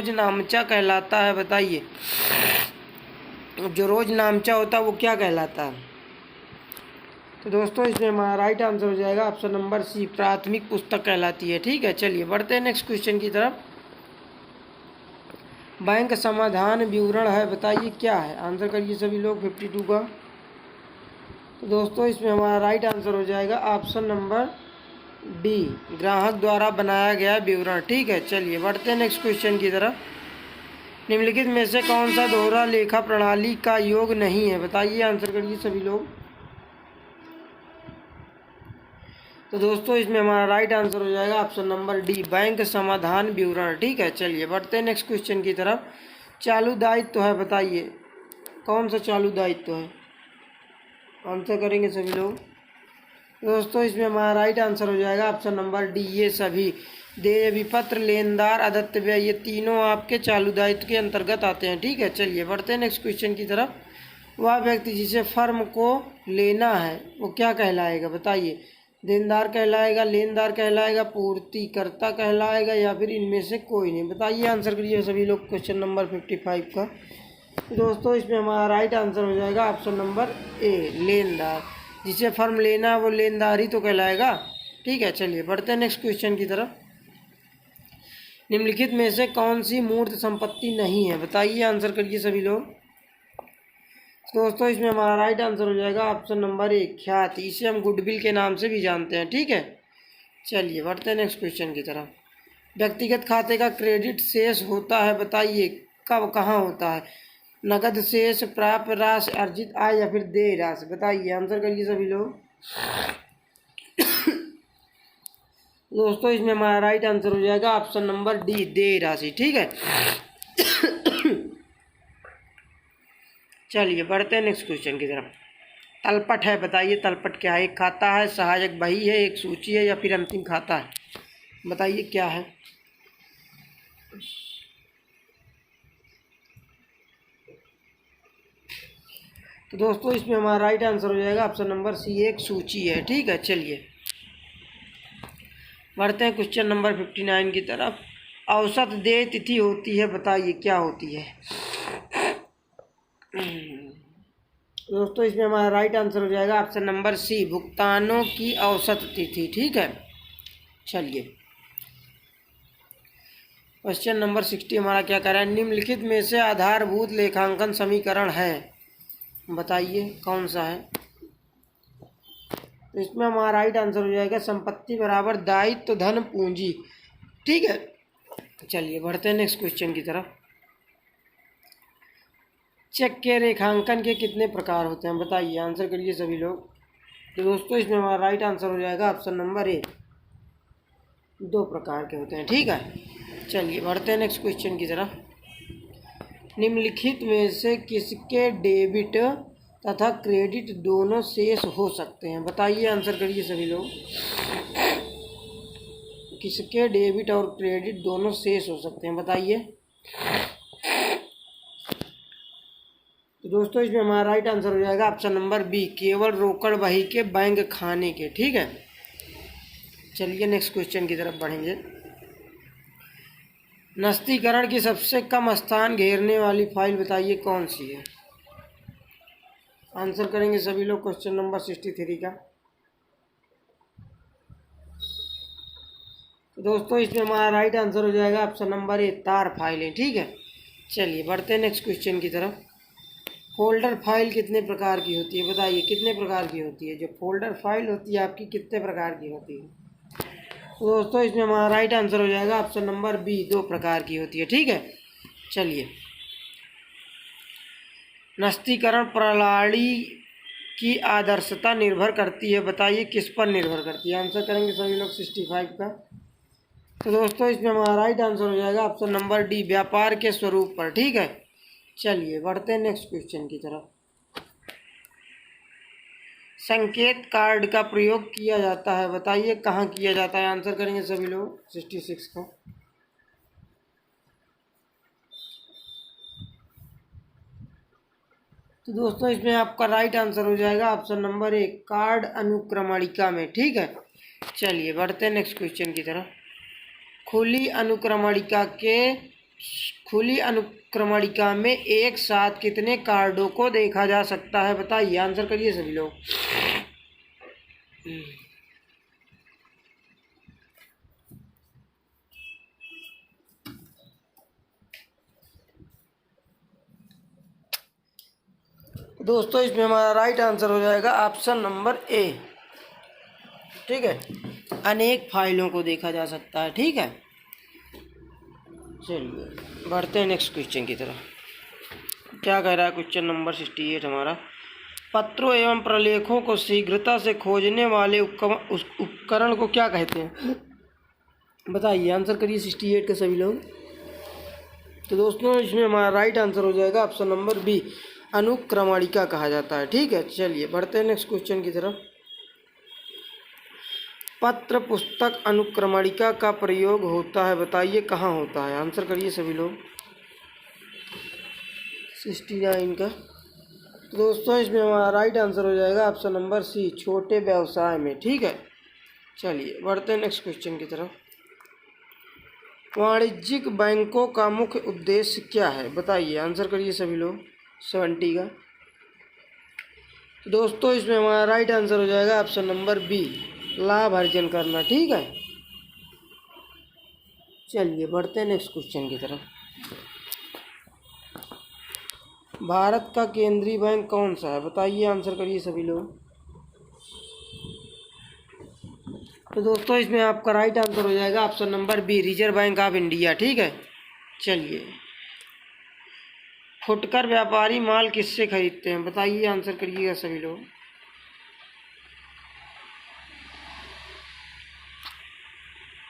रोज नामचा कहलाता है? बताइए। जो रोज नामचा होता है वो क्या कहलाता है? तो दोस्तों इसमें हमारा राइट आंसर हो जाएगा ऑप्शन नंबर सी, प्राथमिक पुस्तक कहलाती है। ठीक है, चलिए बढ़ते हैं नेक्स्ट क्वेश्चन की तरफ। बैंक समाधान विवरण है, बताइए क्या है? आंसर करिए सभी लोग 52 का। तो दोस्तों इसमें हमारा राइट आंसर हो जाएगा ऑप्शन नंबर डी, ग्राहक द्वारा बनाया गया विवरण। ठीक है, चलिए बढ़ते हैं नेक्स्ट क्वेश्चन की तरफ। निम्नलिखित में से कौन सा दोहरा लेखा प्रणाली का योग नहीं है? बताइए, आंसर करिए सभी लोग। तो दोस्तों इसमें हमारा राइट आंसर हो जाएगा ऑप्शन नंबर डी, बैंक समाधान विवरण। ठीक है, चलिए बढ़ते हैं नेक्स्ट क्वेश्चन की तरफ। चालू दायित्व है, बताइए कौन सा चालू दायित्व है? आंसर करेंगे सभी लोग। दोस्तों इसमें हमारा राइट आंसर हो जाएगा ऑप्शन नंबर डी, ये सभी देय विपत्र, लेनदार, अदत्त व्यय, ये तीनों आपके चालू दायित्व के अंतर्गत आते हैं। ठीक है, चलिए बढ़ते हैं नेक्स्ट क्वेश्चन की तरफ। वह व्यक्ति जिसे फर्म को लेना है वो क्या कहलाएगा? बताइए, देनदार कहलाएगा, लेनदार कहलाएगा, पूर्तिकर्ता कहलाएगा, या फिर इनमें से कोई नहीं? बताइए, आंसर करिए सभी लोग क्वेश्चन नंबर 55 का। दोस्तों इसमें हमारा राइट आंसर हो जाएगा ऑप्शन नंबर ए, लेनदार। जिसे फर्म लेना है वो लेनदार ही तो कहलाएगा। ठीक है, चलिए बढ़ते हैं नेक्स्ट क्वेश्चन की तरफ। निम्नलिखित में से कौन सी मूर्त संपत्ति नहीं है? बताइए, आंसर करिए सभी लोग। दोस्तों इसमें हमारा राइट आंसर हो जाएगा ऑप्शन नंबर ए, ख्याति। इसे हम गुडविल के नाम से भी जानते हैं। ठीक है, चलिए बढ़ते हैं नेक्स्ट क्वेश्चन की तरफ। व्यक्तिगत खाते का क्रेडिट शेष होता है, बताइए कब, कहाँ होता है? नकद शेष, प्राप्य राशि, अर्जित आय, या फिर देय राशि? बताइए, आंसर करिए सभी लोग। दोस्तों इसमें हमारा राइट आंसर हो जाएगा ऑप्शन नंबर डी, देय राशि। ठीक है, चलिए बढ़ते हैं नेक्स्ट क्वेश्चन की तरफ। तलपट है, बताइए तलपट क्या है? एक खाता है, सहायक बही है, एक सूची है, या फिर अंतिम खाता है? बताइए क्या है? तो दोस्तों इसमें हमारा राइट आंसर हो जाएगा ऑप्शन नंबर सी, एक सूची है। ठीक है, चलिए बढ़ते हैं क्वेश्चन नंबर 59 की तरफ। औसत देय तिथि होती है, बताइए क्या होती है? दोस्तों इसमें हमारा राइट आंसर हो जाएगा ऑप्शन नंबर सी, भुगतानों की औसत तिथि। ठीक है, चलिए क्वेश्चन नंबर 60 हमारा क्या कह रहा है? निम्नलिखित में से आधारभूत लेखांकन समीकरण है, बताइए कौन सा है? तो इसमें हमारा राइट आंसर हो जाएगा संपत्ति बराबर दायित्व धन पूंजी। ठीक है, चलिए बढ़ते हैं नेक्स्ट क्वेश्चन की तरफ। चेक के रेखांकन के कितने प्रकार होते हैं? बताइए, आंसर करिए सभी लोग। तो दोस्तों इसमें हमारा राइट आंसर हो जाएगा ऑप्शन नंबर ए, 2 प्रकार के होते हैं। ठीक है, चलिए बढ़ते हैं नेक्स्ट क्वेश्चन की तरफ। निम्नलिखित में से किसके डेबिट तथा क्रेडिट दोनों शेष हो सकते हैं? बताइए, आंसर करिए सभी लोग। किसके डेबिट और क्रेडिट दोनों शेष हो सकते हैं? बताइए। तो दोस्तों इसमें हमारा राइट आंसर हो जाएगा ऑप्शन नंबर बी, केवल रोकड़ बही के, बैंक खाने के। ठीक है, चलिए नेक्स्ट क्वेश्चन की तरफ बढ़ेंगे। नस्तीकरण की सबसे कम स्थान घेरने वाली फाइल बताइए कौन सी है? आंसर करेंगे सभी लोग क्वेश्चन नंबर 63 का। तो दोस्तों इसमें हमारा राइट आंसर हो जाएगा ऑप्शन नंबर ए, तार फाइलें। ठीक है, चलिए बढ़ते हैं नेक्स्ट क्वेश्चन की तरफ। फोल्डर फाइल कितने प्रकार की होती है? बताइए कितने प्रकार की होती है? जो फोल्डर फाइल होती है आपकी कितने प्रकार की होती है? तो दोस्तों इसमें हमारा राइट आंसर हो जाएगा ऑप्शन नंबर बी, 2 प्रकार की होती है। ठीक है, चलिए नस्तीकरण प्रणाली की आदर्शता निर्भर करती है, बताइए किस पर निर्भर करती है? आंसर करेंगे सभी लोग 65 का। तो दोस्तों इसमें हमारा राइट आंसर हो जाएगा ऑप्शन नंबर डी, व्यापार के स्वरूप पर। ठीक है, चलिए बढ़ते हैं नेक्स्ट क्वेश्चन की तरफ। संकेत कार्ड का प्रयोग किया जाता है, बताइए कहाँ किया जाता है? आंसर करेंगे सभी लोग 66 का। तो दोस्तों इसमें आपका राइट आंसर हो जाएगा ऑप्शन नंबर ए, कार्ड अनुक्रमणिका में। ठीक है, चलिए बढ़ते हैं नेक्स्ट क्वेश्चन की तरफ। खुली अनुक्रमणिका के खुली अनुक्रमणिका में एक साथ कितने कार्डों को देखा जा सकता है? बताइए, आंसर करिए सभी लोग। दोस्तों इसमें हमारा राइट आंसर हो जाएगा ऑप्शन नंबर ए। ठीक है, अनेक फाइलों को देखा जा सकता है। ठीक है, चलिए बढ़ते हैं नेक्स्ट क्वेश्चन की तरफ। क्या कह रहा है क्वेश्चन नंबर 68 हमारा? पत्रों एवं प्रलेखों को शीघ्रता से खोजने वाले उपकरण को क्या कहते हैं? बताइए, आंसर करिए 68 के सभी लोग। तो दोस्तों इसमें हमारा राइट आंसर हो जाएगा ऑप्शन नंबर बी, अनुक्रमणिका कहा जाता है। ठीक है, चलिए बढ़ते हैं नेक्स्ट क्वेश्चन की तरफ। पत्र पुस्तक अनुक्रमणिका का प्रयोग होता है, बताइए कहाँ होता है? आंसर करिए सभी लोग 69 का। तो दोस्तों इसमें हमारा राइट आंसर हो जाएगा ऑप्शन नंबर सी, छोटे व्यवसाय में। ठीक है, चलिए बढ़ते हैं नेक्स्ट क्वेश्चन की तरफ। वाणिज्यिक बैंकों का मुख्य उद्देश्य क्या है? बताइए, आंसर करिए सभी लोग 70 का। तो दोस्तों इसमें हमारा राइट आंसर हो जाएगा ऑप्शन नंबर बी, लाभ अर्जन करना। ठीक है, चलिए बढ़ते हैं नेक्स्ट क्वेश्चन की तरफ। भारत का केंद्रीय बैंक कौन सा है? बताइए, आंसर करिए सभी लोग। तो दोस्तों इसमें आपका राइट आंसर हो जाएगा option number B, Reserve Bank of India. ठीक है, चलिए फुटकर व्यापारी माल किससे खरीदते हैं? बताइए, आंसर करिएगा सभी लोग।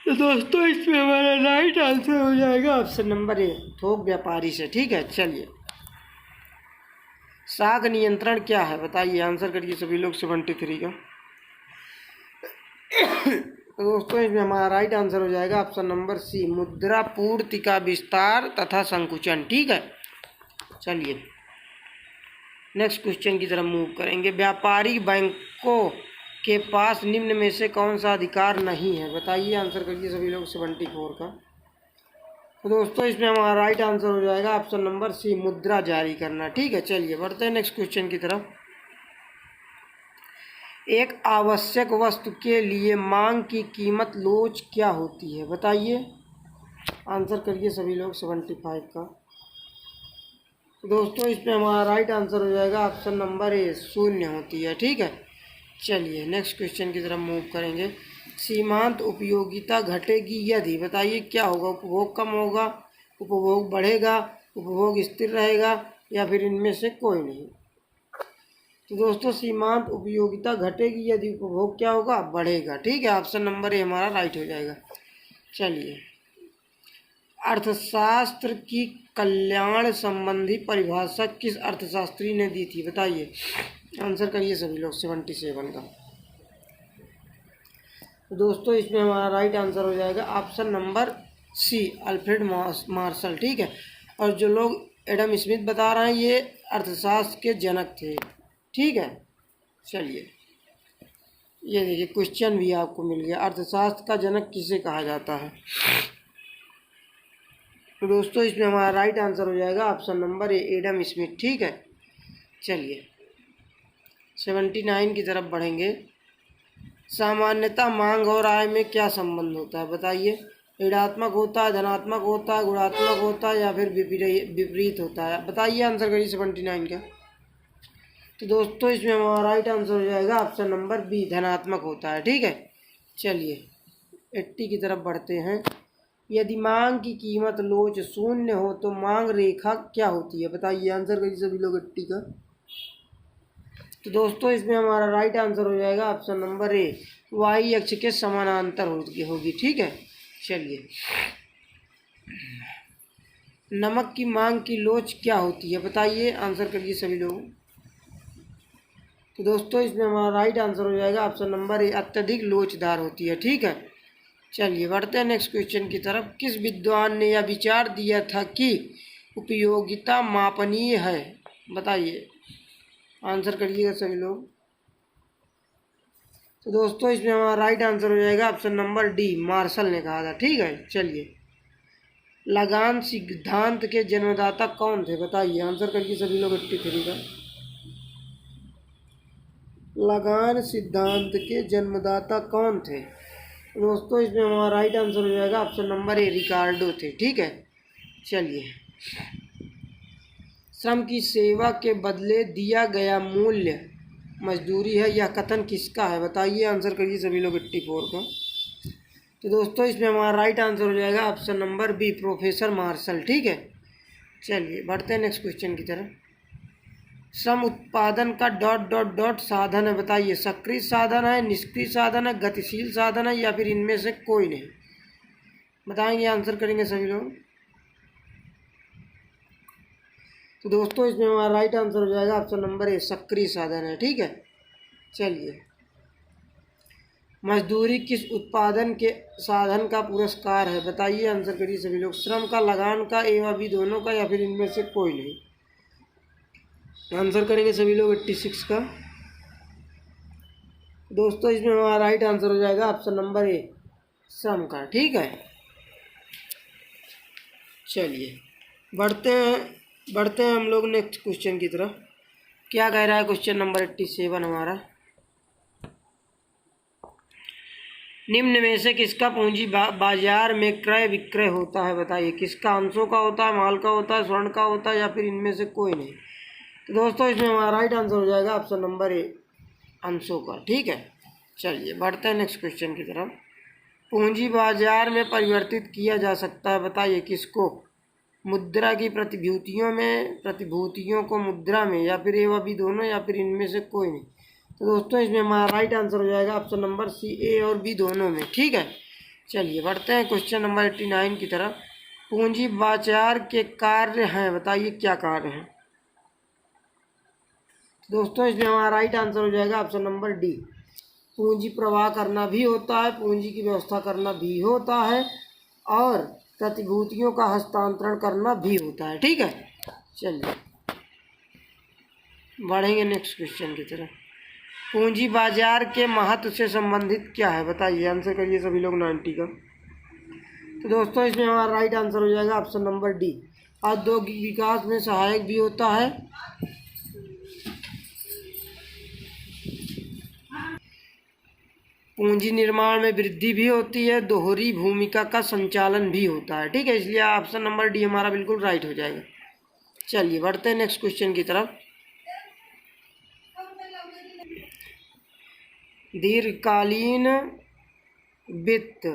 तो दोस्तों इसमें हमारा राइट आंसर हो जाएगा ऑप्शन नंबर ए, थोक व्यापारी से। ठीक है, चलिए साख नियंत्रण क्या है? बताइए, आंसर करिए सभी लोग 73 का। तो दोस्तों इसमें हमारा राइट आंसर हो जाएगा ऑप्शन नंबर सी, मुद्रा पूर्ति का विस्तार तथा संकुचन। ठीक है, चलिए नेक्स्ट क्वेश्चन की तरफ मूव करेंगे। व्यापारिक बैंकों के पास निम्न में से कौन सा अधिकार नहीं है? बताइए, आंसर करिए सभी लोग 74 का। तो दोस्तों इसमें हमारा राइट आंसर हो जाएगा ऑप्शन नंबर सी, मुद्रा जारी करना। ठीक है, चलिए बढ़ते हैं नेक्स्ट क्वेश्चन की तरफ। एक आवश्यक वस्तु के लिए मांग की कीमत लोच क्या होती है? बताइए, आंसर करिए सभी लोग 75 का। तो दोस्तों इसमें हमारा राइट आंसर हो जाएगा ऑप्शन नंबर ए, शून्य होती है। ठीक है, चलिए नेक्स्ट क्वेश्चन की तरफ मूव करेंगे। सीमांत उपयोगिता घटेगी यदि, बताइए क्या होगा? उपभोग कम होगा, उपभोग बढ़ेगा, उपभोग स्थिर रहेगा, या फिर इनमें से कोई नहीं। तो दोस्तों सीमांत उपयोगिता घटेगी यदि उपभोग क्या होगा? बढ़ेगा। ठीक है, ऑप्शन नंबर ए हमारा राइट हो जाएगा। चलिए अर्थशास्त्र की कल्याण संबंधी परिभाषा किस अर्थशास्त्री ने दी थी? बताइए, आंसर करिए सभी लोग 77 का। तो दोस्तों इसमें हमारा राइट आंसर हो जाएगा option number C, Alfred Marshall. ठीक है, और जो लोग एडम स्मिथ बता रहे हैं ये अर्थशास्त्र के जनक थे। ठीक है, चलिए ये देखिए क्वेश्चन भी आपको मिल गया, अर्थशास्त्र का जनक किसे कहा जाता है? तो दोस्तों इसमें हमारा राइट आंसर हो जाएगा option number A, Adam Smith. ठीक है, चलिए 79 की तरफ बढ़ेंगे। सामान्यतः मांग और आय में क्या संबंध होता है? बताइए, ऋणात्मक होता है, धनात्मक होता है, गुणात्मक होता है, या फिर विपरीत होता है? बताइए, आंसर करिए 79 का। तो दोस्तों इसमें हमारा राइट आंसर हो जाएगा ऑप्शन नंबर बी, धनात्मक होता है। ठीक है, चलिए 80 की तरफ बढ़ते हैं। यदि मांग की कीमत लोच शून्य हो तो मांग रेखा क्या होती है? बताइए, आंसर करिए सभी लोग 80 का। तो दोस्तों इसमें हमारा राइट आंसर हो जाएगा ऑप्शन नंबर ए, वाई अक्ष के समानांतर होगी। ठीक है, चलिए नमक की मांग की लोच क्या होती है? बताइए, आंसर करिए सभी लोग। तो दोस्तों इसमें हमारा राइट आंसर हो जाएगा ऑप्शन नंबर ए, अत्यधिक लोचदार होती है। ठीक है, चलिए बढ़ते हैं नेक्स्ट क्वेश्चन की तरफ। किस विद्वान ने यह विचार दिया था कि उपयोगिता मापनीय है? बताइए, आंसर करिएगा सभी लोग। तो दोस्तों इसमें हमारा राइट आंसर हो जाएगा ऑप्शन नंबर डी, मार्शल ने कहा था। ठीक है, चलिए लगान सिद्धांत के जन्मदाता कौन थे? बताइए, आंसर करिए सभी लोग 83 का। लगान सिद्धांत के जन्मदाता कौन थे? दोस्तों इसमें हमारा राइट आंसर हो जाएगा ऑप्शन नंबर ए, रिकार्डो थे। ठीक है, चलिए। श्रम की सेवा के बदले दिया गया मूल्य मजदूरी है, यह कथन किसका है? बताइए, आंसर करिए सभी लोग 84 का। तो दोस्तों इसमें हमारा राइट आंसर हो जाएगा option number B, professor Marshall. ठीक है, चलिए बढ़ते हैं नेक्स्ट क्वेश्चन की तरफ। श्रम उत्पादन का डॉट डॉट डॉट साधन है, बताइए सक्रिय साधन है, निष्क्रिय साधन है, गतिशील साधन है, या फिर इनमें से कोई नहीं? बताएंगे, आंसर करेंगे सभी लोग। तो दोस्तों इसमें हमारा राइट आंसर हो जाएगा ऑप्शन नंबर ए, सक्रिय साधन है। ठीक है, चलिए। मजदूरी किस उत्पादन के साधन का पुरस्कार है? बताइए, आंसर करिए सभी लोग। श्रम का, लगान का, ए व बी दोनों का, या फिर इनमें से कोई नहीं? आंसर करेंगे सभी लोग 86 का। दोस्तों इसमें हमारा राइट आंसर हो जाएगा ऑप्शन नंबर ए, श्रम का। ठीक है, चलिए बढ़ते हैं हम लोग नेक्स्ट क्वेश्चन की तरफ। क्या कह रहा है क्वेश्चन नंबर 87 हमारा? निम्न में से किसका पूंजी बाजार में क्रय विक्रय होता है? बताइए, किसका? अंशों का होता है, माल का होता है, स्वर्ण का होता है, या फिर इनमें से कोई नहीं? तो दोस्तों इसमें हमारा राइट आंसर हो जाएगा ऑप्शन नंबर ए, अंशों का। ठीक है, चलिए बढ़ते हैं नेक्स्ट क्वेश्चन की तरफ। पूंजी बाजार में परिवर्तित किया जा सकता है, बताइए किसको? मुद्रा की प्रतिभूतियों को मुद्रा में, या फिर ए व बी दोनों, या फिर इनमें से कोई नहीं? तो दोस्तों इसमें हमारा राइट आंसर हो जाएगा ऑप्शन नंबर सी, ए और बी दोनों में। ठीक है, चलिए बढ़ते हैं क्वेश्चन नंबर 89 की तरफ। पूंजी बाजार के कार्य हैं, बताइए क्या कार्य हैं? दोस्तों इसमें हमारा राइट आंसर हो जाएगा ऑप्शन नंबर डी, पूंजी प्रवाह करना भी होता है, पूंजी की व्यवस्था करना भी होता है, और प्रतिभूतियों का हस्तांतरण करना भी होता है। ठीक है, चलिए बढ़ेंगे नेक्स्ट क्वेश्चन की तरफ। पूंजी बाजार के महत्व से संबंधित क्या है? बताइए, आंसर करिए सभी लोग 90 का। तो दोस्तों इसमें हमारा राइट आंसर हो जाएगा ऑप्शन नंबर डी, औद्योगिक विकास में सहायक भी होता है, पूंजी निर्माण में वृद्धि भी होती है, दोहरी भूमिका का संचालन भी होता है। ठीक है, इसलिए ऑप्शन नंबर डी हमारा बिल्कुल राइट हो जाएगा। चलिए बढ़ते हैं नेक्स्ट क्वेश्चन की तरफ। दीर्घकालीन वित्त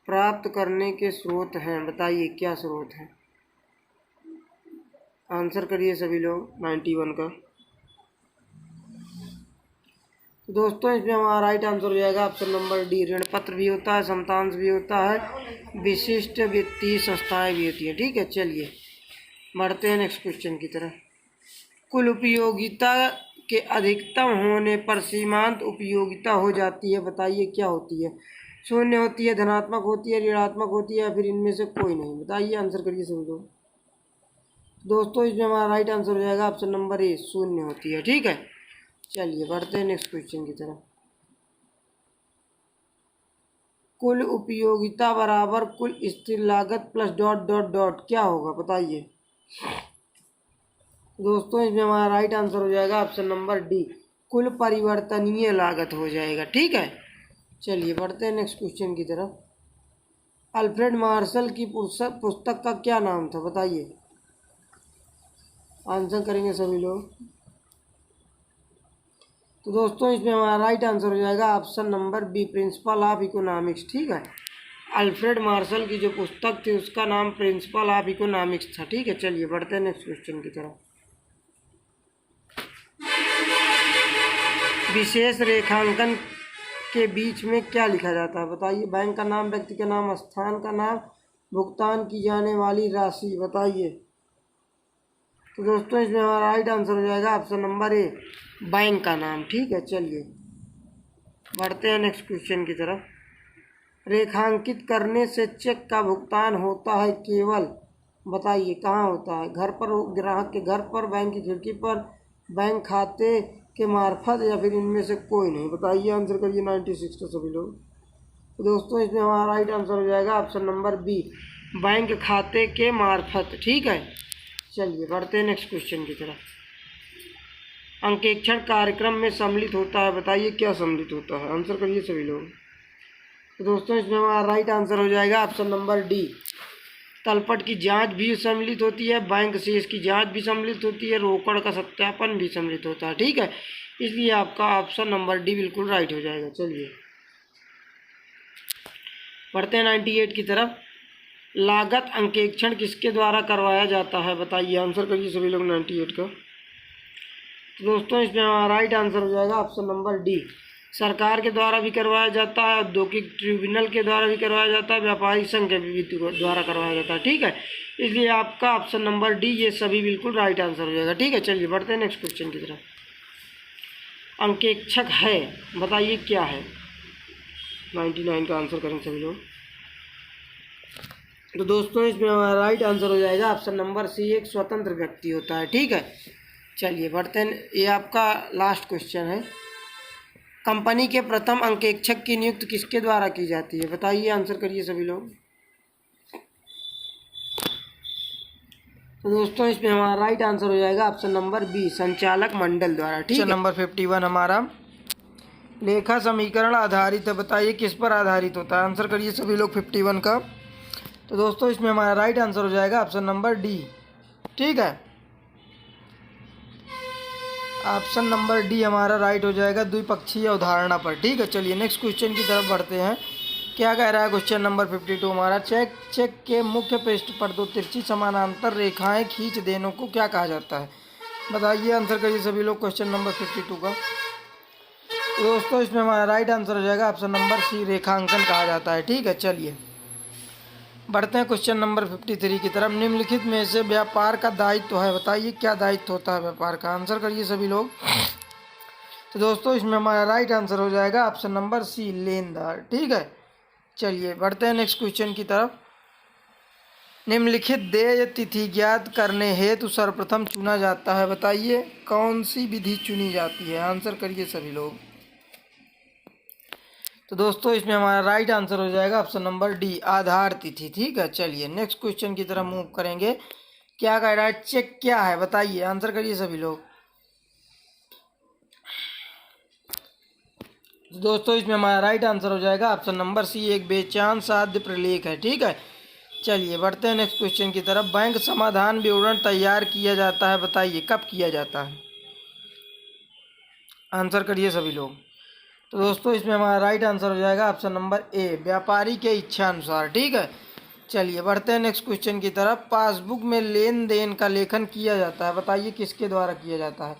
प्राप्त करने के स्रोत हैं, बताइए क्या स्रोत हैं? आंसर करिए सभी लोग 91 का। तो दोस्तों इसमें हमारा राइट आंसर हो जाएगा ऑप्शन नंबर डी, ऋण पत्र भी होता है, समतांश भी होता है, विशिष्ट वित्तीय संस्थाएं भी होती हैं। ठीक है, चलिए बढ़ते हैं नेक्स्ट क्वेश्चन की तरफ। कुल उपयोगिता के अधिकतम होने पर सीमांत उपयोगिता हो जाती है, बताइए क्या होती है? शून्य होती है, धनात्मक होती है, ऋणात्मक होती है, या फिर इनमें से कोई नहीं? बताइए, आंसर करिए सभी लोग। दोस्तों इसमें हमारा राइट आंसर हो जाएगा ऑप्शन नंबर ए, शून्य होती है। ठीक है, चलिए बढ़ते हैं नेक्स्ट क्वेश्चन की तरफ। कुल उपयोगिता बराबर कुल स्थिर लागत प्लस डॉट डॉट डॉट क्या होगा? बताइए। दोस्तों इसमें हमारा राइट आंसर हो जाएगा ऑप्शन नंबर डी, कुल परिवर्तनीय लागत हो जाएगा। ठीक है, चलिए बढ़ते हैं नेक्स्ट क्वेश्चन की तरफ। अल्फ्रेड मार्शल की पुस्तक का क्या नाम था? बताइए, आंसर करेंगे सभी लोग। तो दोस्तों इसमें हमारा राइट आंसर हो जाएगा option number B, principle of economics. ठीक है, अल्फ्रेड मार्शल की जो पुस्तक थी उसका नाम प्रिंसिपल ऑफ इकोनॉमिक्स था। ठीक है, चलिए बढ़ते हैं नेक्स्ट क्वेश्चन की तरफ। विशेष रेखांकन के बीच में क्या लिखा जाता है? बताइए। बैंक का नाम, व्यक्ति का नाम, स्थान का नाम, भुगतान की जाने वाली राशि, बताइए। तो दोस्तों इसमें हमारा राइट आंसर हो जाएगा ऑप्शन नंबर ए, बैंक का नाम। ठीक है, चलिए बढ़ते हैं नेक्स्ट क्वेश्चन की तरफ। रेखांकित करने से चेक का भुगतान होता है केवल, बताइए कहाँ होता है? घर पर, ग्राहक के घर पर, बैंक की खिड़की पर, बैंक खाते के मार्फत, या फिर इनमें से कोई नहीं? बताइए, आंसर करिए 96 तो सभी लोग। तो दोस्तों इसमें हमारा राइट आंसर हो जाएगा ऑप्शन नंबर बी, बैंक खाते के मार्फत। ठीक है, चलिए बढ़ते हैं नेक्स्ट क्वेश्चन की तरफ। अंकेक्षण कार्यक्रम में सम्मिलित होता है, बताइए क्या सम्मिलित होता है, आंसर करिए सभी लोग। तो दोस्तों इसमें हमारा राइट आंसर हो जाएगा ऑप्शन नंबर डी, तलपट की जांच भी सम्मिलित होती है, बैंक शेष की जांच भी सम्मिलित होती है, रोकड़ का सत्यापन भी सम्मिलित होता है। ठीक है, इसलिए आपका ऑप्शन नंबर डी बिल्कुल राइट हो जाएगा। चलिए बढ़ते हैं 98 की तरफ। लागत अंकेक्षण किसके द्वारा करवाया जाता है, बताइए, आंसर करिए सभी लोग 98 का। तो दोस्तों इसमें हमारा राइट आंसर हो जाएगा ऑप्शन नंबर डी, सरकार के द्वारा भी करवाया जाता है, औद्योगिक ट्रिब्यूनल के द्वारा भी करवाया जाता है, व्यापारिक संघ के भी द्वारा करवाया जाता है। ठीक है, इसलिए आपका ऑप्शन नंबर डी ये सभी बिल्कुल राइट आंसर हो जाएगा। ठीक है, चलिए बढ़ते हैं नेक्स्ट क्वेश्चन की तरफ। अंकेक्षक है, बताइए क्या है, 99 का आंसर करेंगे सभी लोग। तो दोस्तों इसमें हमारा राइट आंसर हो जाएगा ऑप्शन नंबर सी, एक स्वतंत्र व्यक्ति होता है। ठीक है, चलिए बढ़ते हैं, ये आपका लास्ट क्वेश्चन है। कंपनी के प्रथम अंकेक्षक की नियुक्ति किसके द्वारा की जाती है, बताइए, आंसर करिए सभी लोग। तो दोस्तों इसमें हमारा राइट आंसर हो जाएगा ऑप्शन नंबर बी, संचालक मंडल द्वारा। ठीक है, नंबर 51 हमारा लेखा समीकरण आधारित है, बताइए किस पर आधारित होता है, आंसर करिए सभी लोग 51 का। तो दोस्तों इसमें हमारा राइट आंसर हो जाएगा ऑप्शन नंबर डी। ठीक है, ऑप्शन नंबर डी हमारा राइट हो जाएगा द्विपक्षीय अवधारणा पर। ठीक है, चलिए नेक्स्ट क्वेश्चन की तरफ बढ़ते हैं। क्या कह रहा है क्वेश्चन नंबर 52 हमारा, चेक के मुख्य पृष्ठ पर दो तिरछी समानांतर रेखाएं खींच देने को क्या कहा जाता है, बताइए, आंसर करिए सभी लोग क्वेश्चन नंबर 52 का। तो दोस्तों इसमें हमारा राइट आंसर हो जाएगा ऑप्शन नंबर सी, रेखांकन कहा जाता है। ठीक है, चलिए बढ़ते हैं क्वेश्चन नंबर 53 की तरफ। निम्नलिखित में से व्यापार का दायित्व है, बताइए क्या दायित्व होता है व्यापार का, आंसर करिए सभी लोग। तो दोस्तों इसमें हमारा राइट आंसर हो जाएगा ऑप्शन नंबर सी, लेनदार। ठीक है, चलिए बढ़ते हैं नेक्स्ट क्वेश्चन की तरफ। निम्नलिखित देय तिथि ज्ञात करने हेतु सर्वप्रथम चुना जाता है, बताइए कौन सी विधि चुनी जाती है, आंसर करिए सभी लोग। तो दोस्तों इसमें हमारा राइट आंसर हो जाएगा ऑप्शन नंबर डी, आधार तिथि। ठीक है, चलिए नेक्स्ट क्वेश्चन की तरफ मूव करेंगे। क्या कह रहा है, चेक क्या है, बताइए, आंसर करिए सभी लोग। तो दोस्तों इसमें हमारा राइट आंसर हो जाएगा ऑप्शन नंबर सी, एक बेचान साध्य प्रलेख है। ठीक है, चलिए बढ़ते हैं नेक्स्ट क्वेश्चन की तरफ। बैंक समाधान विवरण तैयार किया जाता है, बताइए कब किया जाता है, आंसर करिए सभी लोग। तो दोस्तों इसमें हमारा राइट आंसर हो जाएगा ऑप्शन नंबर ए, व्यापारी के इच्छा अनुसार। ठीक है, चलिए बढ़ते हैं नेक्स्ट क्वेश्चन की तरफ। पासबुक में लेन देन का लेखन किया जाता है, बताइए किसके द्वारा किया जाता है,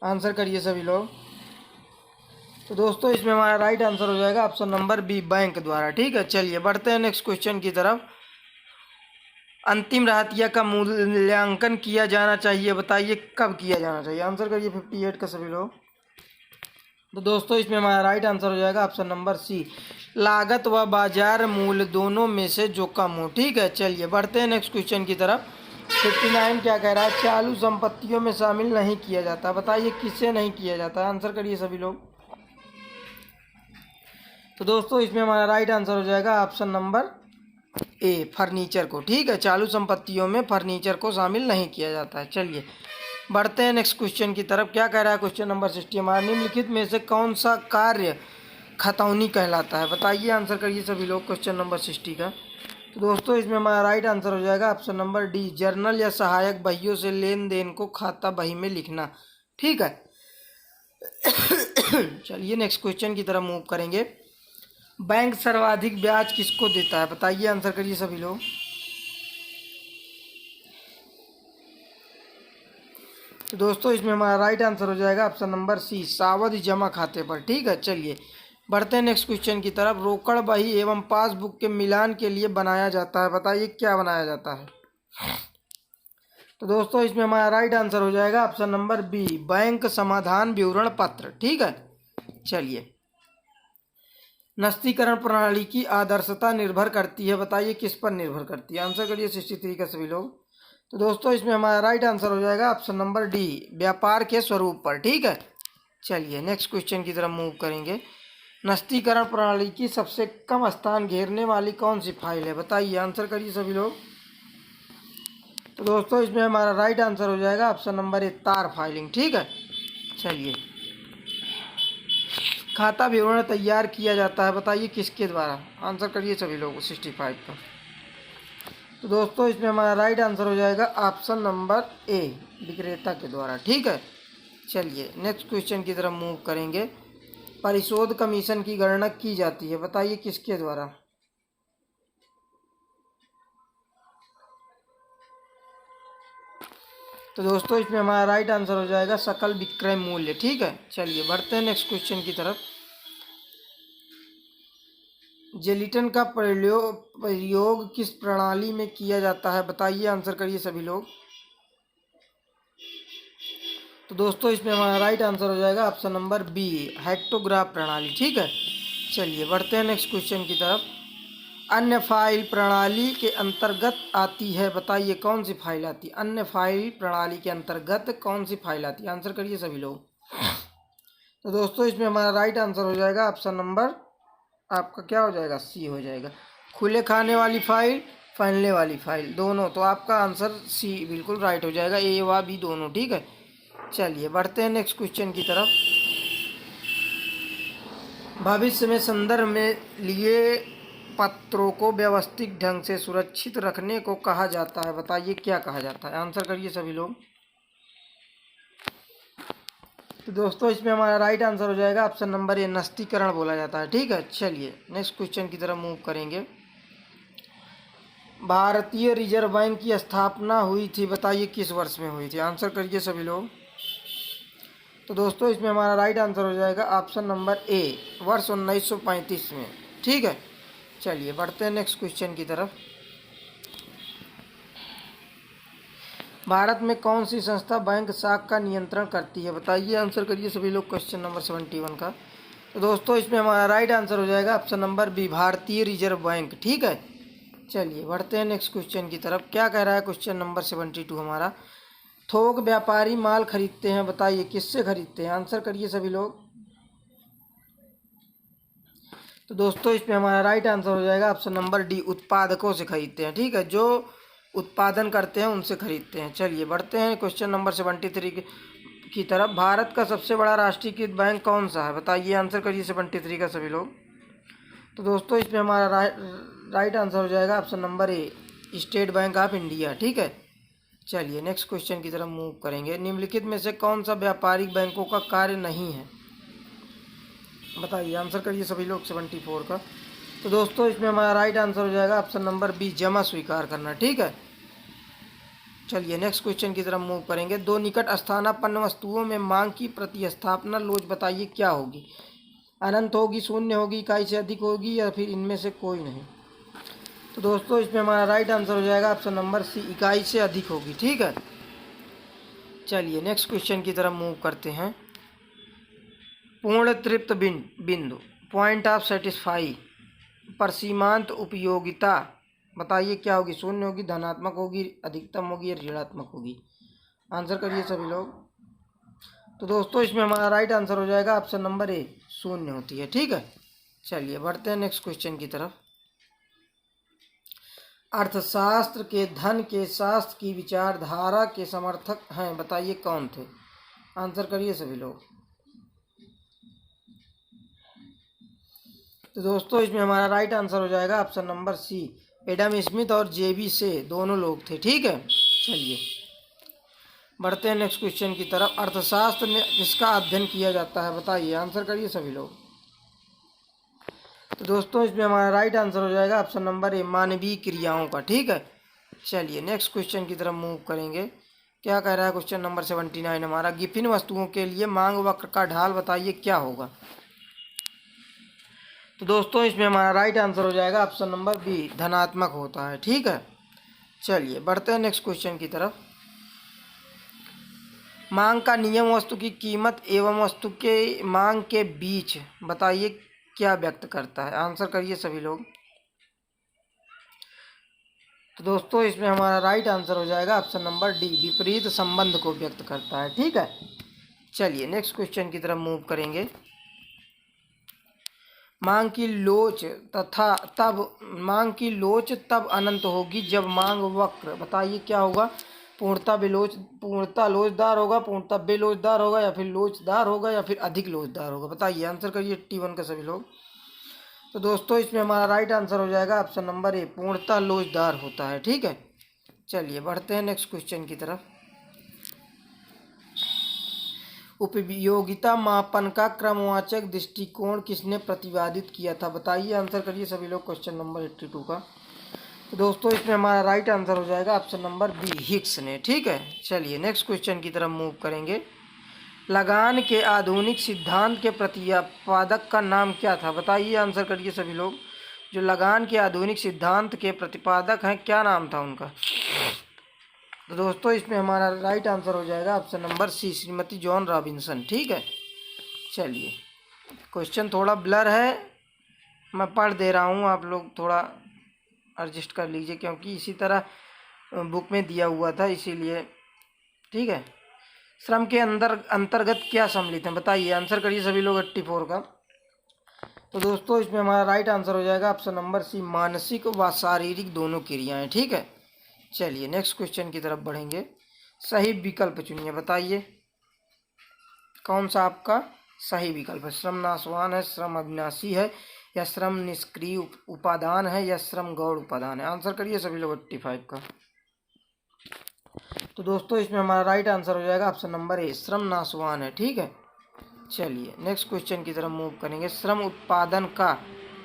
आंसर करिए सभी लोग। तो दोस्तों इसमें हमारा राइट आंसर हो जाएगा ऑप्शन नंबर बी, बैंक द्वारा। ठीक है, चलिए बढ़ते हैं नेक्स्ट क्वेश्चन की तरफ। अंतिम रहतिया का मूल्यांकन किया जाना चाहिए, बताइए कब किया जाना चाहिए, आंसर करिए 58 का सभी लोग। तो दोस्तों इसमें हमारा राइट आंसर हो जाएगा ऑप्शन नंबर सी, लागत व बाजार मूल्य दोनों में से जो कम हो। ठीक है, चलिए बढ़ते हैं नेक्स्ट क्वेश्चन की तरफ। 59 क्या कह रहा है, चालू संपत्तियों में शामिल नहीं किया जाता, बताइए किससे नहीं किया जाता, आंसर करिए सभी लोग। तो दोस्तों इसमें हमारा राइट आंसर हो जाएगा ऑप्शन नंबर ए, फर्नीचर को। ठीक है, चालू संपत्तियों में फर्नीचर को शामिल नहीं किया जाता है। चलिए बढ़ते हैं नेक्स्ट क्वेश्चन की तरफ। क्या कह रहा है क्वेश्चन नंबर 60 हमारा, निम्नलिखित में से कौन सा कार्य खतौनी कहलाता है, बताइए, आंसर करिए सभी लोग क्वेश्चन नंबर 60 का। तो दोस्तों इसमें हमारा राइट आंसर हो जाएगा ऑप्शन नंबर डी, जर्नल या सहायक बहियों से लेन देन को खाता बही में लिखना। ठीक है, चलिए नेक्स्ट क्वेश्चन की तरफ मूव करेंगे। बैंक सर्वाधिक ब्याज किसको देता है, बताइए, आंसर करिए सभी लोग। तो दोस्तों इसमें हमारा राइट आंसर हो जाएगा ऑप्शन नंबर सी, सावधि जमा खाते पर। ठीक है, चलिए बढ़ते हैं नेक्स्ट क्वेश्चन की तरफ। रोकड़ बही एवं पासबुक के मिलान के लिए बनाया जाता है, बताइए क्या बनाया जाता है। तो दोस्तों इसमें हमारा राइट आंसर हो जाएगा ऑप्शन नंबर बी, बैंक समाधान विवरण पत्र। ठीक है, चलिए नस्तीकरण प्रणाली की आदर्शता निर्भर करती है, बताइए किस पर निर्भर करती है, आंसर करिए 63 का सभी लोग। तो दोस्तों इसमें हमारा राइट आंसर हो जाएगा ऑप्शन नंबर डी, व्यापार के स्वरूप पर। ठीक है, चलिए नेक्स्ट क्वेश्चन की तरफ मूव करेंगे। नस्तीकरण प्रणाली की सबसे कम स्थान घेरने वाली कौन सी फाइल है, बताइए, आंसर करिए सभी लोग। तो दोस्तों इसमें हमारा राइट आंसर हो जाएगा ऑप्शन नंबर ए, तार फाइलिंग। ठीक है, चलिए। खाता विवरण तैयार किया जाता है, बताइए किसके द्वारा, आंसर करिए सभी लोग 65 का। तो दोस्तों इसमें हमारा राइट आंसर हो जाएगा ऑप्शन नंबर ए, विक्रेता के द्वारा। ठीक है, चलिए नेक्स्ट क्वेश्चन की तरफ मूव करेंगे। परिशोध कमीशन की गणना की जाती है, बताइए किसके द्वारा। तो दोस्तों इसमें हमारा राइट आंसर हो जाएगा सकल विक्रय मूल्य। ठीक है, चलिए बढ़ते हैं नेक्स्ट क्वेश्चन की तरफ। जेलिटन का प्रयोग किस प्रणाली में किया जाता है, बताइए, आंसर करिए सभी लोग। तो दोस्तों इसमें हमारा राइट आंसर हो जाएगा ऑप्शन नंबर बी, हेक्टोग्राफ प्रणाली। ठीक है, चलिए बढ़ते हैं नेक्स्ट क्वेश्चन की तरफ। अन्य फाइल प्रणाली के अंतर्गत आती है, बताइए कौन सी फाइल आती है, अन्य फाइल प्रणाली के अंतर्गत कौन सी फाइल आती है, आंसर करिए सभी लोग। तो दोस्तों इसमें हमारा राइट आंसर हो जाएगा ऑप्शन नंबर आपका क्या हो जाएगा, सी हो जाएगा। खुले खाने वाली फाइल, फैलने वाली फाइल, दोनों। तो आपका आंसर सी बिल्कुल राइट हो जाएगा, ए व बी दोनों। ठीक है, चलिए बढ़ते हैं नेक्स्ट क्वेश्चन की तरफ। भविष्य में संदर्भ में लिए पत्रों को व्यवस्थित ढंग से सुरक्षित रखने को कहा जाता है, बताइए क्या कहा जाता है, आंसर करिए सभी लोग। तो दोस्तों इसमें हमारा राइट आंसर हो जाएगा ऑप्शन नंबर ए, नस्तीकरण बोला जाता है। ठीक है, चलिए नेक्स्ट क्वेश्चन की तरफ मूव करेंगे। भारतीय रिजर्व बैंक की स्थापना हुई थी, बताइए किस वर्ष में हुई थी, आंसर करिए सभी लोग। तो दोस्तों इसमें हमारा राइट आंसर हो जाएगा ऑप्शन नंबर ए, वर्ष 1935 में। ठीक है, चलिए बढ़ते हैं नेक्स्ट क्वेश्चन की तरफ। भारत में कौन सी संस्था बैंक शाखा का नियंत्रण करती है, बताइए, आंसर करिए सभी लोग क्वेश्चन नंबर 71 का। तो दोस्तों इसमें हमारा राइट आंसर हो जाएगा ऑप्शन नंबर बी, भारतीय रिजर्व बैंक। ठीक है, चलिए बढ़ते हैं नेक्स्ट क्वेश्चन की तरफ। क्या कह रहा है क्वेश्चन नंबर 72 हमारा, थोक व्यापारी माल खरीदते हैं, बताइए किससे खरीदते हैं, आंसर करिए सभी लोग। तो दोस्तों इसमें हमारा राइट आंसर हो जाएगा ऑप्शन नंबर डी, उत्पादकों से खरीदते हैं। ठीक है, जो उत्पादन करते हैं उनसे खरीदते हैं। चलिए बढ़ते हैं क्वेश्चन नंबर 73 की तरफ। भारत का सबसे बड़ा राष्ट्रीयकृत बैंक कौन सा है, बताइए, आंसर करिए 73 का सभी लोग। तो दोस्तों इसमें हमारा राइट आंसर हो जाएगा option number A, state bank of India. ठीक है, चलिए नेक्स्ट क्वेश्चन की तरफ मूव करेंगे। निम्नलिखित में से कौन सा व्यापारिक बैंकों का कार्य नहीं है, बताइए, आंसर करिए सभी लोग 74 का। तो दोस्तों इसमें हमारा राइट आंसर हो जाएगा ऑप्शन नंबर बी, जमा स्वीकार करना। ठीक है, चलिए नेक्स्ट क्वेश्चन की तरफ मूव करेंगे। दो निकट स्थानापन्न वस्तुओं में मांग की प्रतिस्थापना लोच, बताइए क्या होगी, अनंत होगी, शून्य होगी, इकाई से अधिक होगी, या फिर इनमें से कोई नहीं। तो दोस्तों इसमें हमारा राइट आंसर हो जाएगा ऑप्शन नंबर सी, इकाई से अधिक होगी। ठीक है, चलिए नेक्स्ट क्वेश्चन की तरफ मूव करते हैं। पूर्ण तृप्त बिंदु, पॉइंट ऑफ सेटिस्फाई पर सीमांत उपयोगिता, बताइए क्या होगी, शून्य होगी, धनात्मक होगी, अधिकतम होगी, या ऋणात्मक होगी, आंसर करिए सभी लोग। तो दोस्तों इसमें हमारा राइट आंसर हो जाएगा ऑप्शन नंबर ए, शून्य होती है। ठीक है, चलिए बढ़ते हैं नेक्स्ट क्वेश्चन की तरफ। अर्थशास्त्र के धन के शास्त्र की विचारधारा के समर्थक हैं, बताइए कौन थे, आंसर करिए सभी लोग। तो दोस्तों इसमें हमारा राइट आंसर हो जाएगा option number C, Adam Smith और जेबी से, दोनों लोग थे। ठीक है, चलिए बढ़ते हैं नेक्स्ट क्वेश्चन की तरफ। अर्थशास्त्र में किसका अध्ययन किया जाता है, बताइए, आंसर करिए सभी लोग। तो दोस्तों इसमें हमारा राइट आंसर हो जाएगा ऑप्शन नंबर ए, मानवीय क्रियाओं का। ठीक है, चलिए नेक्स्ट क्वेश्चन की तरफ मूव करेंगे। क्या कह रहा है क्वेश्चन नंबर 79 हमारा, गिफिन वस्तुओं के लिए मांग वक्र का ढाल, बताइए क्या होगा। तो दोस्तों इसमें हमारा राइट आंसर हो जाएगा ऑप्शन नंबर बी, धनात्मक होता है। ठीक है, चलिए बढ़ते हैं नेक्स्ट क्वेश्चन की तरफ। मांग का नियम वस्तु की कीमत एवं वस्तु के मांग के बीच, बताइए क्या व्यक्त करता है, आंसर करिए सभी लोग। तो दोस्तों इसमें हमारा राइट आंसर हो जाएगा ऑप्शन नंबर डी, विपरीत संबंध को व्यक्त करता है। ठीक है, चलिए नेक्स्ट क्वेश्चन की तरफ मूव करेंगे। मांग की लोच तथा तब मांग की लोच तब अनंत होगी जब मांग वक्र। बताइए क्या होगा? पूर्णतः लोचदार होगा, पूर्णतः बेलोचदार होगा, या फिर लोचदार होगा, या फिर अधिक लोचदार होगा। बताइए, आंसर करिए T1 का सभी लोग। तो दोस्तों इसमें हमारा राइट आंसर हो जाएगा ऑप्शन नंबर ए, पूर्णतः लोचदार होता है। ठीक है, चलिए बढ़ते हैं नेक्स्ट क्वेश्चन की तरफ। उपयोगिता मापन का क्रमवाचक दृष्टिकोण किसने प्रतिपादित किया था? बताइए, आंसर करिए सभी लोग क्वेश्चन नंबर 82 का। तो दोस्तों इसमें हमारा राइट आंसर हो जाएगा ऑप्शन नंबर बी, हिग्स ने। ठीक है, चलिए नेक्स्ट क्वेश्चन की तरफ मूव करेंगे। लगान के आधुनिक सिद्धांत के प्रतिपादक का नाम क्या था? बताइए, आंसर करिए सभी लोग। जो लगान के आधुनिक सिद्धांत के प्रतिपादक हैं, क्या नाम था उनका? तो दोस्तों इसमें हमारा राइट आंसर हो जाएगा option number C, Shrimati John Robinson. ठीक है, चलिए क्वेश्चन थोड़ा ब्लर है, मैं पढ़ दे रहा हूँ, आप लोग थोड़ा एडजस्ट कर लीजिए, क्योंकि इसी तरह बुक में दिया हुआ था, इसीलिए। ठीक है, श्रम के अंतर्गत क्या सम्मिलित है? बताइए, आंसर करिए सभी लोग 84 का। तो दोस्तों इसमें हमारा राइट आंसर हो जाएगा ऑप्शन नंबर सी, मानसिक व शारीरिक दोनों क्रियाएं। ठीक है, चलिए नेक्स्ट क्वेश्चन की तरफ बढ़ेंगे। सही विकल्प चुनिए। बताइए कौन सा आपका सही विकल्प है? श्रम नाशवान है, श्रम अविनाशी है, या श्रम निष्क्रिय उपादान है, या श्रम गौण उपादान है? आंसर करिए सभी लोग 85 का। तो दोस्तों इसमें हमारा राइट आंसर हो जाएगा ऑप्शन नंबर ए, श्रम नाशवान है। ठीक है, चलिए नेक्स्ट क्वेश्चन की तरफ मूव करेंगे। श्रम उत्पादन का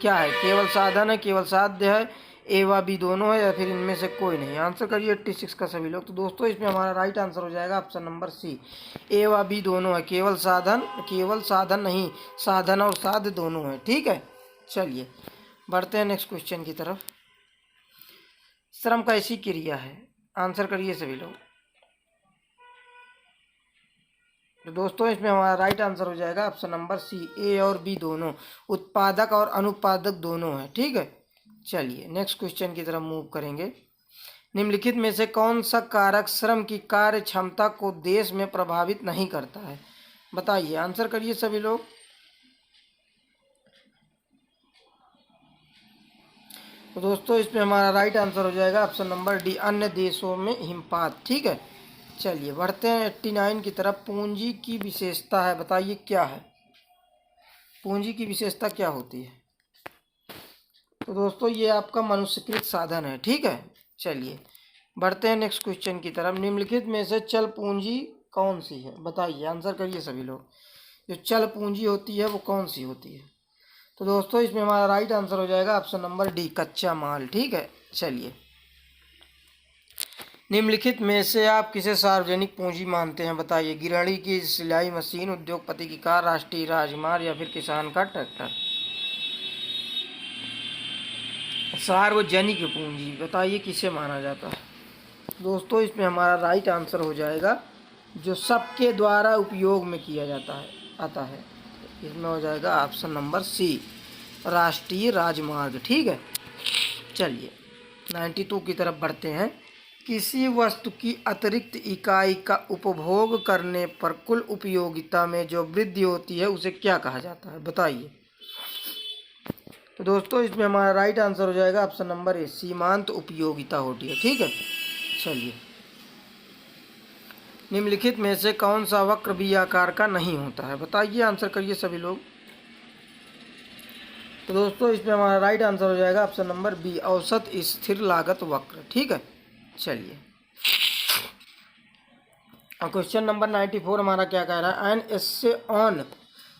क्या है? केवल साधन है, केवल साध्य है, ए व बी दोनों है, या फिर इनमें से कोई नहीं? आंसर करिए 86 का सभी लोग। तो दोस्तों इसमें हमारा राइट आंसर हो जाएगा ऑप्शन नंबर सी, ए व बी दोनों है। केवल साधन नहीं, साधन और साध्य दोनों है। ठीक है, चलिए बढ़ते हैं नेक्स्ट क्वेश्चन की तरफ। श्रम कैसी क्रिया है? आंसर करिए सभी लोग। तो दोस्तों इसमें हमारा राइट आंसर हो जाएगा ऑप्शन नंबर सी, ए और बी दोनों, उत्पादक और अनुत्पादक दोनों है। ठीक है, चलिए नेक्स्ट क्वेश्चन की तरफ मूव करेंगे। निम्नलिखित में से कौन सा कारक श्रम की कार्य क्षमता को देश में प्रभावित नहीं करता है? बताइए, आंसर करिए सभी लोग। तो दोस्तों इसमें हमारा राइट आंसर हो जाएगा ऑप्शन नंबर डी, अन्य देशों में हिमपात। ठीक है, चलिए बढ़ते हैं 89 की तरफ। पूंजी की विशेषता है, बताइए क्या है? पूंजी की विशेषता क्या होती है? तो दोस्तों ये आपका मनुष्यकृत साधन है। ठीक है, चलिए बढ़ते हैं नेक्स्ट क्वेश्चन की तरफ। निम्नलिखित में से चल पूंजी कौन सी है? बताइए, आंसर करिए सभी लोग। जो चल पूंजी होती है वो कौन सी होती है? तो दोस्तों इसमें हमारा राइट आंसर हो जाएगा ऑप्शन नंबर डी, कच्चा माल। ठीक है, चलिए निम्नलिखित में से आप किसे सार्वजनिक पूंजी मानते हैं? बताइए, गृहिणी की सिलाई मशीन, उद्योगपति की कार, राष्ट्रीय राजमार्ग, या फिर किसान का ट्रैक्टर? सार्वजनिक पूंजी बताइए किसे माना जाता है? दोस्तों इसमें हमारा राइट आंसर हो जाएगा जो सबके द्वारा उपयोग में किया जाता है आता है, इसमें हो जाएगा ऑप्शन नंबर सी, राष्ट्रीय राजमार्ग। ठीक है, चलिए 92 की तरफ बढ़ते हैं। किसी वस्तु की अतिरिक्त इकाई का उपभोग करने पर कुल उपयोगिता में जो वृद्धि होती है उसे क्या कहा जाता है? बताइए। तो दोस्तों इसमें हमारा राइट आंसर हो जाएगा ऑप्शन नंबर ए, सीमांत उपयोगिता होती है। ठीक है, चलिए निम्नलिखित में से कौन सा वक्र बी आकार का नहीं होता है? बताइए, आंसर करिए सभी लोग। तो दोस्तों इसमें हमारा राइट आंसर हो जाएगा ऑप्शन नंबर बी, औसत स्थिर लागत वक्र। ठीक है, चलिए और क्वेश्चन नंबर 94 हमारा क्या कह रहा है? An essay on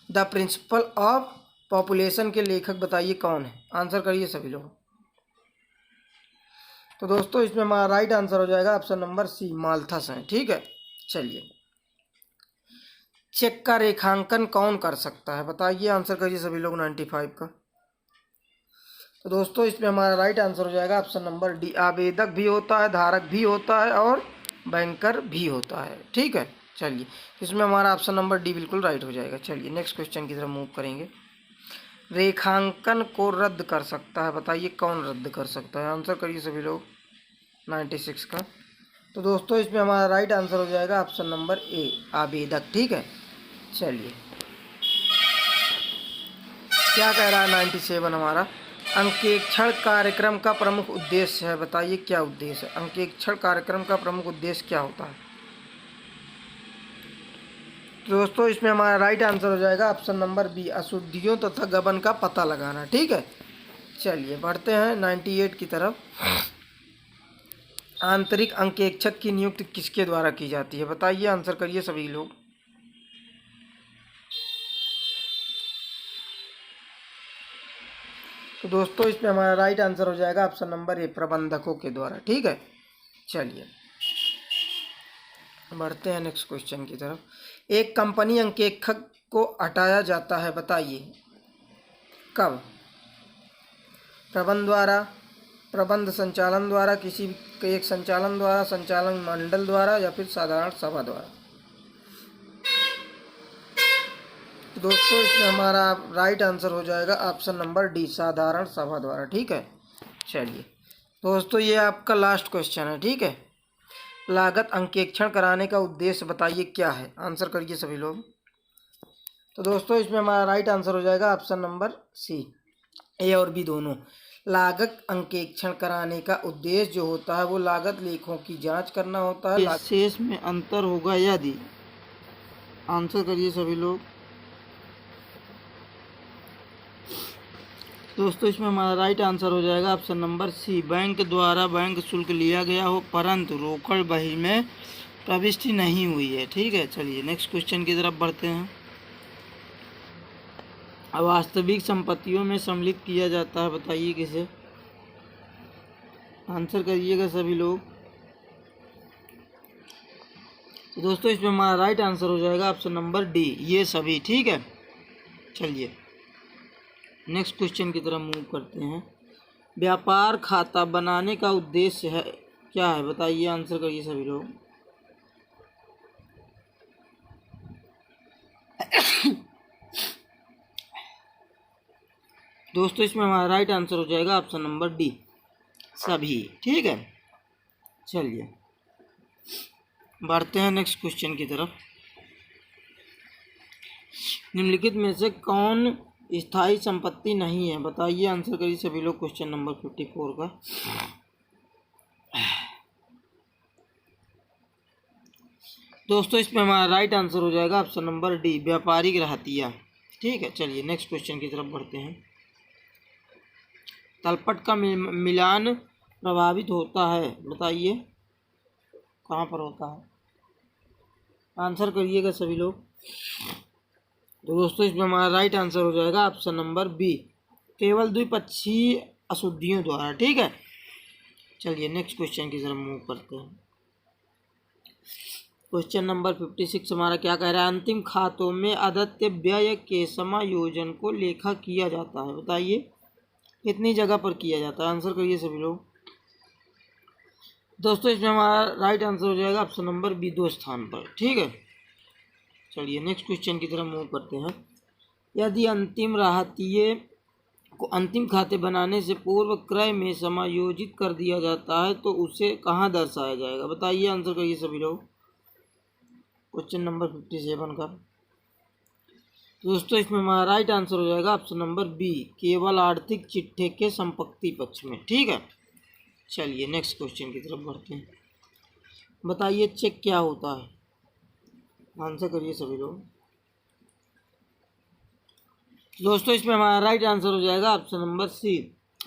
the principle of population के लेखक बताइए कौन है? आंसर करिए सभी लोग। तो दोस्तों इसमें हमारा राइट आंसर हो जाएगा ऑप्शन नंबर सी, माल्थस है। ठीक है, चलिए चेक का रेखांकन कौन कर सकता है? बताइए, आंसर करिए सभी लोग 95 का। तो दोस्तों इसमें हमारा राइट आंसर हो जाएगा ऑप्शन नंबर डी, आवेदक भी होता है, धारक भी होता है और बैंकर भी होता है। ठीक है, चलिए इसमें हमारा ऑप्शन नंबर डी बिल्कुल राइट हो जाएगा। चलिए नेक्स्ट क्वेश्चन की तरफ मूव करेंगे। रेखांकन को रद्द कर सकता है, बताइए कौन रद्द कर सकता है? आंसर करिए सभी लोग 96 का। तो दोस्तों इसमें हमारा राइट आंसर हो जाएगा ऑप्शन नंबर ए, आवेदक। ठीक है, चलिए क्या कह रहा है 97 हमारा, अंकेक्षण कार्यक्रम का प्रमुख उद्देश्य है, बताइए क्या उद्देश्य है। अंकेक्षण कार्यक्रम का प्रमुख उद्देश्य क्या होता है। तो दोस्तों इसमें हमारा राइट आंसर हो जाएगा ऑप्शन नंबर बी, अशुद्धियों तथा गबन का पता लगाना। ठीक है, चलिए बढ़ते हैं 98 की तरफ। आंतरिक अंकेक्षक की नियुक्ति किसके द्वारा की जाती है, बताइए, आंसर करिए सभी लोग। तो दोस्तों इसमें हमारा राइट आंसर हो जाएगा ऑप्शन नंबर ए, प्रबंधकों के द्वारा। ठीक है, चलिए बढ़ते हैं नेक्स्ट क्वेश्चन की तरफ। एक कंपनी अंकेक्षक को हटाया जाता है, बताइए कब। प्रबंध द्वारा, प्रबंध संचालन द्वारा, किसी एक संचालन द्वारा, संचालन मंडल द्वारा, या फिर साधारण सभा द्वारा। तो दोस्तों इसमें हमारा राइट आंसर हो जाएगा ऑप्शन नंबर डी, साधारण सभा द्वारा। ठीक है, चलिए दोस्तों ये आपका लास्ट क्वेश्चन है। ठीक है, लागत अंकेक्षण कराने का उद्देश्य बताइए क्या है, आंसर करिए सभी लोग। तो दोस्तों इसमें हमारा राइट आंसर हो जाएगा ऑप्शन नंबर सी, ए और बी दोनों। लागत अंकेक्षण कराने का उद्देश्य जो होता है वो लागत लेखों की जांच करना होता है, शेष में अंतर होगा यदि। आंसर करिए सभी लोग। दोस्तों इसमें हमारा राइट आंसर हो जाएगा ऑप्शन नंबर सी, बैंक द्वारा बैंक शुल्क लिया गया हो परंतु रोकड़ बही में प्रविष्टि नहीं हुई है। ठीक है, चलिए नेक्स्ट क्वेश्चन की तरफ बढ़ते हैं। वास्तविक संपत्तियों में सम्मिलित किया जाता है, बताइए किसे। आंसर करिएगा सभी लोग। तो दोस्तों इसमें हमारा राइट आंसर हो जाएगा ऑप्शन नंबर डी, ये सभी। ठीक है, चलिए नेक्स्ट क्वेश्चन की तरफ मूव करते हैं। व्यापार खाता बनाने का उद्देश्य है क्या है, बताइए, आंसर करिए सभी लोग। दोस्तों इसमें हमारा राइट आंसर हो जाएगा ऑप्शन नंबर डी, सभी। ठीक है, चलिए बढ़ते हैं नेक्स्ट क्वेश्चन की तरफ। निम्नलिखित में से कौन स्थायी संपत्ति नहीं है, बताइए, आंसर करिए सभी लोग क्वेश्चन नंबर 54 का। दोस्तों इसमें हमारा राइट आंसर हो जाएगा ऑप्शन नंबर डी, व्यापारिक रहतिया। ठीक है, चलिए नेक्स्ट क्वेश्चन की तरफ बढ़ते हैं। तलपट का मिलान प्रभावित होता है, बताइए कहाँ पर होता है, आंसर करिएगा सभी लोग। तो दोस्तों इसमें हमारा राइट आंसर हो जाएगा ऑप्शन नंबर बी, केवल द्विपक्षीय अशुद्धियों द्वारा। ठीक है, चलिए नेक्स्ट क्वेश्चन की तरफ मूव करते हैं। क्वेश्चन नंबर 56 हमारा क्या कह रहा है, अंतिम खातों में आदित्य व्यय के समायोजन को लेखा किया जाता है, बताइए कितनी जगह पर किया जाता है, आंसर करिए सभी लोग। दोस्तों इसमें हमारा राइट आंसर हो जाएगा ऑप्शन नंबर बी, 2 स्थान पर। ठीक है, चलिए नेक्स्ट क्वेश्चन की तरफ मूव करते हैं। यदि अंतिम राहतिये को अंतिम खाते बनाने से पूर्व क्रय में समायोजित कर दिया जाता है तो उसे कहाँ दर्शाया जाएगा, बताइए, आंसर करिए सभी लोग क्वेश्चन नंबर 57 का। दोस्तों इसमें हमारा राइट आंसर हो जाएगा ऑप्शन नंबर बी, केवल आर्थिक चिट्ठे के संपत्ति पक्ष में। ठीक है, चलिए नेक्स्ट क्वेश्चन की तरफ बढ़ते हैं। बताइए चेक क्या होता है, आंसर करिए सभी लोग। दोस्तों इसमें हमारा राइट आंसर हो जाएगा ऑप्शन नंबर सी,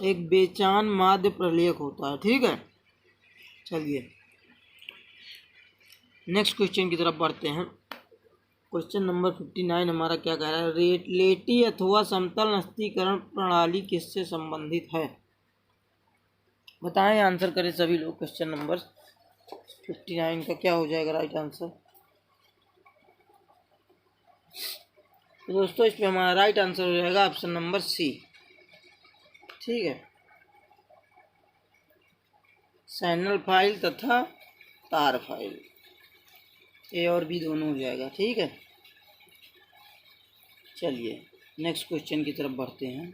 एक बेचान माध्य प्रलेख होता है। ठीक है, चलिए नेक्स्ट क्वेश्चन की तरफ बढ़ते हैं। क्वेश्चन नंबर 59 हमारा क्या कह रहा है, रेटलेटी अथवा समतल नस्तीकरण प्रणाली किससे संबंधित है, बताएं, आंसर करें सभी लोग। क्वेश्चन नंबर 59 का क्या हो जाएगा राइट आंसर। तो दोस्तों इसमें हमारा राइट आंसर हो जाएगा ऑप्शन नंबर सी। ठीक है, चैनल फाइल तथा तार फाइल, ए और बी दोनों हो जाएगा। ठीक है, चलिए नेक्स्ट क्वेश्चन की तरफ बढ़ते हैं।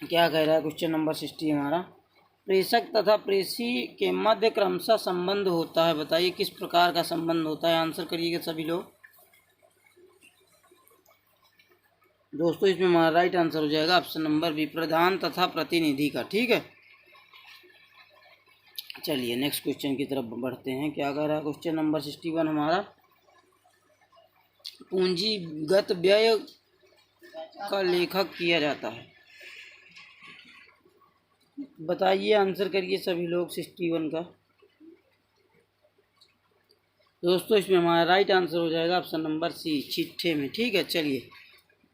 क्या कह रहा है क्वेश्चन नंबर 60 हमारा, प्रेषक तथा प्रेषी के मध्य क्रमशः संबंध होता है, बताइए किस प्रकार का संबंध होता है। आंसर करिएगा सभी लोग। दोस्तों इसमें हमारा राइट आंसर हो जाएगा ऑप्शन नंबर बी, प्रधान तथा प्रतिनिधि का। ठीक है, चलिए नेक्स्ट क्वेश्चन की तरफ बढ़ते हैं। क्या कह रहा है क्वेश्चन नंबर 61 हमारा, पूंजीगत व्यय का लेखक किया जाता है, बताइए आंसर करिए सभी लोग 61 का। दोस्तों इसमें हमारा राइट आंसर हो जाएगा ऑप्शन नंबर सी, चिट्ठे में। ठीक है, चलिए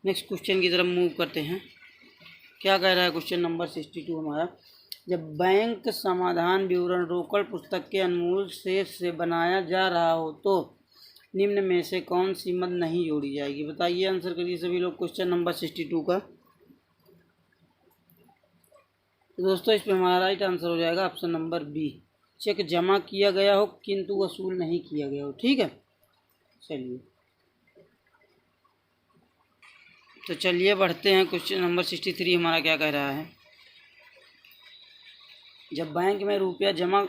नेक्स्ट क्वेश्चन की तरफ मूव करते हैं। क्या कह रहा है क्वेश्चन नंबर 62 हमारा, जब बैंक समाधान विवरण रोकड़ पुस्तक के अनमोल शेष से बनाया जा रहा हो तो निम्न में से कौन सी मद नहीं जोड़ी जाएगी, बताइए आंसर करिए सभी लोग क्वेश्चन नंबर 62 का। दोस्तों इसमें हमारा राइट आंसर हो जाएगा ऑप्शन नंबर बी, चेक जमा किया गया हो किंतु वसूल नहीं किया गया हो। ठीक है, चलिए तो चलिए बढ़ते हैं। क्वेश्चन नंबर 63 हमारा क्या कह रहा है, जब बैंक में रुपया जमा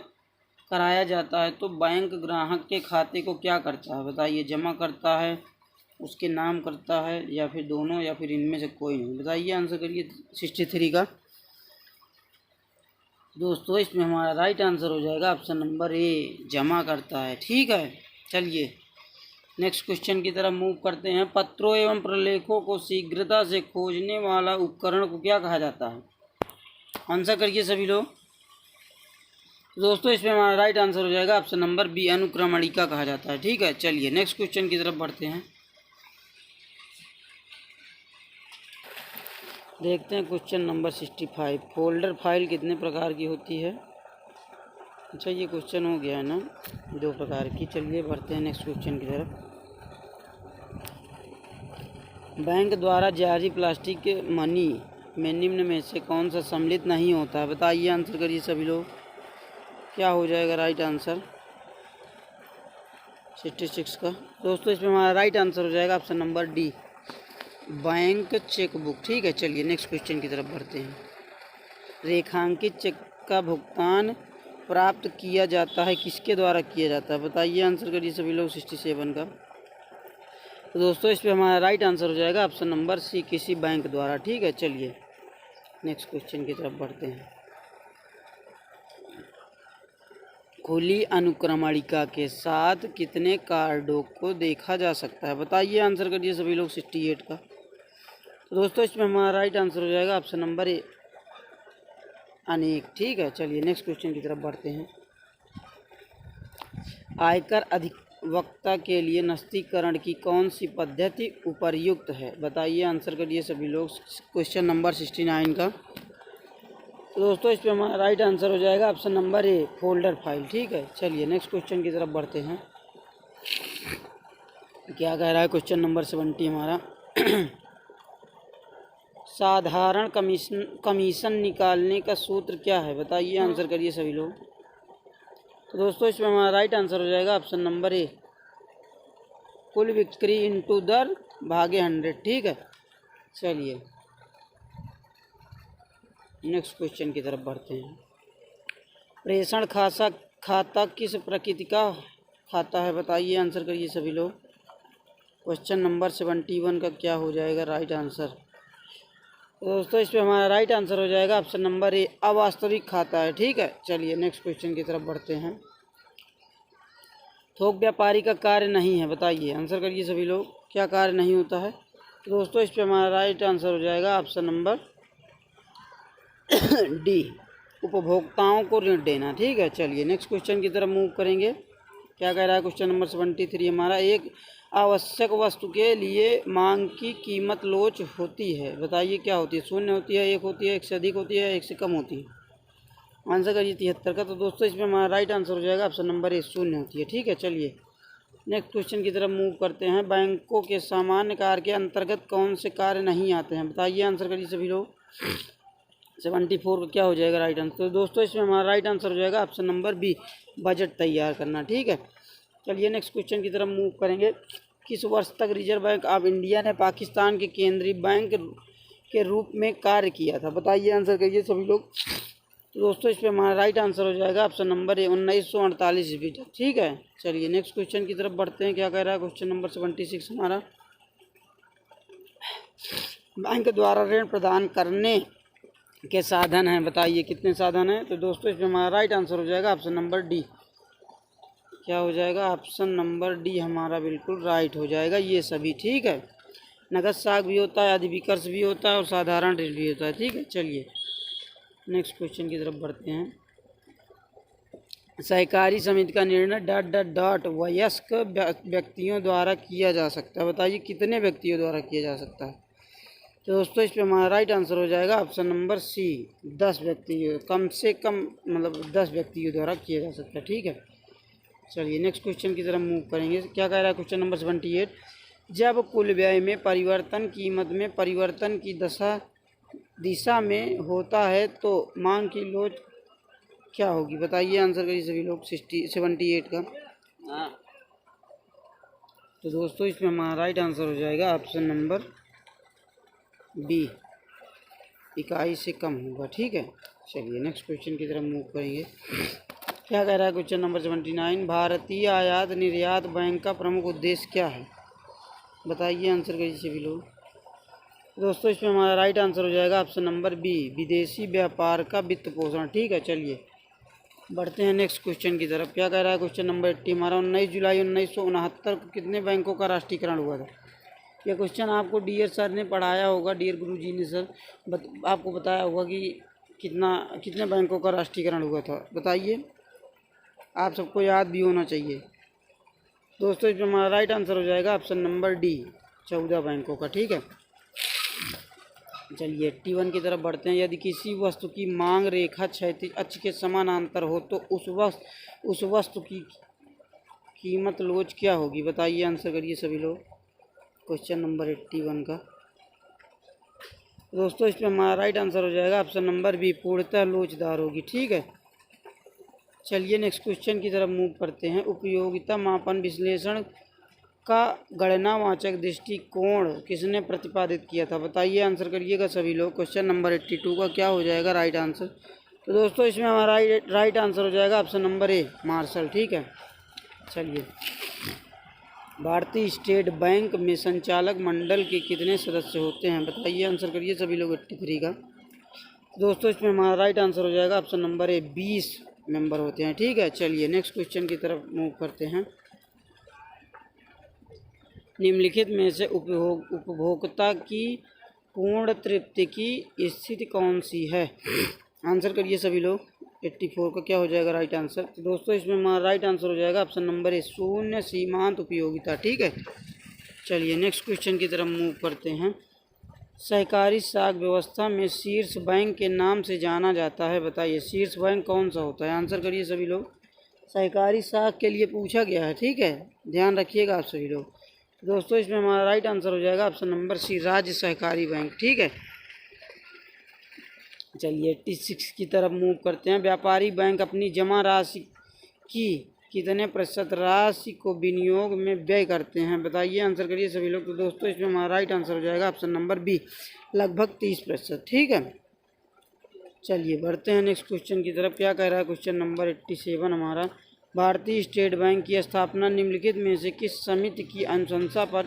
कराया जाता है तो बैंक ग्राहक के खाते को क्या करता है, बताइए, जमा करता है, उसके नाम करता है, या फिर दोनों, या फिर इनमें से कोई नहीं, बताइए आंसर करिए 63 का। दोस्तों इसमें हमारा राइट आंसर हो जाएगा ऑप्शन नंबर ए, जमा करता है। ठीक है, चलिए नेक्स्ट क्वेश्चन की तरफ मूव करते हैं। पत्रों एवं प्रलेखों को शीघ्रता से खोजने वाला उपकरण को क्या कहा जाता है, आंसर करिए सभी लोग। दोस्तों इसमें हमारा राइट आंसर हो जाएगा ऑप्शन नंबर बी, अनुक्रमणिका कहा जाता है। ठीक है, चलिए नेक्स्ट क्वेश्चन की तरफ बढ़ते हैं। देखते हैं क्वेश्चन नंबर 65, फोल्डर फाइल कितने प्रकार की होती है। अच्छा ये क्वेश्चन हो गया है ना, 2 प्रकार की। चलिए बढ़ते हैं नेक्स्ट क्वेश्चन की तरफ। बैंक द्वारा जारी प्लास्टिक के मनी में निम्न में से कौन सा सम्मिलित नहीं होता है, बताइए आंसर करिए सभी लोग। क्या हो जाएगा राइट आंसर 66 का। दोस्तों इसमें हमारा राइट आंसर हो जाएगा option number D, bank chequebook. ठीक है, चलिए नेक्स्ट क्वेश्चन की तरफ बढ़ते हैं। रेखांकित चेक का भुगतान प्राप्त किया जाता है किसके द्वारा किया जाता है, बताइए आंसर करिए सभी लोग 67 का। तो दोस्तों इसमें हमारा राइट आंसर हो जाएगा ऑप्शन नंबर सी, किसी बैंक द्वारा। ठीक है, चलिए नेक्स्ट क्वेश्चन की तरफ बढ़ते हैं। खुली अनुक्रमणिका के साथ कितने कार्डों को देखा जा सकता है, बताइए आंसर करिए सभी लोग 68 का। तो दोस्तों इसमें हमारा राइट आंसर हो जाएगा ऑप्शन नंबर ए, अनेक। ठीक है, चलिए नेक्स्ट क्वेश्चन की तरफ बढ़ते हैं। आयकर अधिवक्ता के लिए नस्तीकरण की कौन सी पद्धति उपर्युक्त है, बताइए आंसर करिए सभी लोग क्वेश्चन नंबर 69 का। तो दोस्तों इस पर हमारा राइट आंसर हो जाएगा option number A, folder file. ठीक है, चलिए नेक्स्ट क्वेश्चन की तरफ बढ़ते हैं। क्या कह रहा है क्वेश्चन नंबर 70 हमारा, साधारण कमीशन निकालने का सूत्र क्या है, बताइए आंसर करिए सभी लोग। तो दोस्तों इसमें हमारा राइट आंसर हो जाएगा ऑप्शन नंबर ए, कुल बिक्री इंटू दर भागे 100। ठीक है, चलिए नेक्स्ट क्वेश्चन की तरफ बढ़ते हैं। प्रेषण खाता किस प्रकृति का खाता है, बताइए आंसर करिए सभी लोग। क्वेश्चन नंबर 71 का क्या हो जाएगा राइट आंसर। तो दोस्तों इस पर हमारा राइट आंसर हो जाएगा ऑप्शन नंबर ए, अवास्तविक खाता है। ठीक है, चलिए नेक्स्ट क्वेश्चन की तरफ बढ़ते हैं। थोक व्यापारी का कार्य नहीं है, बताइए आंसर करिए सभी लोग, क्या कार्य नहीं होता है। तो दोस्तों इस पर हमारा राइट आंसर हो जाएगा ऑप्शन नंबर डी, उपभोक्ताओं को ऋण देना। ठीक है, चलिए नेक्स्ट क्वेश्चन की तरफ मूव करेंगे। क्या कह रहा है क्वेश्चन नंबर 73 हमारा, एक आवश्यक वस्तु के लिए मांग की कीमत लोच होती है, बताइए क्या होती है, 0 होती है, 1 होती है, 1 से अधिक होती है, 1 से कम होती है, आंसर करिए 73 का। तो दोस्तों इसमें हमारा राइट आंसर हो जाएगा ऑप्शन नंबर ए, 0 होती है। ठीक है, चलिए नेक्स्ट क्वेश्चन की तरफ मूव करते हैं। बैंकों के सामान्य कार्य के अंतर्गत कौन से कार्य नहीं आते हैं, बताइए आंसर करिए सभी लोग। 74 का क्या हो जाएगा राइट आंसर। तो दोस्तों इसमें हमारा राइट आंसर हो जाएगा ऑप्शन नंबर बी, बजट तैयार करना। ठीक है, चलिए नेक्स्ट क्वेश्चन की तरफ मूव करेंगे। किस वर्ष तक रिजर्व बैंक ऑफ इंडिया ने पाकिस्तान के केंद्रीय बैंक के रूप में कार्य किया था, बताइए आंसर करिए सभी लोग। तो दोस्तों इस पे हमारा राइट आंसर हो जाएगा ऑप्शन नंबर ए 1948 ईस्वी तक। ठीक है, चलिए नेक्स्ट क्वेश्चन की तरफ बढ़ते हैं। क्या कह रहा है क्वेश्चन नंबर 76 हमारा, बैंक द्वारा ऋण प्रदान करने के साधन हैं, बताइए कितने साधन हैं। तो दोस्तों इसमें हमारा राइट आंसर हो जाएगा ऑप्शन नंबर डी। क्या हो जाएगा, ऑप्शन नंबर डी हमारा बिल्कुल राइट हो जाएगा, ये सभी। ठीक है, नगद साख भी होता है, अधिविकर्ष भी होता है और साधारण ऋण भी होता है। ठीक है, चलिए नेक्स्ट क्वेश्चन की तरफ बढ़ते हैं। सहकारी समिति का निर्णय डॉट डॉट डॉट वयस्क व्यक्तियों द्वारा किया जा सकता है, बताइए कितने व्यक्तियों द्वारा किया जा सकता है। तो दोस्तों इस पर हमारा राइट आंसर हो जाएगा ऑप्शन नंबर सी, 10 व्यक्ति, कम से कम मतलब 10 व्यक्तियों द्वारा किया जा सकता है। ठीक है, चलिए नेक्स्ट क्वेश्चन की तरफ मूव करेंगे। क्या कह रहा है क्वेश्चन नंबर 78, जब कुल व्यय में परिवर्तन कीमत में परिवर्तन की दिशा में होता है तो मांग की लोच क्या होगी, बताइए आंसर करिए सभी लोग 78 का। तो दोस्तों इसमें हमारा राइट आंसर हो जाएगा ऑप्शन नंबर बी, इकाई से कम होगा। ठीक है, चलिए नेक्स्ट क्वेश्चन की तरफ मूव करेंगे। क्या कह रहा है क्वेश्चन नंबर 79, भारतीय आयात निर्यात बैंक का प्रमुख उद्देश्य क्या है, बताइए आंसर करिए सभी लोग। दोस्तों इसमें हमारा राइट आंसर हो जाएगा ऑप्शन नंबर बी, विदेशी व्यापार का वित्त पोषण। ठीक है, चलिए बढ़ते हैं नेक्स्ट क्वेश्चन की तरफ। क्या कह रहा है क्वेश्चन नंबर 80 हमारा, 19 जुलाई 1969 को कितने बैंकों का राष्ट्रीयकरण हुआ था। यह क्वेश्चन आपको डियर सर ने पढ़ाया होगा, डियर गुरुजी ने सर आपको बताया होगा कि कितने बैंकों का राष्ट्रीयकरण हुआ था, बताइए, आप सबको याद भी होना चाहिए। दोस्तों इसमें हमारा राइट आंसर हो जाएगा ऑप्शन नंबर डी, 14 बैंकों का। ठीक है, चलिए 81 की तरफ बढ़ते हैं। यदि किसी वस्तु की मांग रेखा क्षैतिज अक्ष के समानांतर हो तो उस वस्तु की कीमत लोच क्या होगी, बताइए आंसर करिए सभी लोग क्वेश्चन नंबर 81 का। दोस्तों इसमें हमारा राइट आंसर हो जाएगा ऑप्शन नंबर बी, पूर्णतः लोचदार होगी। ठीक है, चलिए नेक्स्ट क्वेश्चन की तरफ मूव करते हैं। उपयोगिता मापन विश्लेषण का गणनावाचक दृष्टिकोण किसने प्रतिपादित किया था, बताइए आंसर करिएगा सभी लोग क्वेश्चन नंबर 82 का। क्या हो जाएगा राइट आंसर। तो दोस्तों इसमें हमारा राइट आंसर हो जाएगा ऑप्शन नंबर ए, मार्शल। ठीक है, चलिए भारतीय स्टेट बैंक में संचालक मंडल के कितने सदस्य होते हैं, बताइए आंसर करिए सभी लोग 83 का। दोस्तों इसमें हमारा राइट आंसर हो जाएगा ऑप्शन नंबर ए, 20 मेंबर होते हैं। ठीक है, चलिए नेक्स्ट क्वेश्चन की तरफ मूव करते हैं। निम्नलिखित में से उपभोक्ता की पूर्ण तृप्ति की स्थिति कौन सी है, आंसर करिए सभी लोग 84 का। क्या हो जाएगा राइट आंसर। तो दोस्तों इसमें हमारा राइट आंसर हो जाएगा ऑप्शन नंबर ए, शून्य सीमांत उपयोगिता। ठीक है, चलिए नेक्स्ट क्वेश्चन की तरफ मूव करते हैं। सहकारी साख व्यवस्था में शीर्ष बैंक के नाम से जाना जाता है, बताइए शीर्ष बैंक कौन सा होता है, आंसर करिए सभी लोग। सहकारी साख के लिए पूछा गया है। ठीक है, ध्यान रखिएगा आप सभी लोग। दोस्तों इसमें हमारा राइट आंसर हो जाएगा ऑप्शन नंबर सी, राज्य सहकारी बैंक। ठीक है, चलिए 86 की तरफ मूव करते हैं। व्यापारी बैंक अपनी जमा राशि की कितने प्रतिशत राशि को विनियोग में व्यय करते हैं, बताइए आंसर करिए सभी लोग। तो दोस्तों इसमें हमारा राइट आंसर हो जाएगा ऑप्शन नंबर बी, लगभग 30%। ठीक है, चलिए बढ़ते हैं नेक्स्ट क्वेश्चन की तरफ। क्या कह रहा है क्वेश्चन नंबर 87 हमारा, भारतीय स्टेट बैंक की स्थापना निम्नलिखित में से किस समिति की अनुशंसा पर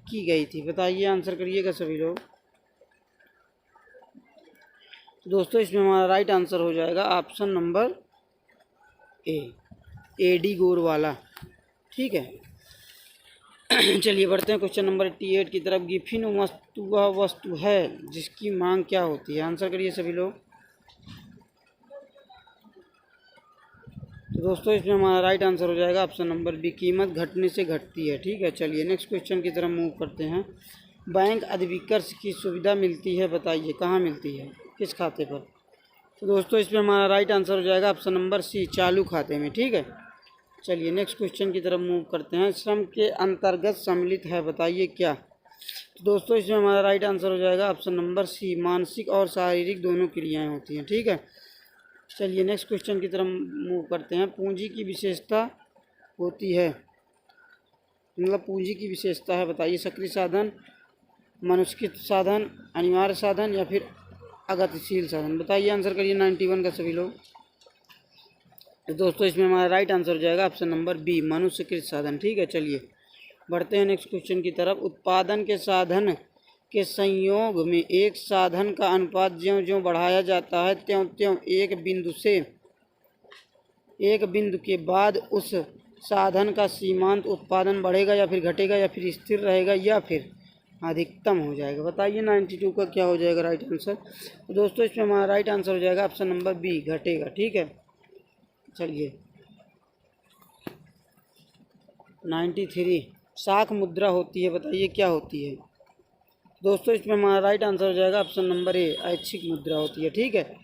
की गई थी, बताइए आंसर करिएगा सभी लोग। दोस्तों इसमें हमारा राइट आंसर हो जाएगा option number A D Gorwala. ठीक है, चलिए बढ़ते हैं क्वेश्चन नंबर 88 की तरफ। गिफिन वस्तु वह वस्तु है जिसकी मांग क्या होती है, आंसर करिए सभी लोग। तो दोस्तों इसमें हमारा राइट आंसर हो जाएगा ऑप्शन नंबर बी, कीमत घटने से घटती है। ठीक है, चलिए नेक्स्ट क्वेश्चन की तरफ मूव करते हैं। बैंक अधिविकर्ष की सुविधा मिलती है, बताइए कहाँ मिलती है, किस खाते पर। तो दोस्तों इसमें हमारा राइट आंसर हो जाएगा ऑप्शन नंबर सी, चालू खाते में। ठीक है, चलिए नेक्स्ट क्वेश्चन की तरफ मूव करते हैं। श्रम के अंतर्गत सम्मिलित है, बताइए क्या। तो दोस्तों इसमें हमारा राइट आंसर हो जाएगा ऑप्शन नंबर सी, मानसिक और शारीरिक दोनों क्रियाएं होती हैं। ठीक है, चलिए नेक्स्ट क्वेश्चन की तरफ मूव करते हैं। पूंजी की विशेषता होती है, मतलब पूंजी की विशेषता है, बताइए सक्रिय साधन, मनुष्यकृत साधन, अनिवार्य साधन या फिर अगतिशील साधन। बताइए आंसर करिए 91 का सभी लोग। तो दोस्तों इसमें हमारा राइट आंसर हो जाएगा ऑप्शन नंबर बी, मनुष्यकृत साधन। ठीक है, चलिए बढ़ते हैं नेक्स्ट क्वेश्चन की तरफ। उत्पादन के साधन के संयोग में एक साधन का अनुपात ज्यों ज्यों बढ़ाया जाता है त्यों त्यों एक बिंदु के बाद उस साधन का सीमांत उत्पादन बढ़ेगा या फिर घटेगा या फिर स्थिर रहेगा या फिर अधिकतम हो जाएगा। बताइए 92 का क्या हो जाएगा राइट आंसर। तो दोस्तों इसमें हमारा राइट आंसर हो जाएगा ऑप्शन नंबर बी, घटेगा। ठीक है, चलिए 93 शाख मुद्रा होती है। बताइए क्या होती है। दोस्तों इसमें हमारा राइट आंसर हो जाएगा ऑप्शन नंबर ए, ऐच्छिक मुद्रा होती है। ठीक है,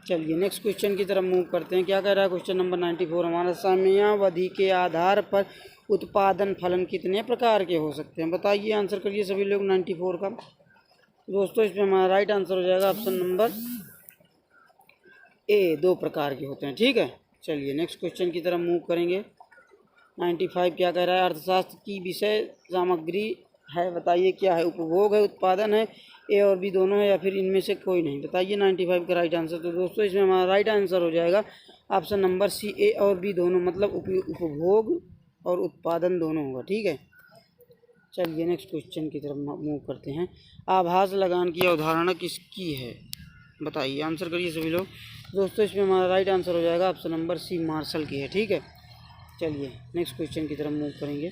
चलिए नेक्स्ट क्वेश्चन की तरफ मूव करते हैं। क्या कह रहा है क्वेश्चन नंबर 94 हमारा, समयावधि के आधार पर उत्पादन फलन कितने प्रकार के हो सकते हैं। बताइए आंसर करिए सभी लोग 94 का। दोस्तों इसमें हमारा राइट आंसर हो जाएगा ऑप्शन नंबर ए, 2 प्रकार के होते हैं। ठीक है, चलिए नेक्स्ट क्वेश्चन की तरफ मूव करेंगे। 95 क्या कह रहा है, अर्थशास्त्र की विषय सामग्री है। बताइए क्या है, उपभोग है, उत्पादन है, ए और बी दोनों है या फिर इनमें से कोई नहीं। बताइए 95 का राइट आंसर। तो दोस्तों इसमें हमारा राइट आंसर हो जाएगा ऑप्शन नंबर सी, ए और बी दोनों, मतलब उपभोग और उत्पादन दोनों होगा। ठीक है, चलिए नेक्स्ट क्वेश्चन की तरफ मूव करते हैं। आभास लगान की अवधारणा किसकी है। बताइए आंसर करिए सभी लोग। दोस्तों इसमें हमारा राइट आंसर हो जाएगा ऑप्शन नंबर सी, मार्शल की है। ठीक है, चलिए नेक्स्ट क्वेश्चन की तरफ मूव करेंगे।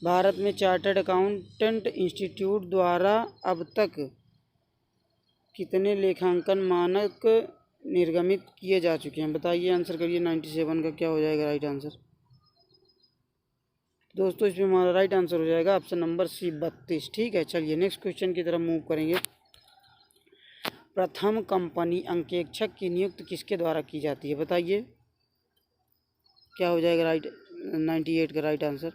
भारत में चार्टर्ड अकाउंटेंट इंस्टीट्यूट द्वारा अब तक कितने लेखांकन मानक निर्गमित किए जा चुके हैं। बताइए आंसर करिए 97 का क्या हो जाएगा राइट आंसर। दोस्तों इसमें हमारा राइट आंसर हो जाएगा ऑप्शन नंबर सी, 32। ठीक है, चलिए नेक्स्ट क्वेश्चन की तरफ मूव करेंगे। प्रथम कंपनी अंकेक्षक की नियुक्ति किसके द्वारा की जाती है। बताइए क्या हो जाएगा राइट 98 का राइट आंसर।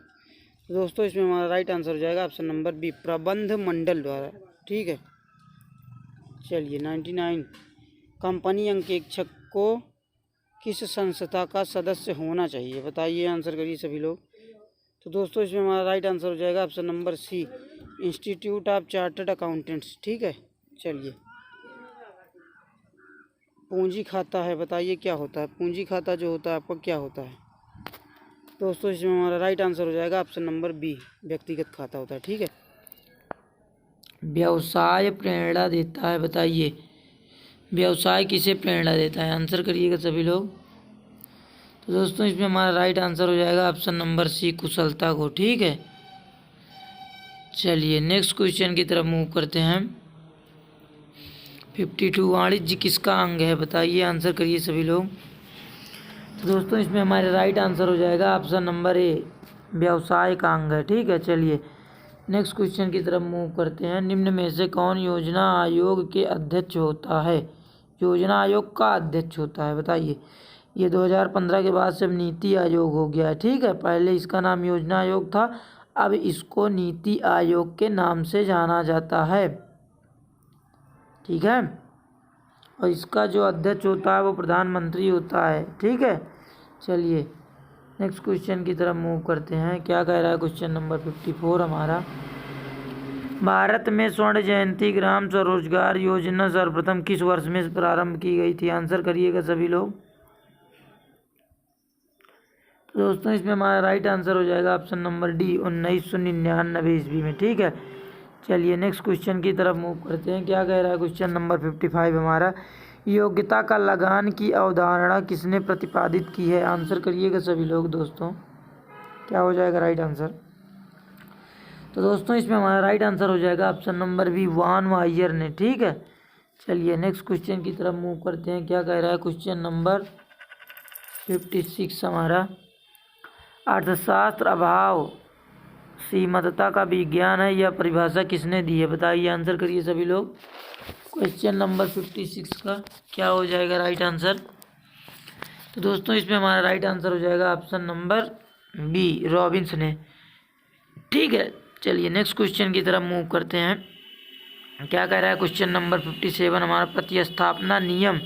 दोस्तों इसमें हमारा राइट आंसर हो जाएगा ऑप्शन नंबर बी, प्रबंध मंडल द्वारा। ठीक है, चलिए 99 कंपनी अंकेक्षक को किस संस्था का सदस्य होना चाहिए। बताइए आंसर करिए सभी लोग। तो दोस्तों इसमें हमारा राइट आंसर हो जाएगा option number C, institute of chartered accountants. ठीक है, चलिए पूंजी खाता है। बताइए क्या होता है पूंजी खाता, जो होता है आपका क्या होता है। दोस्तों इसमें हमारा राइट आंसर हो जाएगा ऑप्शन नंबर बी, व्यक्तिगत खाता होता है। ठीक है, व्यवसाय प्रेरणा देता है। बताइए व्यवसाय किसे प्रेरणा देता है, आंसर करिएगा सभी लोग। तो दोस्तों इसमें हमारा राइट आंसर हो जाएगा ऑप्शन नंबर सी, कुशलता को। ठीक है, चलिए नेक्स्ट क्वेश्चन की तरफ मूव करते हैं। 52 वाणिज्य किसका अंग है। बताइए आंसर करिए सभी लोग। तो दोस्तों इसमें हमारे राइट आंसर हो जाएगा ऑप्शन नंबर ए, व्यवसाय का अंग है। ठीक है, चलिए नेक्स्ट क्वेश्चन की तरफ मूव करते हैं। निम्न में से कौन योजना आयोग के अध्यक्ष होता है। योजना आयोग का अध्यक्ष होता है। बताइए, ये 2015 के बाद से अब नीति आयोग हो गया है। ठीक है, पहले इसका नाम योजना आयोग था, अब इसको नीति आयोग के नाम से जाना जाता है। ठीक है, और इसका जो अध्यक्ष होता है वो प्रधानमंत्री होता है। ठीक है, चलिए नेक्स्ट क्वेश्चन की तरफ मूव करते हैं। क्या कह रहा है क्वेश्चन नंबर 54 हमारा, भारत में स्वर्ण जयंती ग्राम स्वरोजगार योजना सर्वप्रथम किस वर्ष में प्रारंभ की गई थी। आंसर करिएगा सभी लोग। तो दोस्तों इसमें हमारा राइट आंसर हो जाएगा ऑप्शन नंबर डी, 1999 ईस्वी में। ठीक है, चलिए नेक्स्ट क्वेश्चन की तरफ मूव करते हैं। क्या कह रहा है क्वेश्चन नंबर 55 हमारा, योग्यता का लगान की अवधारणा किसने प्रतिपादित की है। आंसर करिएगा सभी लोग। दोस्तों क्या हो जाएगा राइट आंसर। तो दोस्तों इसमें हमारा राइट आंसर हो जाएगा ऑप्शन नंबर बी, वान वाइयर ने। ठीक है, चलिए नेक्स्ट क्वेश्चन की तरफ मूव करते हैं। क्या कह रहा है क्वेश्चन नंबर 56 हमारा, अर्थशास्त्र अभाव सीमितता का विज्ञान है, यह परिभाषा किसने दी है। बताइए आंसर करिए सभी लोग। क्वेश्चन नंबर 56 का क्या हो जाएगा राइट आंसर। तो दोस्तों इसमें हमारा राइट आंसर हो जाएगा ऑप्शन नंबर बी, रॉबिन्स ने। ठीक है, चलिए नेक्स्ट क्वेश्चन की तरफ मूव करते हैं। क्या कह रहा है क्वेश्चन नंबर 57 हमारा, प्रतिस्थापना नियम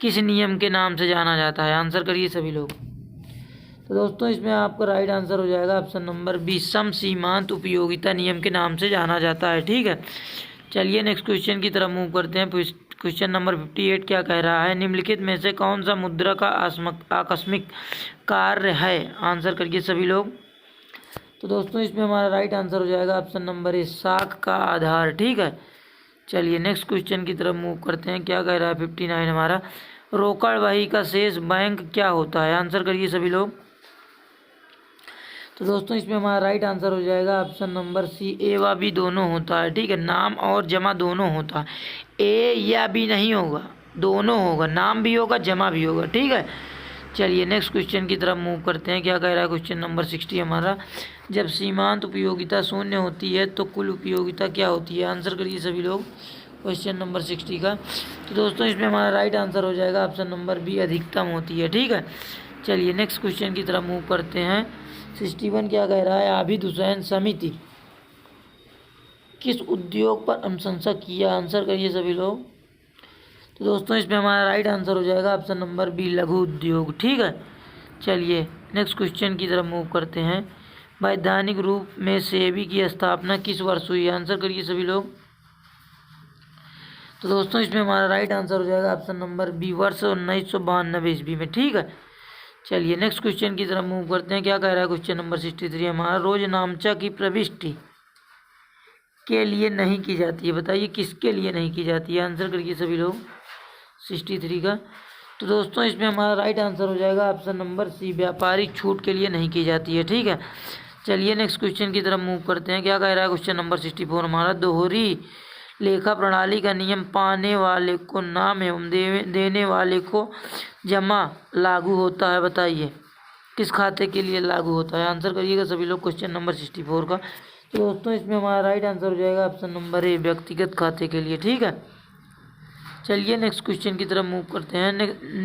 किस नियम के नाम से जाना जाता है। आंसर करिए सभी लोग। तो दोस्तों इसमें आपका राइट आंसर हो जाएगा ऑप्शन नंबर बी, सम सीमांत उपयोगिता नियम के नाम से जाना जाता है। ठीक है, चलिए नेक्स्ट क्वेश्चन की तरफ मूव करते हैं। क्वेश्चन नंबर 58 क्या कह रहा है, निम्नलिखित में से कौन सा मुद्रा का आकस्मिक कार्य है? आंसर करिए सभी लोग। तो दोस्तों इसमें हमारा राइट आंसर हो जाएगा ऑप्शन नंबर ए, साख का आधार। ठीक है, चलिए नेक्स्ट क्वेश्चन की तरफ मूव करते हैं। क्या कह रहा है 59 हमारा, रोकड़ बही का शेष बैंक क्या होता है? आंसर करिए सभी लोग। तो दोस्तों इसमें हमारा राइट आंसर हो जाएगा ऑप्शन नंबर सी, ए व बी दोनों होता है। ठीक है, नाम और जमा दोनों होता है, ए या बी नहीं होगा, दोनों होगा, नाम भी होगा जमा भी होगा। ठीक है, चलिए नेक्स्ट क्वेश्चन की तरफ मूव करते हैं। क्या कह रहा है क्वेश्चन नंबर 60 हमारा, जब सीमांत उपयोगिता शून्य होती है तो कुल उपयोगिता क्या होती है? आंसर करिए सभी लोग क्वेश्चन नंबर 60 का। तो दोस्तों इसमें हमारा राइट आंसर हो जाएगा ऑप्शन नंबर बी, अधिकतम होती है। ठीक है, चलिए नेक्स्ट क्वेश्चन की तरफ मूव करते हैं। 61 क्या कह रहा है, आबिद हुसैन समिति किस उद्योग पर अनुशंसा किया? आंसर करिए सभी लोग। तो दोस्तों इसमें हमारा राइट आंसर हो जाएगा ऑप्शन नंबर बी, लघु उद्योग। ठीक है, चलिए नेक्स्ट क्वेश्चन की तरफ मूव करते हैं। वैधानिक रूप में सेबी की स्थापना किस वर्ष हुई? आंसर करिए सभी लोग। तो दोस्तों इसमें हमारा राइट आंसर हो जाएगा ऑप्शन नंबर बी, वर्ष 1992 ईस्वी में। ठीक है, चलिए नेक्स्ट क्वेश्चन की तरफ मूव करते हैं। क्या कह रहा है क्वेश्चन नंबर 63 हमारा, रोज नामचा की प्रविष्टि के लिए नहीं की जाती है, बताइए किसके लिए नहीं की जाती है? आंसर करिए सभी लोग 63 का। तो दोस्तों इसमें हमारा राइट आंसर हो जाएगा ऑप्शन नंबर सी, व्यापारिक छूट के लिए नहीं की जाती है। ठीक है, चलिए नेक्स्ट क्वेश्चन की तरफ मूव करते हैं। क्या कह रहा है क्वेश्चन नंबर 64 हमारा, दोहरी लेखा प्रणाली का नियम पाने वाले को नाम एवं देने वाले को जमा लागू होता है, बताइए किस खाते के लिए लागू होता है? आंसर करिएगा सभी लोग क्वेश्चन नंबर 64 का। तो दोस्तों इसमें हमारा राइट आंसर हो जाएगा ऑप्शन नंबर ए, व्यक्तिगत खाते के लिए। ठीक है, चलिए नेक्स्ट क्वेश्चन की तरफ मूव करते हैं।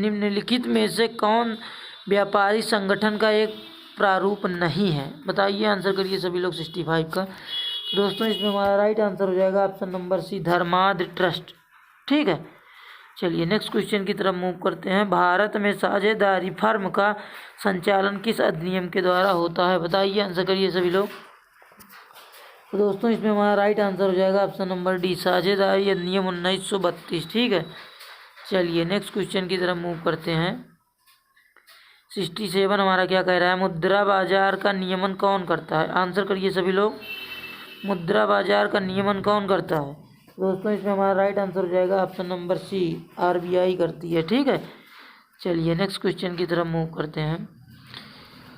निम्नलिखित में से कौन व्यापारी संगठन का एक प्रारूप नहीं है? बताइए, आंसर करिए सभी लोग 65 का। दोस्तों इसमें हमारा राइट आंसर हो जाएगा ऑप्शन नंबर सी, धर्माद्र ट्रस्ट। ठीक है, चलिए नेक्स्ट क्वेश्चन की तरफ मूव करते हैं। भारत में साझेदारी फर्म का संचालन किस अधिनियम के द्वारा होता है? बताइए, आंसर करिए सभी लोग। तो दोस्तों इसमें हमारा राइट आंसर हो जाएगा ऑप्शन नंबर डी, साझेदारी अधिनियम 1932। ठीक है, चलिए नेक्स्ट क्वेश्चन की तरफ मूव करते हैं। 67 हमारा क्या कह रहा है, मुद्रा बाजार का नियमन कौन करता है? आंसर करिए सभी लोग, मुद्रा बाजार का नियमन कौन करता है? दोस्तों इसमें हमारा राइट आंसर हो जाएगा ऑप्शन नंबर सी, आरबीआई करती है। ठीक है, चलिए नेक्स्ट क्वेश्चन की तरफ मूव करते हैं।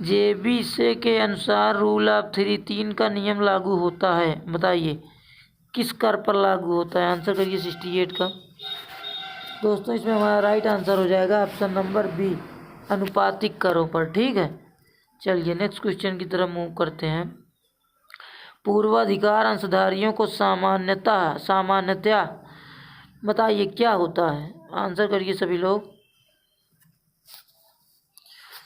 जेबीसे के अनुसार रूल ऑफ 3 का नियम लागू होता है, बताइए किस कर पर लागू होता है? आंसर करिए 68 का। दोस्तों इसमें हमारा राइट आंसर हो जाएगा ऑप्शन नंबर बी, अनुपातिक करों पर। ठीक है, चलिए नेक्स्ट क्वेश्चन की तरफ मूव करते हैं। पूर्वाधिकार अंशधारियों को सामान्यतया बताइए क्या होता है? आंसर करिए सभी लोग।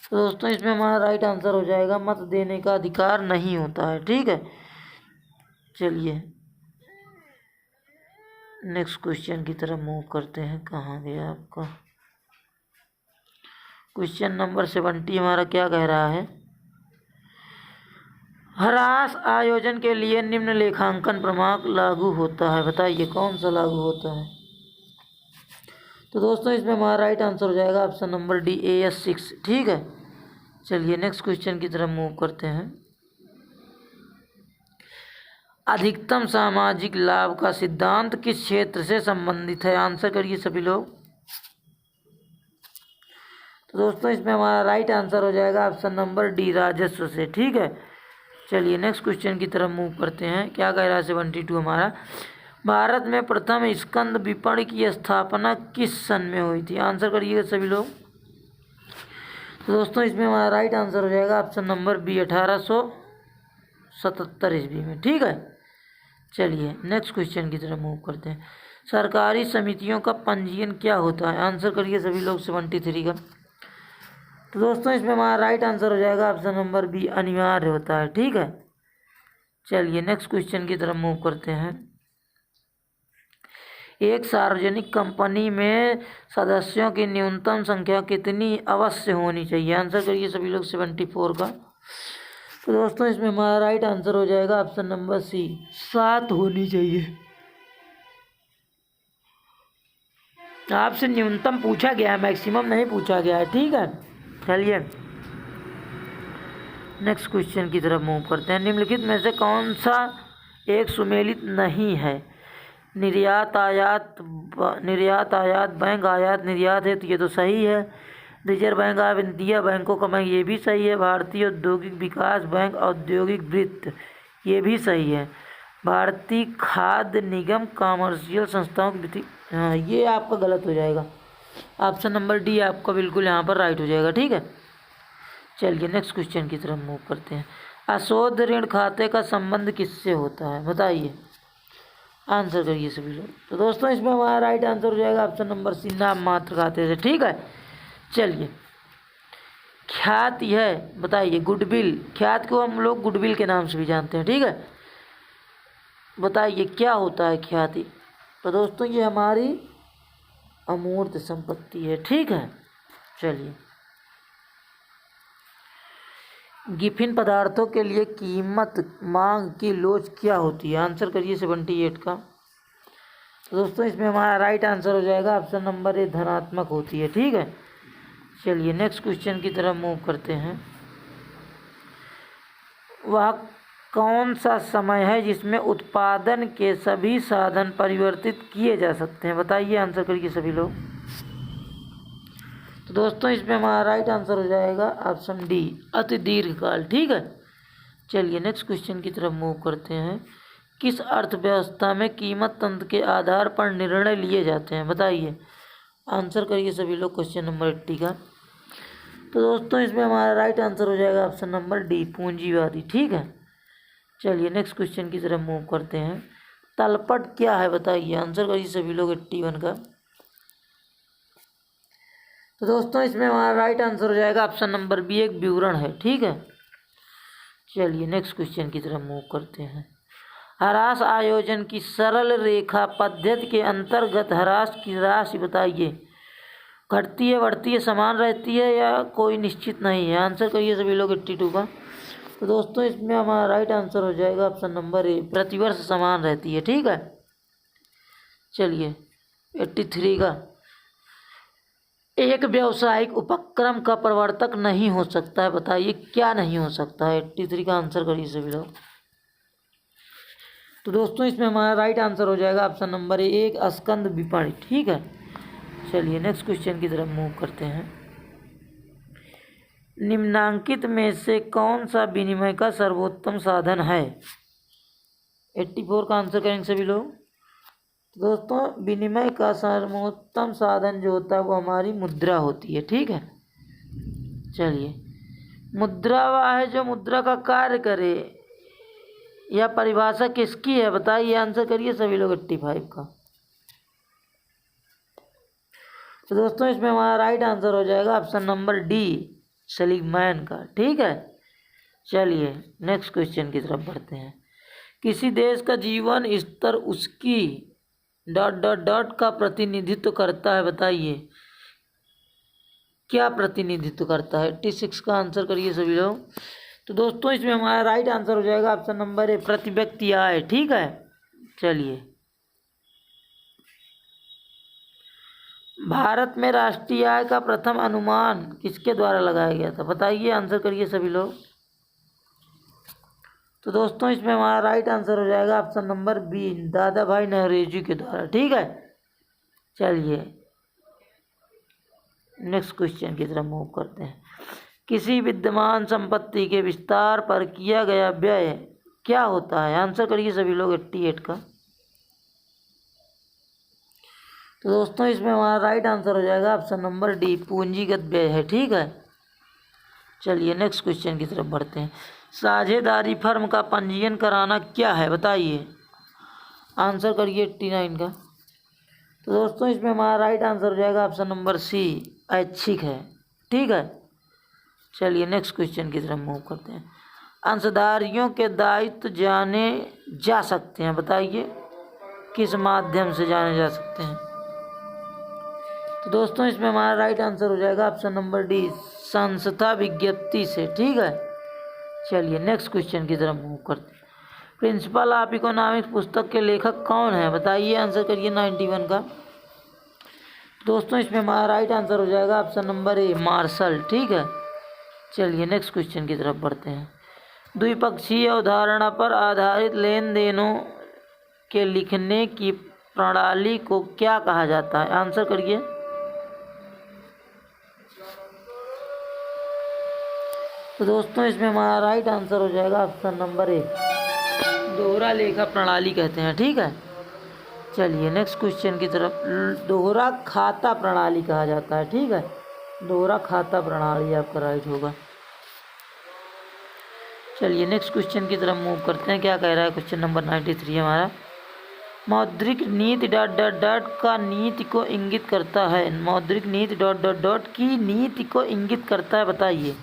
तो दोस्तों इसमें हमारा राइट आंसर हो जाएगा, मत देने का अधिकार नहीं होता है। ठीक है, चलिए नेक्स्ट क्वेश्चन की तरफ मूव करते हैं। कहाँ गया आपका क्वेश्चन नंबर 70 हमारा क्या कह रहा है, ह्रास आयोजन के लिए निम्न लेखांकन प्रमाण लागू होता है, बताइए कौन सा लागू होता है? तो दोस्तों इसमें हमारा राइट आंसर हो जाएगा ऑप्शन नंबर डी, AS 6। ठीक है, चलिए नेक्स्ट क्वेश्चन की तरफ मूव करते हैं। अधिकतम सामाजिक लाभ का सिद्धांत किस क्षेत्र से संबंधित है? आंसर करिए सभी लोग। तो दोस्तों इसमें हमारा राइट आंसर हो जाएगा ऑप्शन नंबर डी, राजस्व से। ठीक है, चलिए नेक्स्ट क्वेश्चन की तरफ मूव करते हैं। क्या कह रहा है 72 हमारा, भारत में प्रथम स्कंद विपणन की स्थापना किस सन में हुई थी? आंसर करिएगा सभी लोग। तो दोस्तों इसमें हमारा राइट आंसर हो जाएगा ऑप्शन नंबर बी, 1877 ईस्वी में। ठीक है, चलिए नेक्स्ट क्वेश्चन की तरफ मूव करते हैं। सरकारी समितियों का पंजीयन क्या होता है? आंसर करिए सभी लोग 73 का। तो दोस्तों इसमें हमारा राइट आंसर हो जाएगा ऑप्शन नंबर बी, अनिवार्य होता है। ठीक है, चलिए नेक्स्ट क्वेश्चन की तरफ मूव करते हैं। एक सार्वजनिक कंपनी में सदस्यों की न्यूनतम संख्या कितनी अवश्य होनी चाहिए? आंसर करिए सभी लोग 74 का। तो दोस्तों इसमें हमारा राइट आंसर हो जाएगा ऑप्शन नंबर सी, 7 होनी चाहिए। आपसे न्यूनतम पूछा गया है, मैक्सिमम नहीं पूछा गया है, ठीक है। चलिए नेक्स्ट क्वेश्चन की तरफ मूव करते हैं। निम्नलिखित में से कौन सा एक सुमेलित नहीं है? निर्यात आयात बैंक आयात निर्यात है, तो ये तो सही है। रिजर्व बैंक ऑफ इंडिया बैंकों का बैंक, ये भी सही है। भारतीय औद्योगिक विकास बैंक औद्योगिक वित्त, ये भी सही है। भारतीय खाद्य निगम कॉमर्शियल संस्थाओं की वित्तीय, हाँ ये आपका गलत हो जाएगा। ऑप्शन नंबर डी आपका बिल्कुल यहाँ पर राइट हो जाएगा, ठीक है। चलिए नेक्स्ट क्वेश्चन की तरफ मूव करते हैं। अशोध ऋण खाते का संबंध किससे होता है? बताइए, आंसर करिए सभी लोग। तो दोस्तों इसमें हमारा राइट आंसर हो जाएगा ऑप्शन नंबर सी, नाम मात्र खाते से, ठीक है। चलिए ख्याति है, बताइए गुडविल, ख्याति को हम लोग गुडविल के नाम से भी जानते हैं, ठीक है। बताइए क्या होता है ख्याति? तो दोस्तों ये हमारी अमूर्त संपत्ति है, ठीक है। चलिए गिफिन पदार्थों के लिए कीमत मांग की लोच क्या होती है? आंसर करिए 78 का। तो दोस्तों इसमें हमारा राइट आंसर हो जाएगा ऑप्शन नंबर ए, धनात्मक होती है, ठीक है। चलिए नेक्स्ट क्वेश्चन की तरफ मूव करते हैं। वह कौन सा समय है जिसमें उत्पादन के सभी साधन परिवर्तित किए जा सकते हैं? बताइए, आंसर करिए सभी लोग। तो दोस्तों इसमें हमारा राइट आंसर हो जाएगा ऑप्शन डी, अति दीर्घकाल, ठीक है। चलिए नेक्स्ट क्वेश्चन की तरफ मूव करते हैं। किस अर्थव्यवस्था में कीमत तंत्र के आधार पर निर्णय लिए जाते हैं? बताइए, आंसर करिए सभी लोग क्वेश्चन नंबर 80 का। तो दोस्तों इसमें हमारा राइट आंसर हो जाएगा ऑप्शन नंबर डी, पूंजीवादी, ठीक है। चलिए नेक्स्ट क्वेश्चन की तरफ मूव करते हैं। तलपट क्या है? बताइए, आंसर करिए सभी लोग 81 का। तो दोस्तों इसमें हमारा राइट आंसर हो जाएगा ऑप्शन नंबर बी, एक विवरण है, ठीक है। चलिए नेक्स्ट क्वेश्चन की तरफ मूव करते हैं। ह्रास आयोजन की सरल रेखा पद्धति के अंतर्गत ह्रास की राशि बताइए, घटती है, बढ़ती है, समान रहती है या कोई निश्चित नहीं है? आंसर करिए सभी लोग 82 का। तो दोस्तों इसमें हमारा राइट आंसर हो जाएगा ऑप्शन नंबर ए, प्रतिवर्ष समान रहती है, ठीक है। चलिए 83 का। एक व्यावसायिक उपक्रम का प्रवर्तक नहीं हो सकता है, बताइए क्या नहीं हो सकता है? 83 का आंसर करिए सभी लोग। तो दोस्तों इसमें हमारा राइट आंसर हो जाएगा ऑप्शन नंबर ए, एक स्कंद विपणी, ठीक है। चलिए नेक्स्ट क्वेश्चन की तरफ मूव करते हैं। निम्नांकित में से कौन सा विनिमय का सर्वोत्तम साधन है? 84 का आंसर करेंगे सभी लोग। तो दोस्तों विनिमय का सर्वोत्तम साधन जो होता है वो हमारी मुद्रा होती है, ठीक है। चलिए मुद्रा वह है जो मुद्रा का कार्य करे, यह परिभाषा किसकी है? बताइए, आंसर करिए सभी लोग 85 का। तो दोस्तों इसमें हमारा राइट आंसर हो जाएगा ऑप्शन नंबर डी, सेलिगमैन का, ठीक है। चलिए नेक्स्ट क्वेश्चन की तरफ बढ़ते हैं। किसी देश का जीवन स्तर उसकी ... का प्रतिनिधित्व करता है, बताइए क्या प्रतिनिधित्व करता है? 86 का आंसर करिए सभी लोग। तो दोस्तों इसमें हमारा राइट आंसर हो जाएगा ऑप्शन नंबर ए, प्रति व्यक्ति आय, ठीक है। चलिए भारत में राष्ट्रीय आय का प्रथम अनुमान किसके द्वारा लगाया गया था? बताइए, आंसर करिए सभी लोग। तो दोस्तों इसमें हमारा राइट आंसर हो जाएगा ऑप्शन नंबर बी, दादा भाई नौरोजी के द्वारा, ठीक है। चलिए नेक्स्ट क्वेश्चन की तरफ मूव करते हैं। किसी विद्यमान संपत्ति के विस्तार पर किया गया व्यय क्या होता है? आंसर करिए सभी लोग 88 का। तो दोस्तों इसमें हमारा राइट आंसर हो जाएगा ऑप्शन नंबर डी, पूंजीगत व्यय है, ठीक है। चलिए नेक्स्ट क्वेश्चन की तरफ बढ़ते हैं। साझेदारी फर्म का पंजीयन कराना क्या है? बताइए, आंसर करिए 89 का। तो दोस्तों इसमें हमारा राइट आंसर हो जाएगा ऑप्शन नंबर सी, ऐच्छिक है, ठीक है। चलिए नेक्स्ट क्वेश्चन की तरफ मूव करते हैं। अंशधारियों के दायित्व जाने जा सकते हैं, बताइए किस माध्यम से जाने जा सकते हैं? तो दोस्तों इसमें हमारा राइट आंसर हो जाएगा ऑप्शन नंबर डी, संस्था विज्ञप्ति से, ठीक है। चलिए नेक्स्ट क्वेश्चन की तरफ मूव करते हैं। प्रिंसिपल ऑफ इकोनॉमिक्स पुस्तक के लेखक कौन है? बताइए, आंसर करिए 91 का। दोस्तों इसमें हमारा राइट आंसर हो जाएगा ऑप्शन नंबर ए, मार्शल। ठीक है, चलिए नेक्स्ट क्वेश्चन की तरफ बढ़ते हैं। द्विपक्षीय अवधारणा पर आधारित लेन देनों के लिखने की प्रणाली को क्या कहा जाता है? आंसर करिए। तो दोस्तों इसमें हमारा राइट आंसर हो जाएगा ऑप्शन नंबर ए, दोहरा लेखा प्रणाली कहते हैं। ठीक है, चलिए नेक्स्ट क्वेश्चन की तरफ। दोहरा खाता प्रणाली कहा जाता है। ठीक है, दोहरा खाता प्रणाली आपका राइट होगा। चलिए नेक्स्ट क्वेश्चन की तरफ मूव करते हैं। क्या कह रहा है क्वेश्चन नंबर 93 हमारा। मौद्रिक नीति डॉट डॉट डॉट का नीति को इंगित करता है। मौद्रिक नीति डॉट डॉट डॉट की नीति को इंगित करता है, बताइए।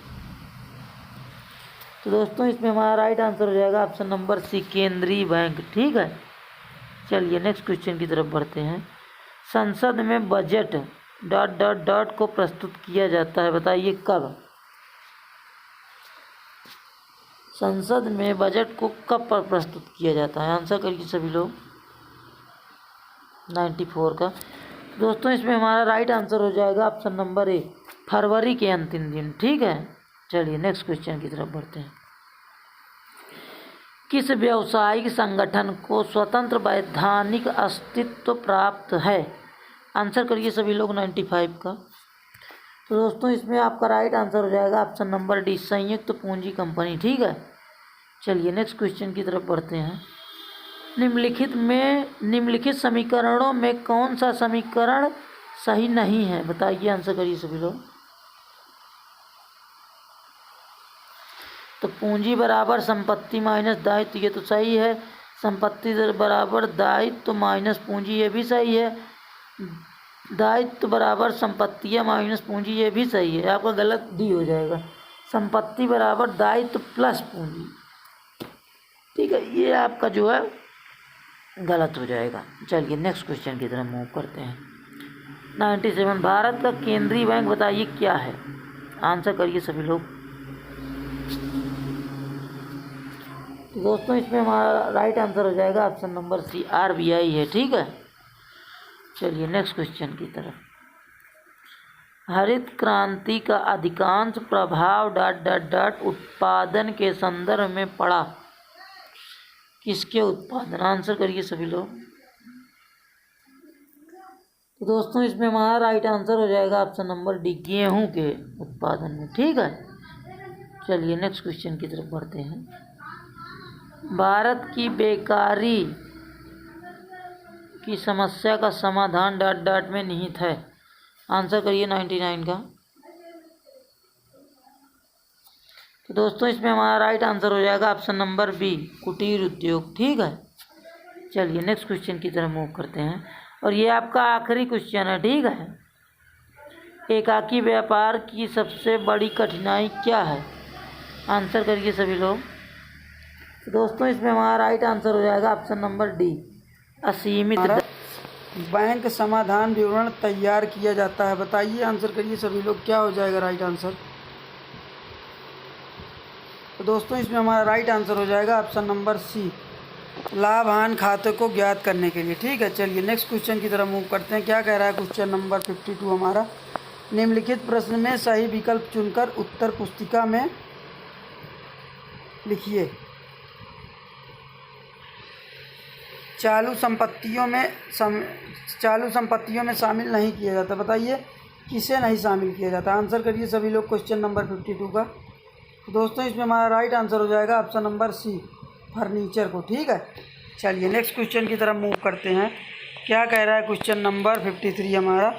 तो दोस्तों इसमें हमारा राइट आंसर हो जाएगा ऑप्शन नंबर सी, केंद्रीय बैंक। ठीक है, चलिए नेक्स्ट क्वेश्चन की तरफ बढ़ते हैं। संसद में बजट डॉट डॉट डॉट को प्रस्तुत किया जाता है, बताइए कब। संसद में बजट को कब पर प्रस्तुत किया जाता है? आंसर करिए सभी लोग 94 का। दोस्तों इसमें हमारा राइट आंसर हो जाएगा ऑप्शन नंबर ए, फरवरी के अंतिम दिन। ठीक है, चलिए नेक्स्ट क्वेश्चन की तरफ बढ़ते हैं। किस व्यावसायिक संगठन को स्वतंत्र वैधानिक अस्तित्व प्राप्त है? आंसर करिए सभी लोग 95 का। तो दोस्तों इसमें आपका राइट आंसर हो जाएगा ऑप्शन नंबर डी, संयुक्त पूंजी कंपनी। ठीक है, चलिए नेक्स्ट क्वेश्चन की तरफ बढ़ते हैं। निम्नलिखित समीकरणों में कौन सा समीकरण सही नहीं है? बताइए, आंसर करिए सभी लोग। तो पूंजी बराबर संपत्ति माइनस दायित्व, ये तो सही है। संपत्ति बराबर दायित्व माइनस पूंजी, ये भी सही है। दायित्व बराबर संपत्तियाँ माइनस पूंजी, ये भी सही है। आपका गलत डी हो जाएगा। संपत्ति बराबर दायित्व प्लस पूंजी। ठीक है, ये आपका जो है गलत हो जाएगा। चलिए नेक्स्ट क्वेश्चन की तरफ मूव करते हैं। 97, भारत का केंद्रीय बैंक बताइए क्या है? आंसर करिए सभी लोग। तो दोस्तों इसमें हमारा राइट आंसर हो जाएगा ऑप्शन नंबर सी, RBI है। ठीक है, चलिए नेक्स्ट क्वेश्चन की तरफ। हरित क्रांति का अधिकांश प्रभाव डॉट डॉट डॉट उत्पादन के संदर्भ में पड़ा। किसके उत्पादन? आंसर करिए सभी लोग। तो दोस्तों इसमें हमारा राइट आंसर हो जाएगा ऑप्शन नंबर डी, गेहूं के उत्पादन में। ठीक है, चलिए नेक्स्ट क्वेश्चन की तरफ बढ़ते हैं। भारत की बेकारी की समस्या का समाधान डॉट डॉट में निहित है। आंसर करिए 99 का। तो दोस्तों इसमें हमारा राइट आंसर हो जाएगा ऑप्शन नंबर बी, कुटीर उद्योग। ठीक है, चलिए नेक्स्ट क्वेश्चन की तरफ मूव करते हैं और ये आपका आखिरी क्वेश्चन है। ठीक है, एकाकी व्यापार की सबसे बड़ी कठिनाई क्या है? आंसर करिए सभी लोग। तो दोस्तों इसमें हमारा राइट आंसर हो जाएगा ऑप्शन नंबर डी, असीमित बैंक समाधान विवरण तैयार किया जाता है, बताइए। आंसर करिए सभी लोग, क्या हो जाएगा राइट आंसर? तो दोस्तों इसमें हमारा राइट आंसर हो जाएगा ऑप्शन नंबर सी, लाभ हानि खाते को ज्ञात करने के लिए। ठीक है, चलिए नेक्स्ट क्वेश्चन की तरफ मूव करते हैं। क्या कह रहा है क्वेश्चन नंबर 52 हमारा। निम्नलिखित प्रश्न में सही विकल्प चुनकर उत्तर पुस्तिका में लिखिए। चालू संपत्तियों में शामिल नहीं किया जाता, बताइए किसे नहीं शामिल किया जाता? आंसर करिए सभी लोग क्वेश्चन नंबर 52 का। तो दोस्तों इसमें हमारा राइट आंसर हो जाएगा ऑप्शन नंबर सी, फर्नीचर को। ठीक है, चलिए नेक्स्ट क्वेश्चन की तरफ मूव करते हैं। क्या कह रहा है क्वेश्चन नंबर 53 हमारा।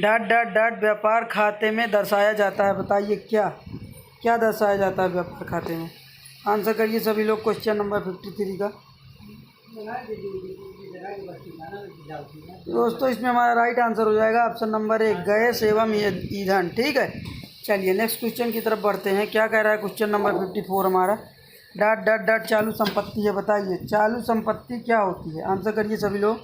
डॉट डॉट डॉट व्यापार खाते में दर्शाया जाता है, बताइए क्या दर्शाया जाता है व्यापार खाते में? आंसर करिए सभी लोग क्वेश्चन नंबर 53 का। दोस्तों इसमें हमारा राइट आंसर हो जाएगा ऑप्शन नंबर एक, गैस एवं ईंधन। ठीक है, चलिए नेक्स्ट क्वेश्चन की तरफ बढ़ते हैं। क्या कह रहा है क्वेश्चन नंबर 54 हमारा। डॉट डॉट डॉट चालू संपत्ति है, बताइए चालू संपत्ति क्या होती है? आंसर करिए सभी लोग।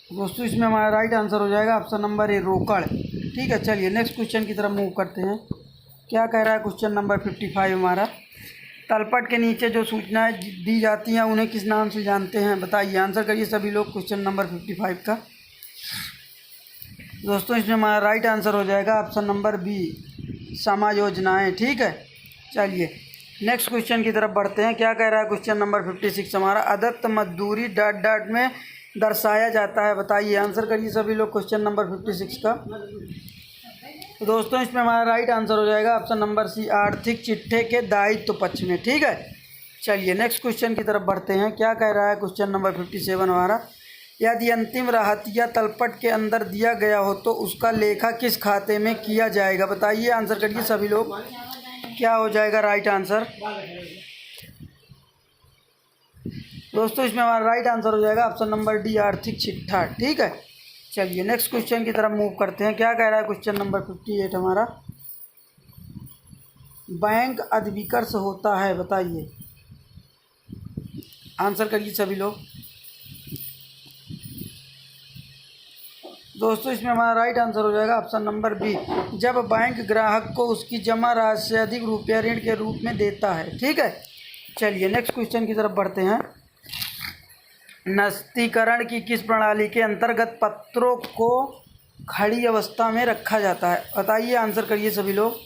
दोस्तों इसमें हमारा राइट आंसर हो जाएगा ऑप्शन नंबर ए, रोकड़। ठीक है, चलिए नेक्स्ट क्वेश्चन की तरफ मूव करते हैं। क्या कह रहा है क्वेश्चन नंबर 55 हमारा। तलपट के नीचे जो सूचनाएं दी जाती हैं उन्हें किस नाम से जानते हैं, बताइए। आंसर करिए सभी लोग क्वेश्चन नंबर 55 का। दोस्तों इसमें हमारा राइट आंसर हो जाएगा ऑप्शन नंबर बी, समायोजनाएँ। ठीक है, चलिए नेक्स्ट क्वेश्चन की तरफ बढ़ते हैं। क्या कह रहा है क्वेश्चन नंबर 56 हमारा, अदत्त मजदूरी डॉट डॉट में दर्शाया जाता है, बताइए। आंसर करिए सभी लोग क्वेश्चन नंबर 56 का। तो दोस्तों इसमें हमारा राइट आंसर हो जाएगा ऑप्शन नंबर सी, आर्थिक चिट्ठे के दायित्व पक्ष में। ठीक है, चलिए नेक्स्ट क्वेश्चन की तरफ बढ़ते हैं। क्या कह रहा है क्वेश्चन नंबर 57 हमारा, यदि अंतिम राहतिया तलपट के अंदर दिया गया हो तो उसका लेखा किस खाते में किया जाएगा, बताइए। आंसर करिए सभी लोग, क्या हो जाएगा राइट आंसर। दोस्तों इसमें हमारा राइट आंसर हो जाएगा ऑप्शन नंबर डी, आर्थिक चिट्ठा। ठीक है, चलिए नेक्स्ट क्वेश्चन की तरफ मूव करते हैं। क्या कह रहा है क्वेश्चन नंबर 58 हमारा, बैंक अधिविकर्ष होता है, बताइए। आंसर करिए सभी लोग। दोस्तों इसमें हमारा राइट आंसर हो जाएगा ऑप्शन नंबर बी, जब बैंक ग्राहक को उसकी जमा राशि से अधिक रुपया ऋण के रूप में देता है। ठीक है, चलिए नेक्स्ट क्वेश्चन की तरफ बढ़ते हैं। नस्तीकरण की किस प्रणाली के अंतर्गत पत्रों को खड़ी अवस्था में रखा जाता है, बताइए। आंसर करिए सभी लोग।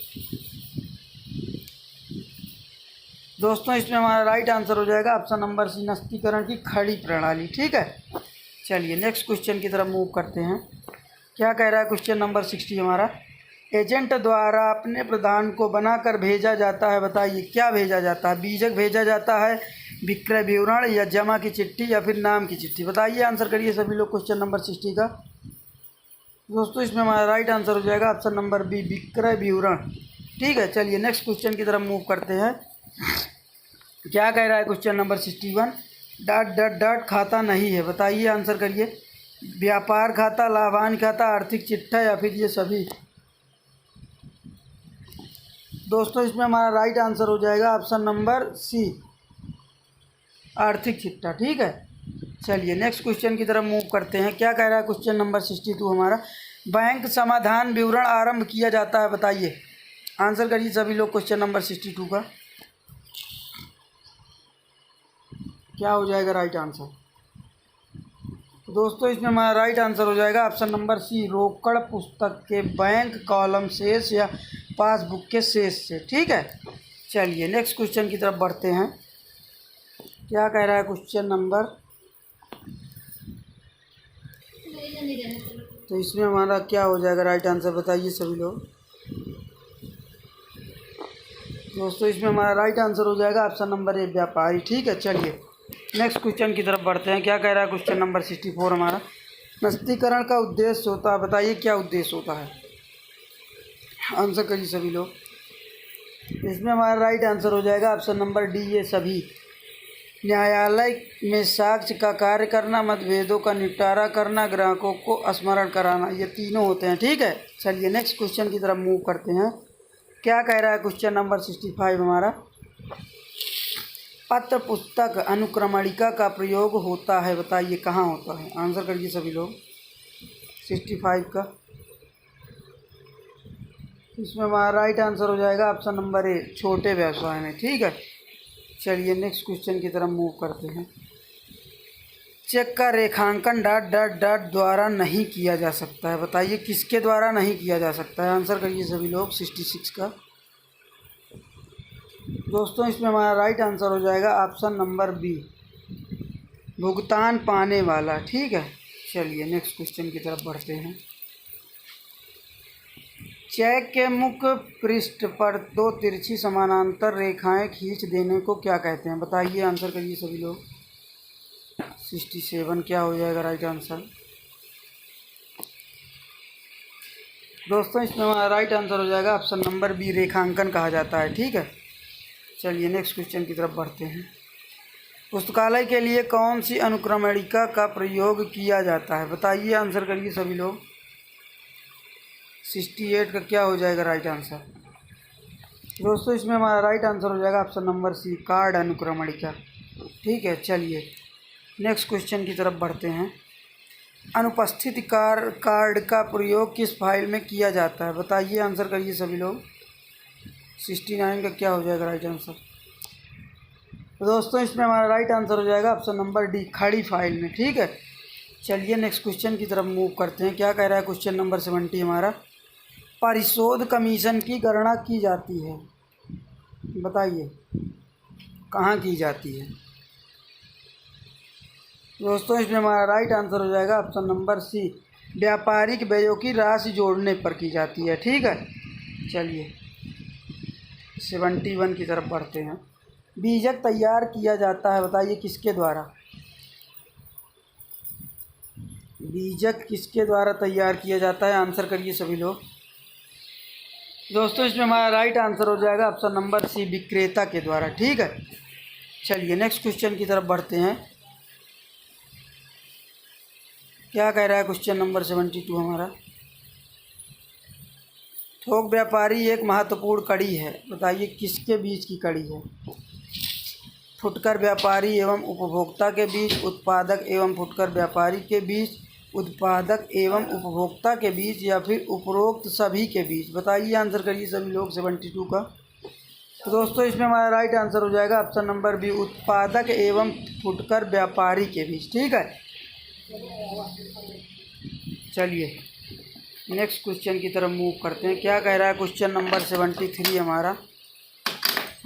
दोस्तों इसमें हमारा राइट आंसर हो जाएगा ऑप्शन नंबर सी, नस्तीकरण की खड़ी प्रणाली। ठीक है, चलिए नेक्स्ट क्वेश्चन की तरफ मूव करते हैं। क्या कह रहा है क्वेश्चन नंबर 60 हमारा, एजेंट द्वारा अपने प्रधान को बनाकर भेजा जाता है, बताइए। क्या भेजा जाता है, बीजक भेजा जाता है, विक्रय विवरण, या जमा की चिट्ठी, या फिर नाम की चिट्ठी, बताइए। आंसर करिए सभी लोग क्वेश्चन नंबर 60 का। दोस्तों इसमें हमारा राइट आंसर हो जाएगा ऑप्शन नंबर बी, विक्रय विवरण। ठीक है, चलिए नेक्स्ट क्वेश्चन की तरफ मूव करते हैं। क्या कह रहा है question number 61, dot dot dot खाता नहीं है, बताइए। आंसर करिए, व्यापार खाता, लाभांश खाता, आर्थिक चिट्ठा, या फिर ये सभी। दोस्तों इसमें हमारा राइट आंसर हो जाएगा ऑप्शन नंबर सी, आर्थिक चिट्ठा। ठीक है, चलिए नेक्स्ट क्वेश्चन की तरफ मूव करते हैं। क्या कह रहा है क्वेश्चन नंबर 62 हमारा, बैंक समाधान विवरण आरंभ किया जाता है, बताइए। आंसर करिए सभी लोग क्वेश्चन नंबर 62 का। क्या हो जाएगा राइट आंसर। दोस्तों इसमें हमारा राइट आंसर हो जाएगा ऑप्शन नंबर सी, रोकड़ पुस्तक के बैंक कॉलम शेष या पासबुक के शेष से। ठीक है, चलिए नेक्स्ट क्वेश्चन की तरफ बढ़ते हैं। क्या कह रहा है क्वेश्चन नंबर, तो इसमें हमारा क्या हो जाएगा राइट आंसर, बताइए सभी लोग। दोस्तों इसमें हमारा राइट आंसर हो जाएगा ऑप्शन नंबर ए, व्यापारी। ठीक है, चलिए नेक्स्ट क्वेश्चन की तरफ बढ़ते हैं। क्या कह रहा है क्वेश्चन नंबर 64 हमारा, नस्तीकरण का उद्देश्य होता है, बताइए क्या उद्देश्य होता है। आंसर करिए सभी लोग। इसमें हमारा राइट आंसर हो जाएगा ऑप्शन नंबर डी, ये सभी। न्यायालय में साक्ष्य का कार्य करना, मतभेदों का निपटारा करना, ग्राहकों को स्मरण कराना, ये तीनों होते हैं। ठीक है, चलिए नेक्स्ट क्वेश्चन की तरफ मूव करते हैं। क्या कह रहा है क्वेश्चन नंबर 65 हमारा, पत्र पुस्तक अनुक्रमणिका का प्रयोग होता है, बताइए कहाँ होता है। आंसर करिए सभी लोग 65 का। इसमें हमारा राइट आंसर हो जाएगा ऑप्शन नंबर ए, छोटे व्यवसाय में। ठीक है, चलिए नेक्स्ट क्वेश्चन की तरफ मूव करते हैं। चेक का रेखांकन डॉट डॉट डॉट द्वारा नहीं किया जा सकता है, बताइए किसके द्वारा नहीं किया जा सकता है। आंसर करिए सभी लोग 66 का। दोस्तों इसमें हमारा राइट आंसर हो जाएगा ऑप्शन नंबर बी, भुगतान पाने वाला। ठीक है, चलिए नेक्स्ट क्वेश्चन की तरफ बढ़ते हैं। चेक के मुख्य पृष्ठ पर दो तिरछी समानांतर रेखाएं खींच देने को क्या कहते हैं, बताइए। आंसर करिए सभी लोग 67। क्या हो जाएगा राइट आंसर। दोस्तों इसमें हमारा राइट आंसर हो जाएगा ऑप्शन नंबर बी, रेखांकन कहा जाता है। ठीक है, चलिए नेक्स्ट क्वेश्चन की तरफ बढ़ते हैं। पुस्तकालय के लिए कौन सी अनुक्रमणिका का प्रयोग किया जाता है, बताइए। आंसर करिए सभी लोग 68 का। क्या हो जाएगा राइट आंसर। दोस्तों इसमें हमारा राइट आंसर हो जाएगा ऑप्शन नंबर सी, कार्ड अनुक्रमणिका। ठीक है, चलिए नेक्स्ट क्वेश्चन की तरफ बढ़ते हैं। अनुपस्थित कार्ड का प्रयोग किस फाइल में किया जाता है, बताइए। आंसर करिए सभी लोग 69 का। क्या हो जाएगा राइट आंसर। तो दोस्तों इसमें हमारा राइट आंसर हो जाएगा ऑप्शन नंबर डी, खड़ी फाइल में। ठीक है, चलिए नेक्स्ट क्वेश्चन की तरफ मूव करते हैं। क्या कह रहा है क्वेश्चन नंबर 70 हमारा, परिशोध कमीशन की गणना की जाती है, बताइए कहाँ की जाती है। दोस्तों इसमें हमारा राइट आंसर हो जाएगा ऑप्शन नंबर सी, व्यापारिक व्ययों की राशि जोड़ने पर की जाती है। ठीक है, चलिए 71 की तरफ बढ़ते हैं। बीजक तैयार किया जाता है, बताइए किसके द्वारा, बीजक किसके द्वारा तैयार किया जाता है, आंसर करिए सभी लोग। दोस्तों इसमें हमारा राइट आंसर हो जाएगा ऑप्शन नंबर सी, विक्रेता के द्वारा। ठीक है, चलिए नेक्स्ट क्वेश्चन की तरफ बढ़ते हैं। क्या कह रहा है क्वेश्चन नंबर 72 हमारा, थोक व्यापारी एक महत्वपूर्ण कड़ी है, बताइए किसके बीच की कड़ी है। फुटकर व्यापारी एवं उपभोक्ता के बीच, उत्पादक एवं फुटकर व्यापारी के बीच, उत्पादक एवं उपभोक्ता के बीच, या फिर उपरोक्त सभी के बीच, बताइए आंसर करिए सभी लोग 72 का। तो दोस्तों इसमें हमारा राइट आंसर हो जाएगा ऑप्शन नंबर बी, उत्पादक एवं फुटकर व्यापारी के बीच। ठीक है, चलिए नेक्स्ट क्वेश्चन की तरफ मूव करते हैं। क्या कह रहा है क्वेश्चन नंबर 73 हमारा,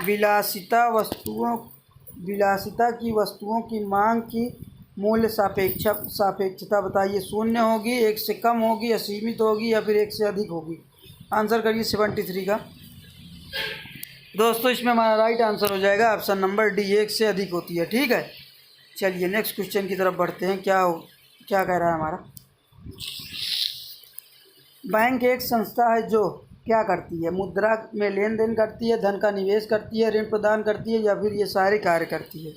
विलासिता की वस्तुओं की मांग की मूल्य सापेक्षता, बताइए शून्य होगी, एक से कम होगी, असीमित होगी, या फिर एक से अधिक होगी, आंसर करिए 73 का। दोस्तों इसमें हमारा राइट आंसर हो जाएगा ऑप्शन नंबर डी, एक से अधिक होती है। ठीक है, चलिए नेक्स्ट क्वेश्चन की तरफ बढ़ते हैं। क्या कह रहा है हमारा, बैंक एक संस्था है जो क्या करती है, मुद्रा में लेन देन करती है, धन का निवेश करती है, ऋण प्रदान करती है, या फिर ये सारे कार्य करती है।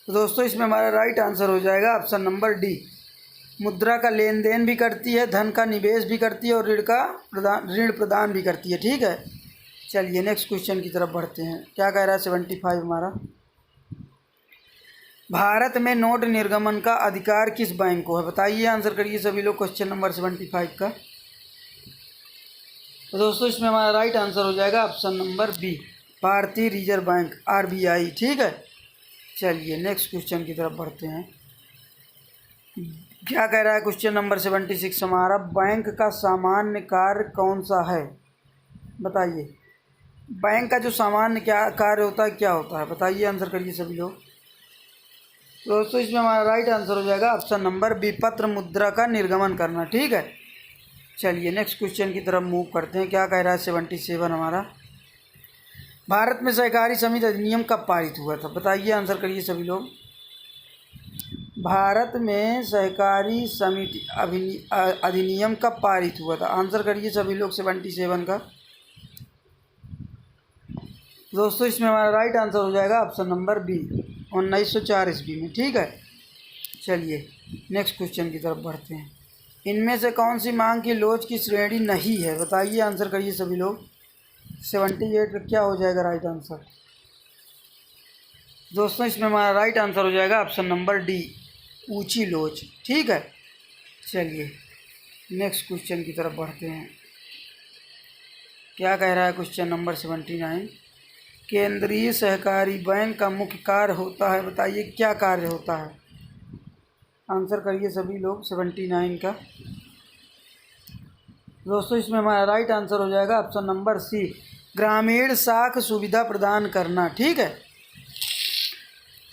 तो दोस्तों इसमें हमारा राइट आंसर हो जाएगा ऑप्शन नंबर डी, मुद्रा का लेन देन भी करती है, धन का निवेश भी करती है, और ऋण प्रदान भी करती है। ठीक है, चलिए नेक्स्ट क्वेश्चन की तरफ बढ़ते हैं। क्या कह रहा है 75 हमारा, भारत में नोट निर्गमन का अधिकार किस बैंक को है, बताइए आंसर करिए सभी लोग क्वेश्चन नंबर 75 का। तो दोस्तों इसमें हमारा राइट आंसर हो जाएगा ऑप्शन नंबर बी, भारतीय रिजर्व बैंक, आरबीआई। ठीक है, चलिए नेक्स्ट क्वेश्चन की तरफ बढ़ते हैं। क्या कह रहा है क्वेश्चन नंबर 76 हमारा, बैंक का सामान्य कार्य कौन सा है, बताइए बैंक का जो सामान्य क्या कार्य होता है, क्या होता है, बताइए आंसर करिए सभी लोग। दोस्तों इसमें हमारा राइट आंसर हो जाएगा ऑप्शन नंबर बी, पत्र मुद्रा का निर्गमन करना। ठीक है, चलिए नेक्स्ट क्वेश्चन की तरफ मूव करते हैं। क्या कह रहा है 77 हमारा, भारत में सहकारी समिति अधिनियम कब पारित हुआ था, बताइए आंसर करिए सभी लोग। भारत में सहकारी समिति अधिनियम कब पारित हुआ था, आंसर करिए सभी लोग 77 का। दोस्तों इसमें हमारा राइट आंसर हो जाएगा ऑप्शन नंबर बी, 1904 ईस्वी में। ठीक है, चलिए नेक्स्ट क्वेश्चन की तरफ बढ़ते हैं। इनमें से कौन सी मांग की लोच की श्रेणी नहीं है, बताइए आंसर करिए सभी लोग। 78 का क्या हो जाएगा राइट आंसर। दोस्तों इसमें हमारा राइट आंसर हो जाएगा ऑप्शन नंबर डी, ऊंची लोच। ठीक है, चलिए नेक्स्ट क्वेश्चन की तरफ बढ़ते हैं। क्या कह रहा है क्वेश्चन नंबर 79, केंद्रीय सहकारी बैंक का मुख्य कार्य होता है, बताइए क्या कार्य होता है, आंसर करिए सभी लोग 79 का। दोस्तों इसमें हमारा राइट आंसर हो जाएगा ऑप्शन नंबर सी, ग्रामीण साख सुविधा प्रदान करना। ठीक है,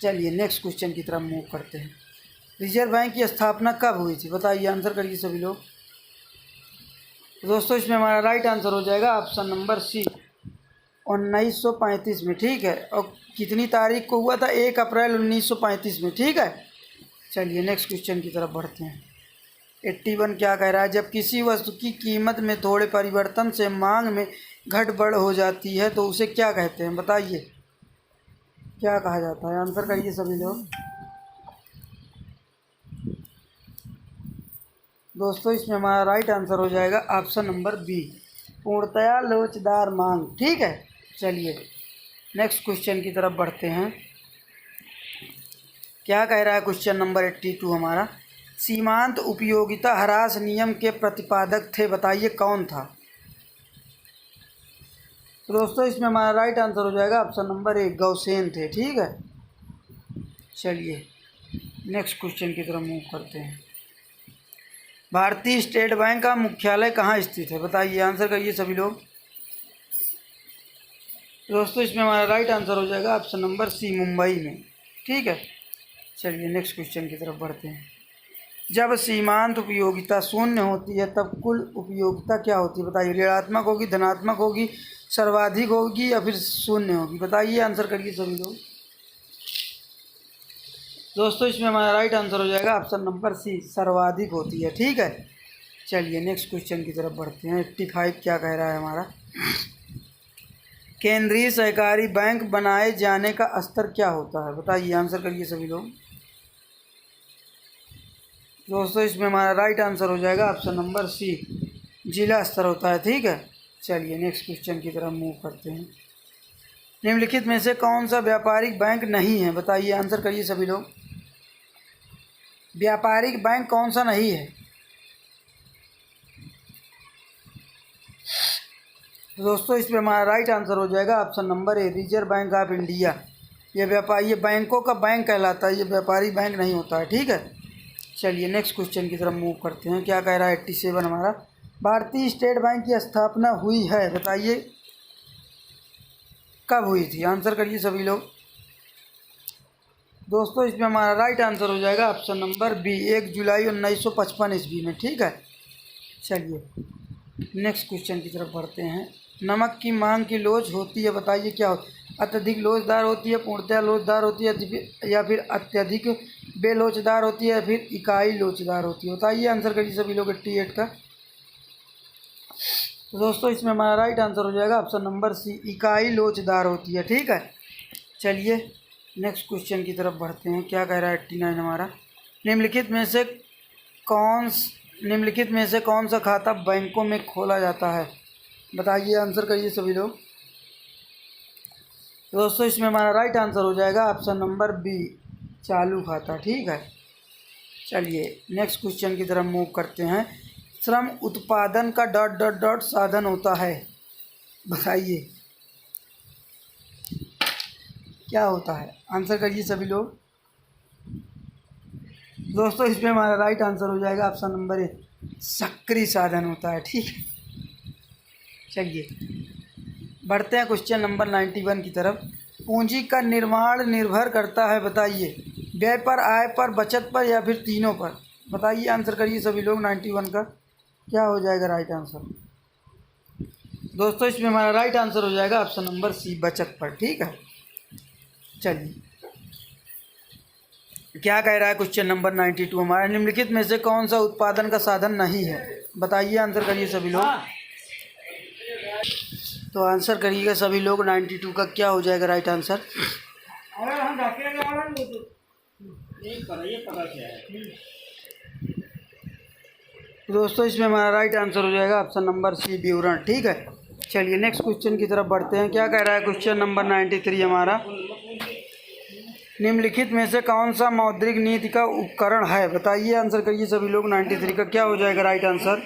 चलिए नेक्स्ट क्वेश्चन की तरफ मूव करते हैं। रिजर्व बैंक की स्थापना कब हुई थी, बताइए आंसर करिए सभी लोग। दोस्तों इसमें हमारा राइट आंसर हो जाएगा ऑप्शन नंबर सी, 1935 में। ठीक है, और कितनी तारीख को हुआ था, 1 अप्रैल 1935 में। ठीक है, चलिए नेक्स्ट क्वेश्चन की तरफ बढ़ते हैं। 81 क्या कह रहा है, जब किसी वस्तु की कीमत में थोड़े परिवर्तन से मांग में घट बढ़ हो जाती है तो उसे क्या कहते हैं, बताइए क्या कहा जाता है, आंसर करिए सभी लोग। दोस्तों इसमें हमारा राइट आंसर हो जाएगा ऑप्शन नंबर बी, पूर्णतया लोचदार मांग। ठीक है, चलिए नेक्स्ट क्वेश्चन की तरफ बढ़ते हैं। क्या कह रहा है क्वेश्चन नंबर 82 हमारा, सीमांत उपयोगिता ह्रास नियम के प्रतिपादक थे, बताइए कौन था। तो दोस्तों इसमें हमारा राइट आंसर हो जाएगा ऑप्शन नंबर ए, गौसेन थे। ठीक है, चलिए नेक्स्ट क्वेश्चन की तरफ मूव करते हैं। भारतीय स्टेट बैंक का मुख्यालय कहाँ स्थित है? बताइए, आंसर करिए सभी लोग। दोस्तों इसमें हमारा राइट आंसर हो जाएगा ऑप्शन नंबर सी, मुंबई में। ठीक है, चलिए नेक्स्ट क्वेश्चन की तरफ बढ़ते हैं। जब सीमांत उपयोगिता शून्य होती है तब कुल उपयोगिता क्या होती है? बताइए, ऋणात्मक होगी, धनात्मक होगी, सर्वाधिक होगी या फिर शून्य होगी? बताइए, आंसर करिए सभी लोग। दोस्तों इसमें हमारा राइट आंसर हो जाएगा ऑप्शन नंबर सी, सर्वाधिक होती है। ठीक है, चलिए नेक्स्ट क्वेश्चन की तरफ बढ़ते हैं। 85 क्या कह रहा है हमारा? केंद्रीय सहकारी बैंक बनाए जाने का स्तर क्या होता है? बताइए, आंसर करिए सभी लोग। दोस्तों इसमें हमारा राइट आंसर हो जाएगा ऑप्शन नंबर सी, जिला स्तर होता है। ठीक है, चलिए नेक्स्ट क्वेश्चन की तरफ मूव करते हैं। निम्नलिखित में से कौन सा व्यापारिक बैंक नहीं है? बताइए, आंसर करिए सभी लोग। व्यापारिक बैंक कौन सा नहीं है? दोस्तों इसमें हमारा राइट आंसर हो जाएगा option number A, reserve Bank of India. ये बैंकों का बैंक कहलाता है, ये व्यापारी बैंक नहीं होता है। ठीक है, चलिए नेक्स्ट क्वेश्चन की तरफ मूव करते हैं। क्या कह रहा है? 87 हमारा, भारतीय स्टेट बैंक की स्थापना हुई है, बताइए कब हुई थी? आंसर करिए सभी लोग। दोस्तों इसमें हमारा राइट आंसर हो जाएगा ऑप्शन नंबर बी, 1 जुलाई 1955 ईस्वी में। ठीक है, चलिए नेक्स्ट क्वेश्चन की तरफ बढ़ते हैं। नमक की मांग की लोच होती है, बताइए क्या होती है? अत्यधिक लोचदार होती है, पूर्णतः लोचदार होती है, या फिर अत्यधिक बेलोचदार होती है, या फिर इकाई लोचदार होती है? बताइए, आंसर करिए सभी लोग 88 का। तो दोस्तों इसमें हमारा राइट आंसर हो जाएगा ऑप्शन नंबर सी, इकाई लोचदार होती है। ठीक है, चलिए नेक्स्ट क्वेश्चन की तरफ बढ़ते हैं। क्या कह रहा है? 89 हमारा, निम्नलिखित में से कौन सा खाता बैंकों में खोला जाता है? बताइए, आंसर करिए सभी लोग। दोस्तों इसमें हमारा राइट आंसर हो जाएगा ऑप्शन नंबर बी, चालू खाता। ठीक है, चलिए नेक्स्ट क्वेश्चन की तरफ मूव करते हैं। श्रम उत्पादन का ... साधन होता है, बताइए क्या होता है? आंसर करिए सभी लोग। दोस्तों इसमें हमारा राइट आंसर हो जाएगा ऑप्शन नंबर ए, सक्रिय साधन होता है। ठीक है, चलिए बढ़ते हैं क्वेश्चन नंबर 91 की तरफ। पूंजी का निर्माण निर्भर करता है, बताइए व्यय पर, आय पर, बचत पर, या फिर तीनों पर? बताइए, आंसर करिए सभी लोग। 91 का क्या हो जाएगा राइट आंसर? दोस्तों इसमें हमारा राइट आंसर हो जाएगा ऑप्शन नंबर सी, बचत पर। ठीक है, चलिए क्या कह रहा है क्वेश्चन नंबर 92 हमारा, निम्नलिखित में से कौन सा उत्पादन का साधन नहीं है? बताइए, आंसर करिए सभी लोग। तो आंसर करिएगा सभी लोग। 92 का क्या हो जाएगा राइट आंसर? दोस्तों इसमें हमारा राइट आंसर हो जाएगा ऑप्शन नंबर सी, विवरण। ठीक है, चलिए नेक्स्ट क्वेश्चन की तरफ बढ़ते हैं। क्या कह रहा है क्वेश्चन नंबर 93 हमारा, निम्नलिखित में से कौन सा मौद्रिक नीति का उपकरण है? बताइए, आंसर करिए सभी लोग। 93 का क्या हो जाएगा राइट आंसर?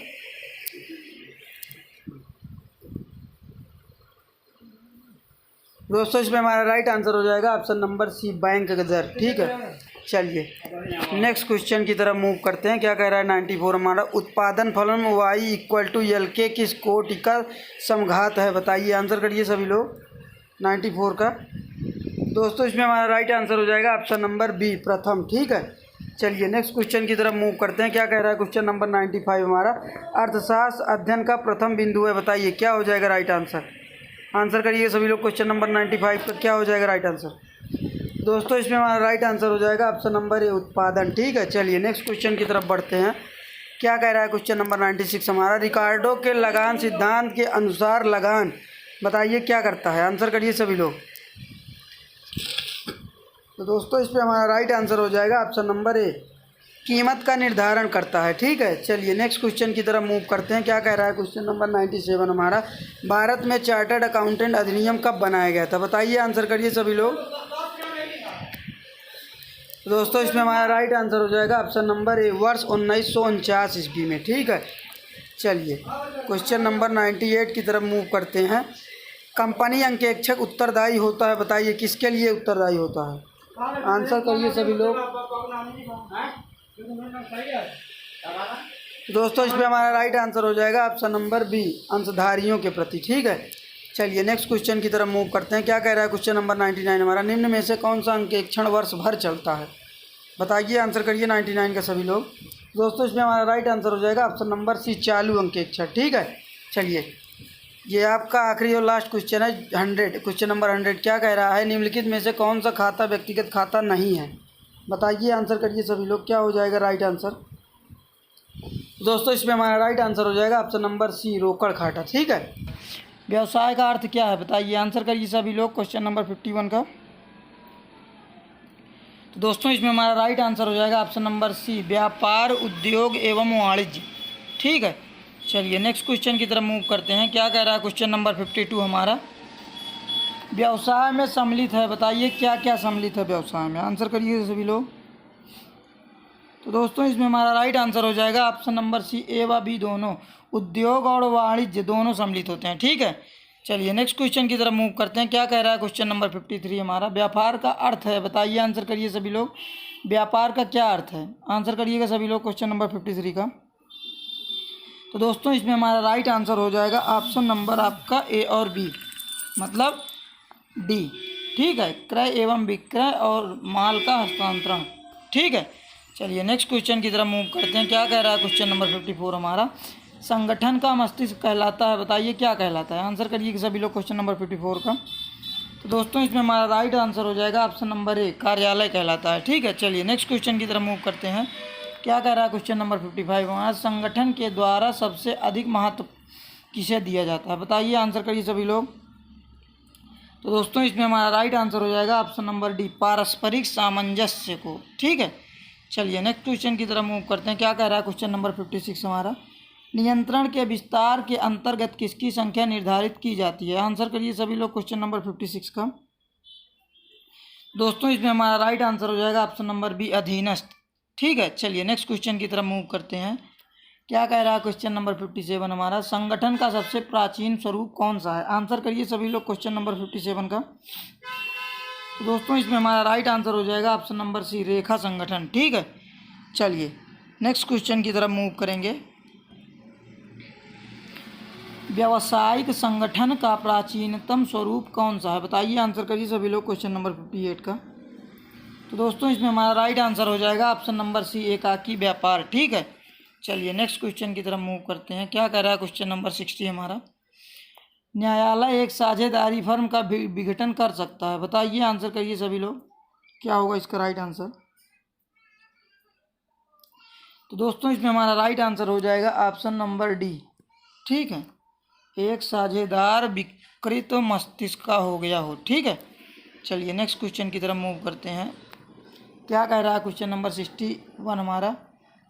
दोस्तों इसमें हमारा राइट आंसर हो जाएगा ऑप्शन नंबर सी, बैंक दर। ठीक है, चलिए नेक्स्ट क्वेश्चन की तरफ मूव करते हैं। क्या कह रहा है 94 हमारा, उत्पादन फलन y = L के किस कोटि का समघात है? बताइए, आंसर करिए सभी लोग। 94 का दोस्तों इसमें हमारा राइट आंसर हो जाएगा ऑप्शन नंबर बी, प्रथम। ठीक है, चलिए नेक्स्ट क्वेश्चन की तरफ मूव करते हैं। क्या कह रहा है क्वेश्चन नंबर 95 हमारा, अर्थशास्त्र अध्ययन का प्रथम बिंदु है, बताइए क्या हो जाएगा राइट आंसर? आंसर करिए सभी लोग। क्वेश्चन नंबर 95 का क्या हो जाएगा राइट आंसर? दोस्तों इसमें हमारा राइट आंसर हो जाएगा ऑप्शन नंबर ए, उत्पादन। ठीक है, चलिए नेक्स्ट क्वेश्चन की तरफ बढ़ते हैं। क्या कह रहा है क्वेश्चन नंबर 96 हमारा, रिकार्डो के लगान सिद्धांत के अनुसार लगान, बताइए क्या करता है? आंसर करिए सभी लोग। तो दोस्तों इस पर हमारा राइट आंसर हो जाएगा ऑप्शन नंबर ए, कीमत का निर्धारण करता है। ठीक है, चलिए नेक्स्ट क्वेश्चन की तरफ मूव करते हैं। क्या कह रहा है क्वेश्चन नंबर 97 हमारा, भारत में चार्टर्ड अकाउंटेंट अधिनियम कब बनाया गया था? बताइए, आंसर करिए सभी लोग। दोस्तों इसमें हमारा राइट आंसर हो जाएगा ऑप्शन नंबर ए, वर्ष 1949 ईस्वी में। ठीक है, चलिए क्वेश्चन नंबर 98 की तरफ मूव करते हैं। कंपनी अंकेक्षक उत्तरदायी होता है, बताइए किसके लिए उत्तरदायी होता है? आंसर करिए सभी लोग। दोस्तों इसमें हमारा राइट आंसर हो जाएगा ऑप्शन नंबर बी, अंशधारियों के प्रति। ठीक है, चलिए नेक्स्ट क्वेश्चन की तरफ मूव करते हैं। क्या कह रहा है क्वेश्चन नंबर 99 हमारा, निम्न में से कौन सा अंकेक्षण वर्ष भर चलता है? बताइए, आंसर करिए 99 का सभी लोग। दोस्तों इसमें हमारा राइट आंसर हो जाएगा ऑप्शन नंबर सी, चालू अंकेक्षण। ठीक है, चलिए ये आपका आखिरी और लास्ट क्वेश्चन है 100, क्वेश्चन नंबर 100। क्या कह रहा है, निम्नलिखित में से कौन सा खाता व्यक्तिगत खाता नहीं है? बताइए, आंसर करिए सभी लोग, क्या हो जाएगा राइट आंसर? दोस्तों इसमें हमारा राइट आंसर हो जाएगा ऑप्शन नंबर सी, रोकड़ खाता। ठीक है, व्यवसाय का अर्थ क्या है? बताइए, आंसर करिए सभी लोग क्वेश्चन नंबर 51 का। तो दोस्तों इसमें हमारा राइट आंसर हो जाएगा ऑप्शन नंबर सी, व्यापार, उद्योग एवं वाणिज्य। ठीक है, चलिए नेक्स्ट क्वेश्चन की तरफ मूव करते हैं। क्या कह रहा है क्वेश्चन नंबर 52 हमारा, व्यवसाय में सम्मिलित है। बताइए क्या क्या सम्मिलित है व्यवसाय में? आंसर करिए सभी लोग। तो दोस्तों इसमें हमारा राइट आंसर हो जाएगा ऑप्शन नंबर सी, ए व बी दोनों, उद्योग और वाणिज्य दोनों सम्मिलित होते हैं। ठीक है, चलिए नेक्स्ट क्वेश्चन की तरफ मूव करते हैं। क्या कह रहा है क्वेश्चन नंबर 53 हमारा, व्यापार का अर्थ है। बताइए, आंसर करिए सभी लोग, व्यापार का क्या अर्थ है? आंसर करिएगा सभी लोग क्वेश्चन नंबर 53 का। तो दोस्तों इसमें हमारा राइट आंसर हो जाएगा ऑप्शन नंबर आपका ए और बी, मतलब डी। ठीक है, क्रय एवं विक्रय और माल का हस्तांतरण। ठीक है, चलिए नेक्स्ट क्वेश्चन की तरफ मूव करते हैं। क्या कह रहा है क्वेश्चन नंबर 54 हमारा, संगठन का मस्तिष्क कहलाता है। बताइए क्या कहलाता है? आंसर करिए सभी लोग क्वेश्चन नंबर 54 का। तो दोस्तों इसमें हमारा राइट आंसर हो जाएगा ऑप्शन नंबर ए, कार्यालय कहलाता है। ठीक है, चलिए नेक्स्ट क्वेश्चन की तरफ मूव करते हैं। क्या कह रहा है क्वेश्चन नंबर 55 हमारा, संगठन के द्वारा सबसे अधिक महत्व किसे दिया जाता है? बताइए, आंसर करिए सभी लोग। तो दोस्तों इसमें हमारा राइट आंसर हो जाएगा ऑप्शन नंबर डी, पारस्परिक सामंजस्य को। ठीक है, चलिए नेक्स्ट क्वेश्चन की तरफ मूव करते हैं। क्या कह रहा है क्वेश्चन नंबर 56 हमारा, नियंत्रण के विस्तार के अंतर्गत किसकी संख्या निर्धारित की जाती है? आंसर करिए सभी लोग क्वेश्चन नंबर 56 का। दोस्तों इसमें हमारा राइट आंसर हो जाएगा ऑप्शन नंबर बी, अधीनस्थ। ठीक है, चलिए नेक्स्ट क्वेश्चन की तरफ मूव करते हैं। क्या कह रहा है क्वेश्चन नंबर 57 हमारा, संगठन का सबसे प्राचीन स्वरूप कौन सा है? आंसर करिए सभी लोग क्वेश्चन नंबर 57 का। तो दोस्तों इसमें हमारा राइट आंसर हो जाएगा ऑप्शन नंबर सी, रेखा संगठन। ठीक है, चलिए नेक्स्ट क्वेश्चन की तरफ मूव करेंगे। व्यावसायिक संगठन का प्राचीनतम स्वरूप कौन सा है? बताइए, आंसर करिए सभी लोग क्वेश्चन नंबर 58 का। तो दोस्तों इसमें हमारा राइट आंसर हो जाएगा ऑप्शन नंबर सी, एकाकी व्यापार। ठीक है, चलिए नेक्स्ट क्वेश्चन की तरफ मूव करते हैं। क्या कह रहा है क्वेश्चन नंबर 60 हमारा, न्यायालय एक साझेदारी फर्म का विघटन कर सकता है। बताइए, आंसर करिए सभी लोग, क्या होगा इसका राइट आंसर? तो दोस्तों इसमें हमारा राइट आंसर हो जाएगा ऑप्शन नंबर डी। ठीक है, एक साझेदार विकृत मस्तिष्क का हो गया हो। ठीक है, चलिए नेक्स्ट क्वेश्चन की तरफ मूव करते हैं। क्या कह रहा है क्वेश्चन नंबर 61 हमारा,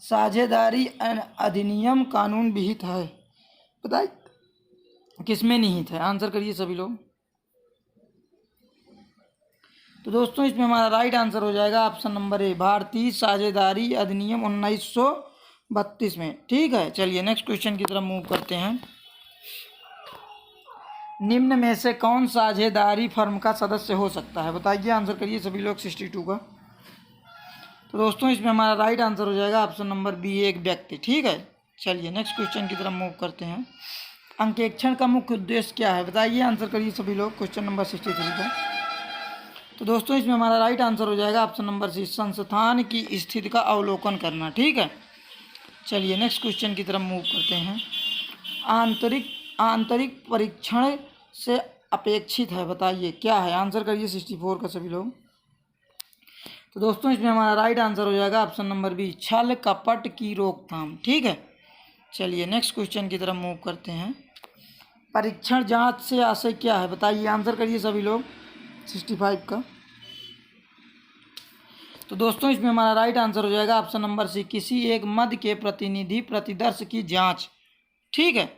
साझेदारी अधिनियम कानून विहित है। बताइए किसमें निहित है? आंसर करिए सभी लोग। तो दोस्तों इसमें हमारा राइट आंसर हो जाएगा ऑप्शन नंबर ए, भारतीय साझेदारी अधिनियम 1932 में। ठीक है, चलिए नेक्स्ट क्वेश्चन की तरफ मूव करते हैं। निम्न में से कौन साझेदारी फर्म का सदस्य हो सकता है? बताइए, आंसर करिए सभी लोग 62 का। तो दोस्तों इसमें हमारा राइट आंसर हो जाएगा ऑप्शन नंबर बी, एक व्यक्ति। ठीक है, चलिए नेक्स्ट क्वेश्चन की तरफ मूव करते हैं। अंकेक्षण का मुख्य उद्देश्य क्या है? बताइए, आंसर करिए सभी लोग क्वेश्चन नंबर 63 का। तो दोस्तों इसमें हमारा राइट आंसर हो जाएगा ऑप्शन नंबर सी, संस्थान की स्थिति का अवलोकन करना। ठीक है, चलिए नेक्स्ट क्वेश्चन की तरफ मूव करते हैं। आंतरिक परीक्षण से अपेक्षित है। बताइए क्या है? आंसर करिए 64 का सभी लोग। तो दोस्तों इसमें हमारा राइट आंसर हो जाएगा ऑप्शन नंबर बी, छल कपट की रोकथाम। ठीक है, चलिए नेक्स्ट क्वेश्चन की तरफ मूव करते हैं। परीक्षण जांच से आशय क्या है? बताइए, आंसर करिए सभी लोग 65 का। तो दोस्तों इसमें हमारा राइट आंसर हो जाएगा ऑप्शन नंबर सी, किसी एक मद के प्रतिनिधि प्रतिदर्श की जांच। ठीक है,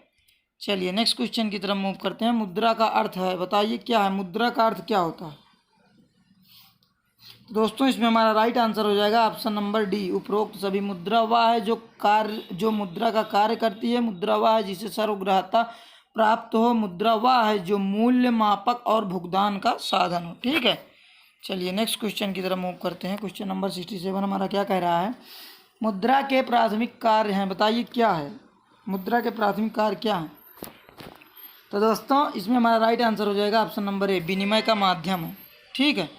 चलिए नेक्स्ट क्वेश्चन की तरफ मूव करते हैं। मुद्रा का अर्थ है। बताइए क्या है? मुद्रा का अर्थ क्या होता है? तो दोस्तों इसमें हमारा राइट आंसर हो जाएगा ऑप्शन नंबर डी, उपरोक्त सभी। मुद्रा वह है जो मुद्रा का कार्य करती है। मुद्रा वह है जिसे सर्वग्राह्यता प्राप्त हो। मुद्रा वह है जो मूल्य मापक और भुगतान का साधन हो। ठीक है, चलिए नेक्स्ट क्वेश्चन की तरफ मूव करते हैं। क्वेश्चन नंबर 67 हमारा क्या कह रहा है, मुद्रा के प्राथमिक कार्य हैं, बताइए क्या है, मुद्रा के प्राथमिक कार्य क्या हैं। तो दोस्तों इसमें हमारा राइट आंसर हो जाएगा ऑप्शन नंबर ए, विनिमय का माध्यम है। ठीक है,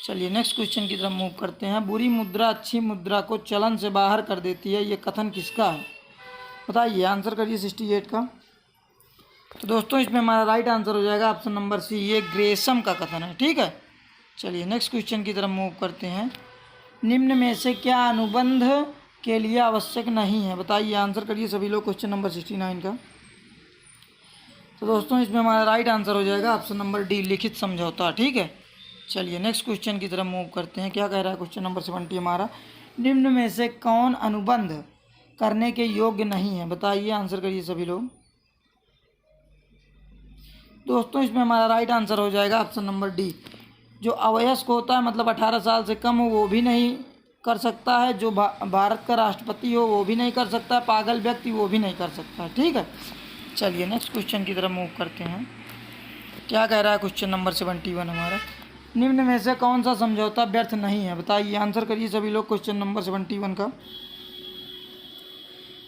चलिए नेक्स्ट क्वेश्चन की तरफ मूव करते हैं। बुरी मुद्रा अच्छी मुद्रा को चलन से बाहर कर देती है, ये कथन किसका है, बताइए, आंसर करिए 68 का। तो दोस्तों इसमें हमारा राइट आंसर हो जाएगा ऑप्शन नंबर सी, ये ग्रेसम का कथन है। ठीक है, चलिए नेक्स्ट क्वेश्चन की तरफ मूव करते हैं। निम्न में से क्या अनुबंध के लिए आवश्यक नहीं है, बताइए, आंसर करिए सभी लोग क्वेश्चन नंबर 69 का। तो दोस्तों इसमें हमारा राइट आंसर हो जाएगा ऑप्शन नंबर डी, लिखित समझौता। ठीक है, चलिए नेक्स्ट क्वेश्चन की तरफ मूव करते हैं। क्या कह रहा है क्वेश्चन नंबर 70 हमारा, निम्न में से कौन अनुबंध करने के योग्य नहीं है, बताइए, आंसर करिए सभी लोग। दोस्तों इसमें हमारा राइट आंसर हो जाएगा ऑप्शन नंबर डी, जो अवयस्क होता है मतलब 18 साल से कम हो वो भी नहीं कर सकता है, जो भारत का राष्ट्रपति हो वो भी नहीं कर सकता है, पागल व्यक्ति वो भी नहीं कर सकता है। ठीक है, चलिए नेक्स्ट क्वेश्चन की तरफ मूव करते हैं। क्या कह रहा है क्वेश्चन नंबर 71 हमारा, निम्न में से कौन सा समझौता व्यर्थ नहीं है, बताइए, आंसर करिए सभी लोग क्वेश्चन नंबर 71 का।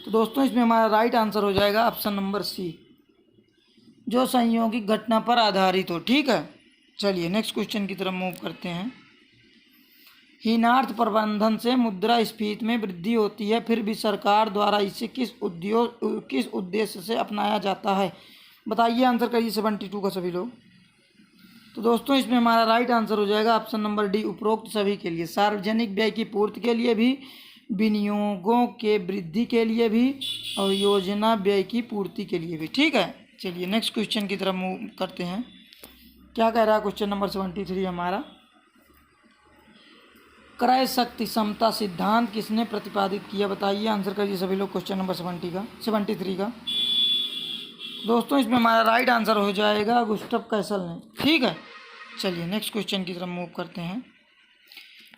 तो दोस्तों इसमें हमारा राइट आंसर हो जाएगा ऑप्शन नंबर सी, जो संयोगिक घटना पर आधारित हो। ठीक है, चलिए नेक्स्ट क्वेश्चन की तरफ मूव करते हैं। हीनार्थ प्रबंधन से मुद्रास्फीति में वृद्धि होती है, फिर भी सरकार द्वारा इसे किस उद्देश्य से अपनाया जाता है, बताइए, आंसर करिए 72 का सभी लोग। तो दोस्तों इसमें हमारा राइट आंसर हो जाएगा ऑप्शन नंबर डी, उपरोक्त सभी के लिए, सार्वजनिक व्यय की पूर्ति के लिए भी, विनियोगों के वृद्धि के लिए भी और योजना व्यय की पूर्ति के लिए भी। ठीक है, चलिए नेक्स्ट क्वेश्चन की तरफ मूव करते हैं। क्या कह रहा है क्वेश्चन नंबर 73 हमारा, क्रय शक्ति समता सिद्धांत किसने प्रतिपादित किया, बताइए, आंसर करिए सभी लोग क्वेश्चन नंबर 73 का। दोस्तों इसमें हमारा राइट आंसर हो जाएगा गुस्टव कैसल ने। ठीक है, चलिए नेक्स्ट क्वेश्चन की तरफ मूव करते हैं।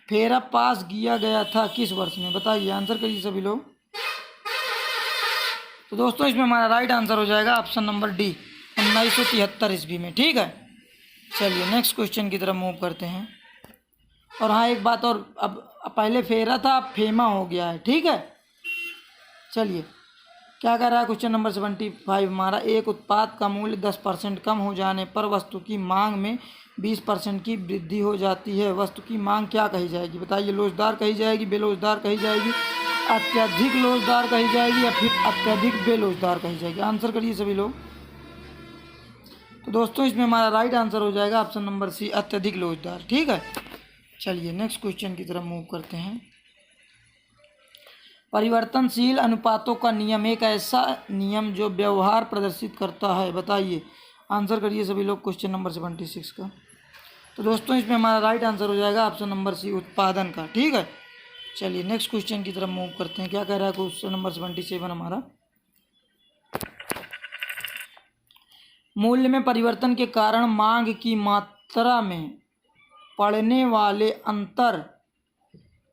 फेरा पास किया गया था किस वर्ष में, बताइए, आंसर करिए सभी लोग। तो दोस्तों इसमें हमारा राइट आंसर हो जाएगा ऑप्शन नंबर डी, 1973 ईस्वी में। ठीक है, चलिए नेक्स्ट क्वेश्चन की तरफ मूव करते हैं। और हाँ एक बात और, अब पहले फेरा था अब फेमा हो गया है। ठीक है, चलिए क्या कह रहा है क्वेश्चन नंबर 75 हमारा, एक उत्पाद का मूल्य 10% कम हो जाने पर वस्तु की मांग में 20% की वृद्धि हो जाती है, वस्तु की मांग क्या कही जाएगी, बताइए, लोचदार कही जाएगी, बेलोचदार कही जाएगी, अत्यधिक लोचदार कही जाएगी या फिर अत्यधिक बेलोचदार कही जाएगी, आंसर करिए सभी लोग। तो दोस्तों इसमें हमारा राइट आंसर हो जाएगा ऑप्शन नंबर सी, अत्यधिक लोचदार। ठीक है, चलिए नेक्स्ट क्वेश्चन की तरफ मूव करते हैं। परिवर्तनशील अनुपातों का नियम एक ऐसा नियम जो व्यवहार प्रदर्शित करता है, बताइए, आंसर करिए सभी लोग क्वेश्चन नंबर 76 का। तो दोस्तों इसमें हमारा राइट आंसर हो जाएगा ऑप्शन नंबर सी, उत्पादन का। ठीक है, चलिए नेक्स्ट क्वेश्चन की तरफ मूव करते हैं। क्या कह रहा है क्वेश्चन नंबर 77 हमारा, मूल्य में परिवर्तन के कारण मांग की मात्रा में पड़ने वाले अंतर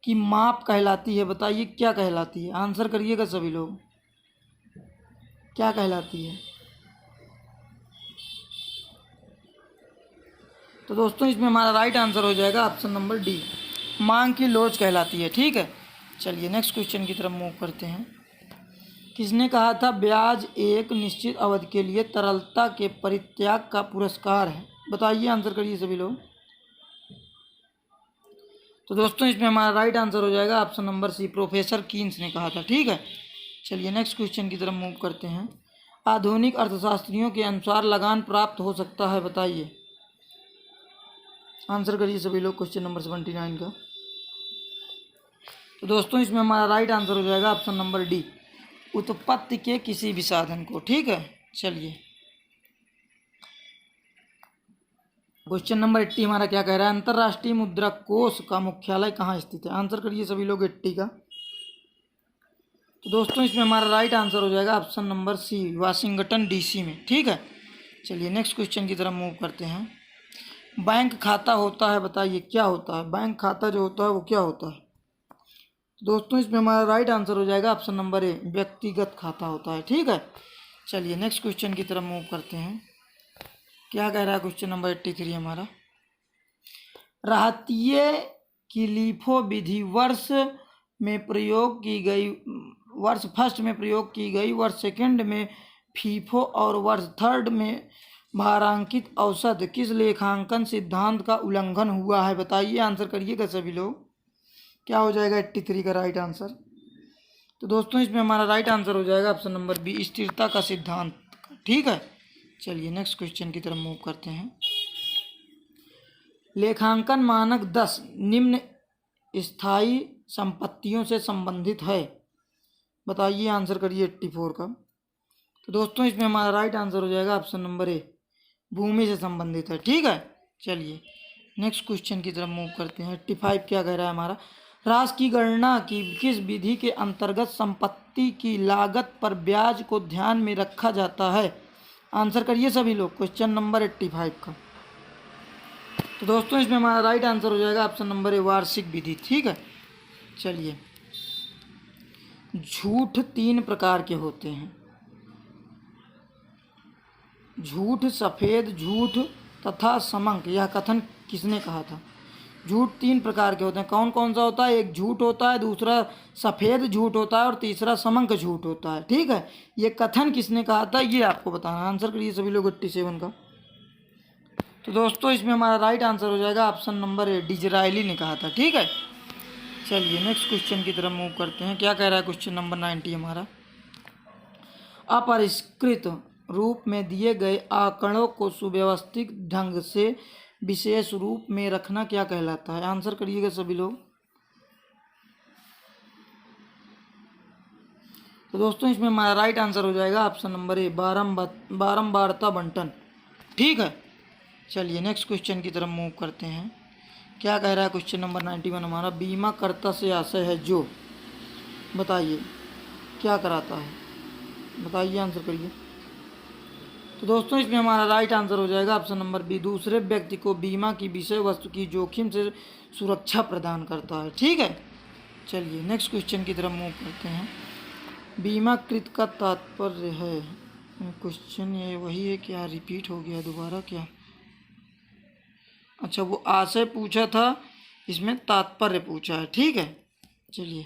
की माप कहलाती है, बताइए क्या कहलाती है, आंसर करिएगा सभी लोग, क्या कहलाती है। तो दोस्तों इसमें हमारा राइट आंसर हो जाएगा ऑप्शन नंबर डी, मांग की लोच कहलाती है। ठीक है, चलिए नेक्स्ट क्वेश्चन की तरफ मूव करते हैं। किसने कहा था ब्याज एक निश्चित अवधि के लिए तरलता के परित्याग का पुरस्कार है, बताइए, आंसर करिए सभी लोग। तो दोस्तों इसमें हमारा राइट आंसर हो जाएगा option number C, professor Keynes ने कहा था। ठीक है, चलिए नेक्स्ट क्वेश्चन की तरफ मूव करते हैं। आधुनिक अर्थशास्त्रियों के अनुसार लगान प्राप्त हो सकता है, बताइए, आंसर करिए सभी लोग क्वेश्चन नंबर 79 का। तो दोस्तों इसमें हमारा राइट आंसर हो जाएगा ऑप्शन नंबर डी, उत्पत्ति के किसी भी साधन को। ठीक है, चलिए क्वेश्चन नंबर 80 हमारा क्या कह रहा है, अंतर्राष्ट्रीय मुद्रा कोष का मुख्यालय कहाँ स्थित है, आंसर करिए सभी लोग 80 का। तो दोस्तों इसमें हमारा राइट आंसर हो जाएगा option number C, Washington DC में। ठीक है, चलिए नेक्स्ट क्वेश्चन की तरफ मूव करते हैं। बैंक खाता होता है, बताइए क्या होता है, बैंक खाता जो होता है वो क्या होता है। दोस्तों इसमें हमारा राइट आंसर हो जाएगा ऑप्शन नंबर ए, व्यक्तिगत खाता होता है। ठीक है, चलिए नेक्स्ट क्वेश्चन की तरफ मूव करते हैं। क्या कह रहा है क्वेश्चन नंबर 83 हमारा, राहतीय किलीफो विधि वर्ष फर्स्ट में प्रयोग की गई, वर्ष सेकंड में फीफो और वर्ष थर्ड में भारांकित औसत किस लेखांकन सिद्धांत का उल्लंघन हुआ है? बताइए, आंसर करिएगा सभी लोग। क्या हो जाएगा 83 का राइट आंसर? तो दोस्तों इसमें हमारा राइट आंसर हो जाएगा ऑप्शन नंबर बी, स्थिरता का सिद्धांत। ठीक है, चलिए नेक्स्ट क्वेश्चन की तरफ मूव करते हैं। लेखांकन मानक 10 निम्न स्थायी संपत्तियों से संबंधित है। बताइए, आंसर करिए 84 का। तो दोस्तों इसमें हमारा राइट आंसर हो जाएगा ऑप्शन नंबर ए, भूमि से संबंधित है। ठीक है, चलिए नेक्स्ट क्वेश्चन की तरफ मूव करते हैं। 85 क्या कह रहा है हमारा? राशि की गणना की किस विधि के अंतर्गत संपत्ति की लागत पर ब्याज को ध्यान में रखा जाता है? आंसर करिए सभी लोग क्वेश्चन नंबर 85 का। तो दोस्तों इसमें हमारा राइट आंसर हो जाएगा ऑप्शन नंबर ए, वार्षिक विधि। ठीक है, चलिए झूठ 3 प्रकार के होते हैं। झूठ, सफेद झूठ तथा समंक। यह कथन किसने कहा था? झूठ 3 प्रकार के होते हैं। कौन कौन सा होता है? एक झूठ होता है, दूसरा सफेद झूठ होता है और तीसरा समंक झूठ होता है। ठीक है, ये कथन किसने कहा था ये आपको बताना। आंसर करिए सभी लोग 87 का। तो दोस्तों इसमें हमारा राइट आंसर हो जाएगा ऑप्शन नंबर ए, डिजरायली ने कहा था। ठीक है, चलिए नेक्स्ट क्वेश्चन की तरफ मूव करते हैं। क्या कह रहा है क्वेश्चन नंबर 90 हमारा? अपरिष्कृत रूप में दिए गए आंकड़ों को सुव्यवस्थित ढंग से विशेष रूप में रखना क्या कहलाता है? आंसर करिएगा सभी लोग। तो दोस्तों इसमें हमारा राइट आंसर हो जाएगा ऑप्शन नंबर ए, बारंबारता बंटन। ठीक है, चलिए नेक्स्ट क्वेश्चन की तरफ मूव करते हैं। क्या कह रहा है क्वेश्चन नंबर 91 हमारा? बीमाकर्ता से आशय है जो, बताइए क्या कराता है? बताइए, आंसर करिए। तो दोस्तों इसमें हमारा राइट आंसर हो जाएगा ऑप्शन नंबर बी, दूसरे व्यक्ति को बीमा की विषय वस्तु की जोखिम से सुरक्षा प्रदान करता है। ठीक है, चलिए नेक्स्ट क्वेश्चन की तरफ मूव करते हैं। बीमाकृत का तात्पर्य है, क्वेश्चन ये वही है क्या? रिपीट हो गया दोबारा क्या? अच्छा, वो आशय पूछा था, इसमें तात्पर्य पूछा है। ठीक है, चलिए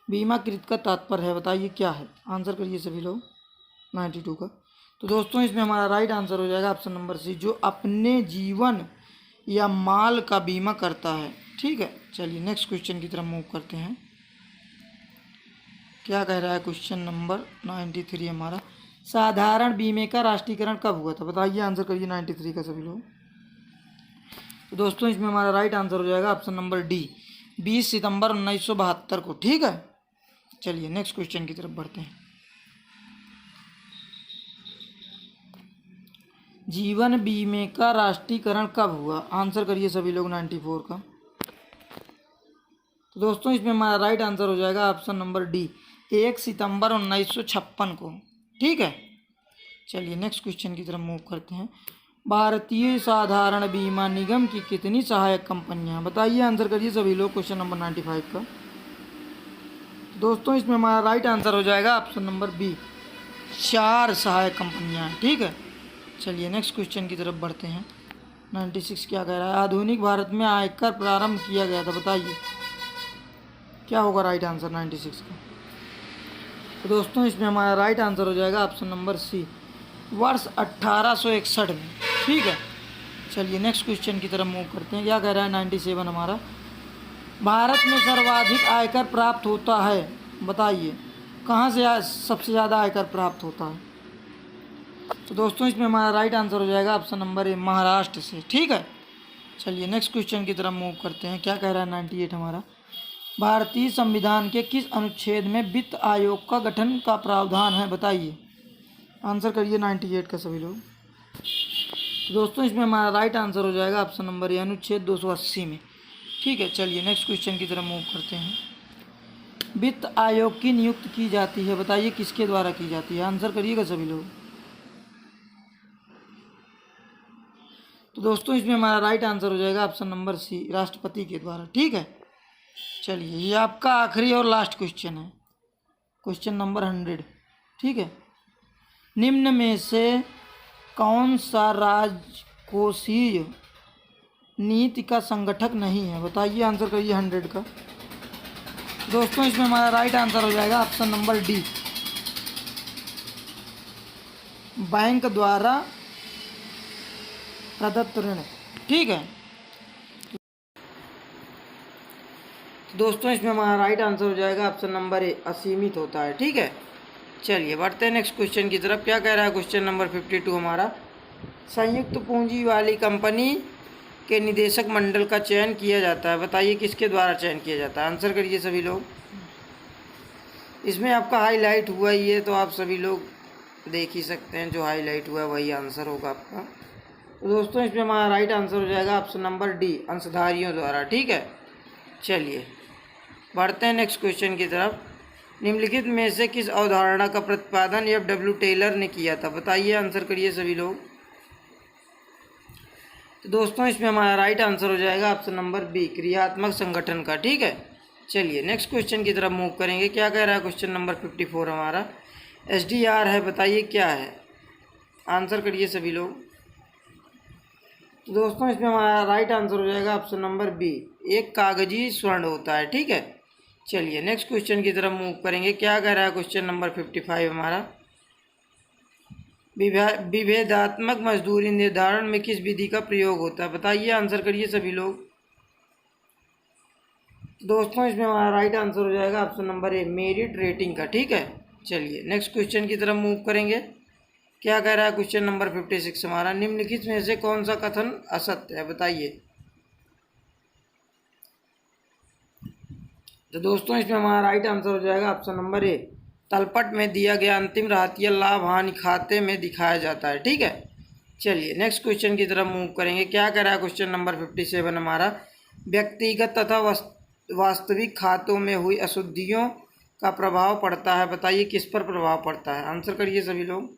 बीमाकृत का तात्पर्य है, बताइए क्या है? आंसर करिए सभी लोग 92 का। तो दोस्तों इसमें हमारा राइट आंसर हो जाएगा ऑप्शन नंबर सी, जो अपने जीवन या माल का बीमा करता है। ठीक है, चलिए नेक्स्ट क्वेश्चन की तरफ मूव करते हैं। क्या कह रहा है क्वेश्चन नंबर 93 हमारा? साधारण बीमे का राष्ट्रीयकरण कब हुआ था? बताइए, आंसर करिए 93 का सभी लोग। तो दोस्तों इसमें हमारा राइट आंसर हो जाएगा ऑप्शन नंबर डी, 20 सितंबर 1972 को। ठीक है, चलिए नेक्स्ट क्वेश्चन की तरफ बढ़ते हैं। जीवन बीमे का राष्ट्रीयकरण कब हुआ? आंसर करिए सभी लोग 94 का। तो दोस्तों इसमें हमारा राइट आंसर हो जाएगा ऑप्शन नंबर डी, 1 सितंबर 1956 को। ठीक है, चलिए नेक्स्ट क्वेश्चन की तरफ मूव करते हैं। भारतीय साधारण बीमा निगम की कितनी सहायक कंपनियां? बताइए, आंसर करिए सभी लोग क्वेश्चन नंबर 95 का। दोस्तों इसमें हमारा राइट आंसर हो जाएगा ऑप्शन नंबर बी, 4 सहायक कंपनियां। ठीक है, चलिए नेक्स्ट क्वेश्चन की तरफ बढ़ते हैं। 96 क्या कह रहा है? आधुनिक भारत में आयकर प्रारंभ किया गया था। बताइए क्या होगा राइट आंसर 96 का? तो दोस्तों इसमें हमारा राइट आंसर हो जाएगा ऑप्शन नंबर सी, वर्ष 1861 में। ठीक है, चलिए नेक्स्ट क्वेश्चन की तरफ मूव करते हैं। क्या कह रहा है 97 हमारा? भारत में सर्वाधिक आयकर प्राप्त होता है। बताइए कहाँ से सबसे ज़्यादा आयकर प्राप्त होता है? तो दोस्तों इसमें हमारा राइट आंसर हो जाएगा ऑप्शन नंबर ए, महाराष्ट्र से। ठीक है, चलिए नेक्स्ट क्वेश्चन की तरफ मूव करते हैं। क्या कह रहा है 98 हमारा? भारतीय संविधान के किस अनुच्छेद में वित्त आयोग का गठन का प्रावधान है? बताइए, आंसर करिए 98 का सभी लोग। तो दोस्तों इसमें हमारा राइट आंसर हो जाएगा ऑप्शन नंबर ए, अनुच्छेद 280 में। ठीक है, चलिए नेक्स्ट क्वेश्चन की तरफ मूव करते हैं। वित्त आयोग की नियुक्ति की जाती है, बताइए किसके द्वारा की जाती है? आंसर करिएगा सभी लोग। तो दोस्तों इसमें हमारा राइट आंसर हो जाएगा ऑप्शन नंबर सी, राष्ट्रपति के द्वारा। ठीक है, चलिए ये आपका आखिरी और लास्ट क्वेश्चन है, क्वेश्चन नंबर 100। ठीक है, निम्न में से कौन सा राजकोषीय नीति का संगठक नहीं है? बताइए, आंसर करिए 100 का। दोस्तों इसमें हमारा राइट आंसर हो जाएगा ऑप्शन नंबर डी, बैंक द्वारा प्रदत्त ऋण। ठीक है दोस्तों, इसमें हमारा राइट आंसर हो जाएगा ऑप्शन नंबर ए, असीमित होता है। ठीक है, चलिए बढ़ते हैं नेक्स्ट क्वेश्चन की तरफ। क्या कह रहा है क्वेश्चन नंबर 52 हमारा, संयुक्त पूंजी वाली कंपनी के निदेशक मंडल का चयन किया जाता है, बताइए किसके द्वारा चयन किया जाता है? आंसर करिए सभी लोग। इसमें आपका हाईलाइट हुआ ही है तो आप सभी लोग देख ही सकते हैं, जो हाईलाइट हुआ है वही आंसर होगा आपका। तो दोस्तों इसमें हमारा राइट आंसर हो जाएगा ऑप्शन नंबर डी, अंशधारियों द्वारा। ठीक है, चलिए बढ़ते हैं नेक्स्ट क्वेश्चन की तरफ। निम्नलिखित में से किस अवधारणा का प्रतिपादन F.W. टेलर ने किया था? बताइए, आंसर करिए सभी लोग। तो दोस्तों इसमें हमारा राइट आंसर हो जाएगा ऑप्शन नंबर बी, क्रियात्मक संगठन का। ठीक है, चलिए नेक्स्ट क्वेश्चन की तरफ मूव करेंगे। क्या कह रहा है क्वेश्चन नंबर 54 हमारा, SDR है, बताइए क्या है? आंसर करिए सभी लोग। तो दोस्तों इसमें हमारा राइट आंसर हो जाएगा ऑप्शन नंबर बी, एक कागजी स्वर्ण होता है। ठीक है, चलिए नेक्स्ट क्वेश्चन की तरफ मूव करेंगे। क्या कह रहा है क्वेश्चन नंबर 55 हमारा, विभेदात्मक मजदूरी निर्धारण में किस विधि का प्रयोग होता है? बताइए, आंसर करिए सभी लोग। दोस्तों इसमें हमारा राइट आंसर हो जाएगा option number A, merit rating का। ठीक है, चलिए नेक्स्ट क्वेश्चन की तरफ मूव करेंगे। क्या कह रहा है क्वेश्चन नंबर 56 हमारा, निम्नलिखित में से कौन सा कथन असत्य है? बताइए। तो दोस्तों इसमें हमारा राइट आंसर हो जाएगा ऑप्शन नंबर ए, तलपट में दिया गया अंतिम राहतिया लाभ हानि खाते में दिखाया जाता है। ठीक है, चलिए नेक्स्ट क्वेश्चन की तरफ मूव करेंगे। क्या कह रहा है क्वेश्चन नंबर 57 हमारा, व्यक्तिगत तथा वास्तविक खातों में हुई अशुद्धियों का प्रभाव पड़ता है, बताइए किस पर प्रभाव पड़ता है? आंसर करिए सभी लोग।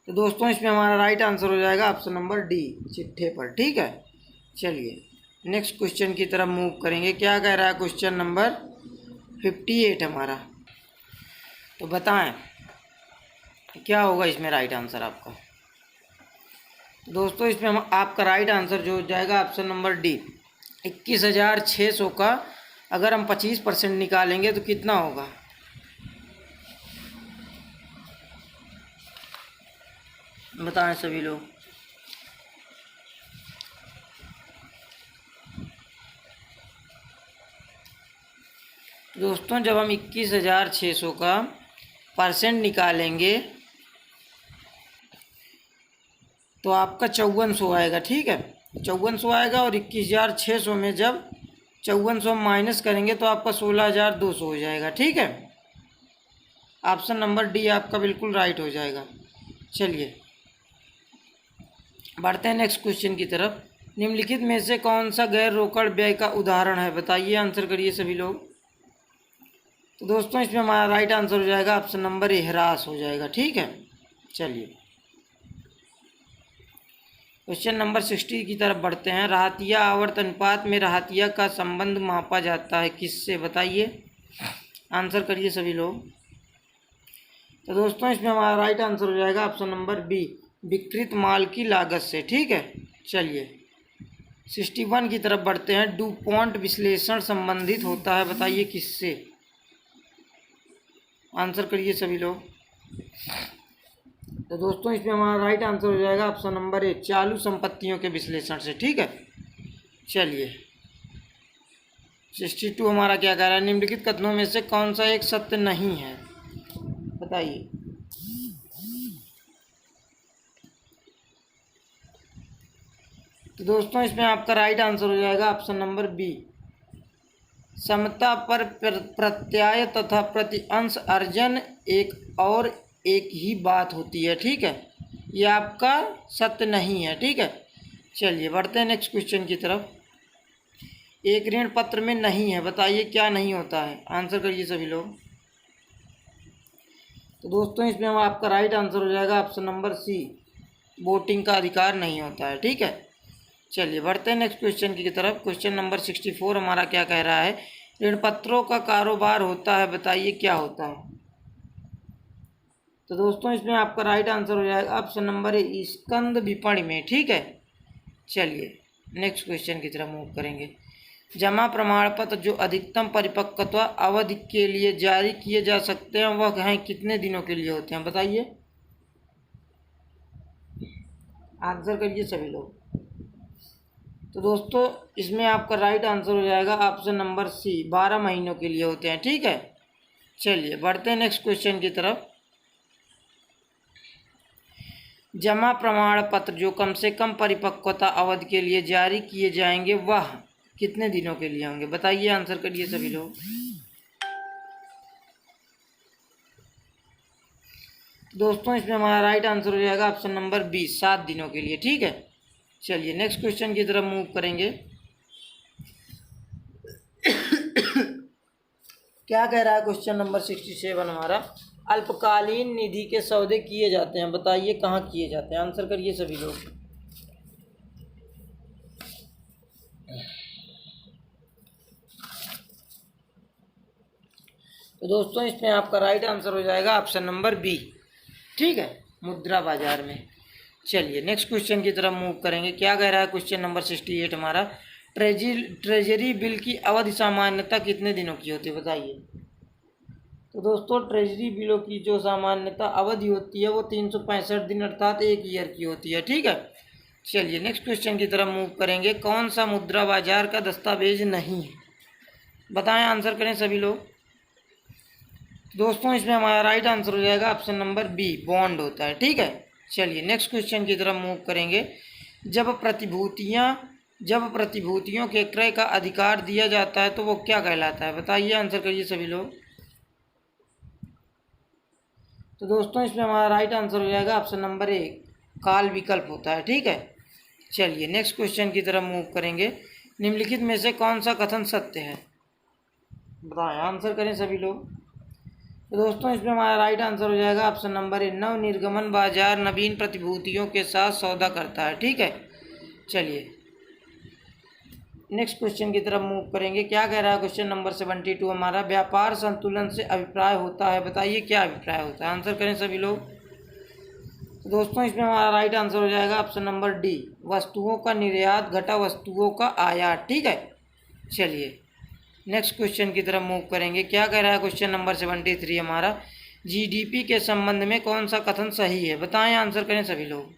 तो दोस्तों इसमें हमारा राइट आंसर हो जाएगा ऑप्शन नंबर डी, चिट्ठे पर। ठीक है, चलिए नेक्स्ट क्वेश्चन की तरफ मूव करेंगे। क्या कह रहा है क्वेश्चन नंबर 58 हमारा, तो बताएं क्या होगा इसमें राइट आंसर आपका? तो दोस्तों इसमें हम आपका राइट आंसर जो हो जाएगा ऑप्शन नंबर डी, 21,600 का अगर हम 25% निकालेंगे तो कितना होगा? बताएं सभी लोग। दोस्तों जब हम 21,600 का परसेंट निकालेंगे तो आपका 5400 आएगा। ठीक है, 5400 आएगा और 21,600 में जब 5400 माइनस करेंगे तो आपका 16,200 हो जाएगा। ठीक है, ऑप्शन नंबर डी आपका बिल्कुल राइट हो जाएगा। चलिए बढ़ते हैं नेक्स्ट क्वेश्चन की तरफ। निम्नलिखित में से कौन सा गैर रोकड़ व्यय का उदाहरण है? बताइए, आंसर करिए सभी लोग। तो दोस्तों इसमें हमारा राइट आंसर हो जाएगा ऑप्शन नंबर ए, ह्रास हो जाएगा। ठीक है, चलिए क्वेश्चन नंबर 60 की तरफ बढ़ते हैं। राहतिया आवर्त अनुपात में राहतिया का संबंध मापा जाता है किससे? बताइए, आंसर करिए सभी लोग। तो दोस्तों इसमें हमारा राइट आंसर हो जाएगा ऑप्शन नंबर बी, विक्रय माल की लागत से। ठीक है, चलिए 61 की तरफ बढ़ते हैं। डुपॉन्ट विश्लेषण संबंधित होता है, बताइए किससे? आंसर करिए सभी लोग। तो दोस्तों इसमें हमारा राइट आंसर हो जाएगा ऑप्शन नंबर ए, चालू संपत्तियों के विश्लेषण से। ठीक है, चलिए 62 हमारा क्या कह रहा है, निम्नलिखित कथनों में से कौन सा एक सत्य नहीं है? बताइए। तो दोस्तों इसमें आपका राइट आंसर हो जाएगा ऑप्शन नंबर बी, समता पर प्रत्यय तथा प्रति अंश अर्जन एक और एक ही बात होती है। ठीक है, ये आपका सत्य नहीं है। ठीक है, चलिए बढ़ते हैं नेक्स्ट क्वेश्चन की तरफ। एक ऋण पत्र में नहीं है, बताइए क्या नहीं होता है? आंसर करिए सभी लोग। तो दोस्तों इसमें हम आपका राइट आंसर हो जाएगा ऑप्शन नंबर सी, वोटिंग का अधिकार नहीं होता है। ठीक है, चलिए बढ़ते हैं नेक्स्ट क्वेश्चन की तरफ। क्वेश्चन नंबर 64 हमारा क्या कह रहा है, ऋण पत्रों का कारोबार होता है, बताइए क्या होता है? तो दोस्तों इसमें आपका राइट आंसर हो जाएगा ऑप्शन नंबर ए स्कंद विपणि में। ठीक है, चलिए नेक्स्ट क्वेश्चन की तरफ मूव करेंगे। जमा प्रमाण पत्र जो अधिकतम परिपक्वता अवधि के लिए जारी किए जा सकते हैं वह हैं कितने दिनों के लिए होते हैं, बताइए। आंसर करिए सभी लोग। तो दोस्तों इसमें आपका राइट आंसर हो जाएगा ऑप्शन नंबर सी 12 महीनों के लिए होते हैं। ठीक है, चलिए बढ़ते हैं नेक्स्ट क्वेश्चन की तरफ। जमा प्रमाण पत्र जो कम से कम परिपक्वता अवधि के लिए जारी किए जाएंगे वह कितने दिनों के लिए होंगे, बताइए। आंसर करिए सभी लोग। दोस्तों इसमें हमारा राइट आंसर हो जाएगा ऑप्शन नंबर बी 7 दिनों के लिए। ठीक है, चलिए नेक्स्ट क्वेश्चन की तरफ मूव करेंगे। क्या कह रहा है क्वेश्चन नंबर 67 हमारा, अल्पकालीन निधि के सौदे किए जाते हैं, बताइए कहाँ किए जाते हैं। आंसर करिए सभी लोग। तो दोस्तों इसमें आपका राइट आंसर हो जाएगा ऑप्शन नंबर बी। ठीक है, मुद्रा बाजार में। चलिए नेक्स्ट क्वेश्चन की तरफ मूव करेंगे। क्या कह रहा है क्वेश्चन नंबर 68 हमारा, ट्रेजरी बिल की अवधि सामान्यता कितने दिनों की होती है, बताइए। तो दोस्तों ट्रेजरी बिलों की जो सामान्यता अवधि होती है वो 365 दिन अर्थात 1 ईयर की होती है। ठीक है, चलिए नेक्स्ट क्वेश्चन की तरफ मूव करेंगे। कौन सा मुद्रा बाजार का दस्तावेज नहीं है, बताएं। आंसर करें सभी लोग। दोस्तों इसमें हमारा राइट आंसर हो जाएगा ऑप्शन नंबर बी बॉन्ड होता है। ठीक है, चलिए नेक्स्ट क्वेश्चन की तरफ मूव करेंगे। जब प्रतिभूतियों के क्रय का अधिकार दिया जाता है तो वो क्या कहलाता है, बताइए। आंसर करिए सभी लोग। तो दोस्तों इसमें हमारा राइट आंसर हो जाएगा ऑप्शन नंबर ए काल विकल्प होता है। ठीक है, चलिए नेक्स्ट क्वेश्चन की तरफ मूव करेंगे। निम्नलिखित में से कौन सा कथन सत्य है, बताएं। आंसर करें सभी लोग। तो दोस्तों इसमें हमारा राइट आंसर हो जाएगा ऑप्शन नंबर ए नव निर्गमन बाजार नवीन प्रतिभूतियों के साथ सौदा करता है। ठीक है, चलिए नेक्स्ट क्वेश्चन की तरफ मूव करेंगे। क्या कह रहा है क्वेश्चन नंबर 72 हमारा, व्यापार संतुलन से अभिप्राय होता है, बताइए क्या अभिप्राय होता है। आंसर करें सभी लोग। तो दोस्तों इसमें हमारा राइट आंसर हो जाएगा ऑप्शन नंबर डी वस्तुओं का निर्यात घटा वस्तुओं का आयात। ठीक है, चलिए नेक्स्ट क्वेश्चन की तरफ मूव करेंगे। क्या कह रहा है क्वेश्चन नंबर 73 हमारा, जीडीपी के संबंध में कौन सा कथन सही है, बताएं। आंसर करें सभी लोग।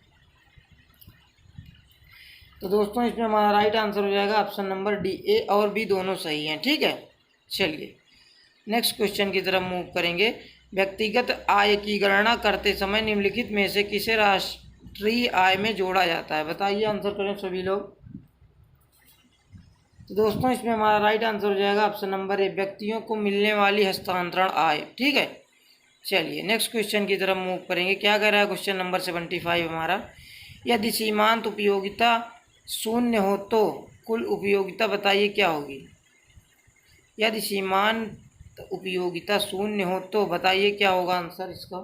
तो दोस्तों इसमें हमारा राइट आंसर हो जाएगा ऑप्शन नंबर डी ए और बी दोनों सही हैं। ठीक है, चलिए नेक्स्ट क्वेश्चन की तरफ मूव करेंगे। व्यक्तिगत आय की गणना करते समय निम्नलिखित में से किसे राष्ट्रीय आय में जोड़ा जाता है, बताइए। आंसर करें सभी लोग। तो दोस्तों इसमें हमारा राइट आंसर हो जाएगा ऑप्शन नंबर ए व्यक्तियों को मिलने वाली हस्तांतरण आय। ठीक है, चलिए नेक्स्ट क्वेश्चन की तरफ मूव करेंगे। क्या कह रहा है क्वेश्चन नंबर 75 हमारा, यदि सीमांत उपयोगिता शून्य हो तो कुल उपयोगिता बताइए क्या होगी। यदि सीमांत उपयोगिता शून्य हो तो बताइए क्या होगा आंसर इसका।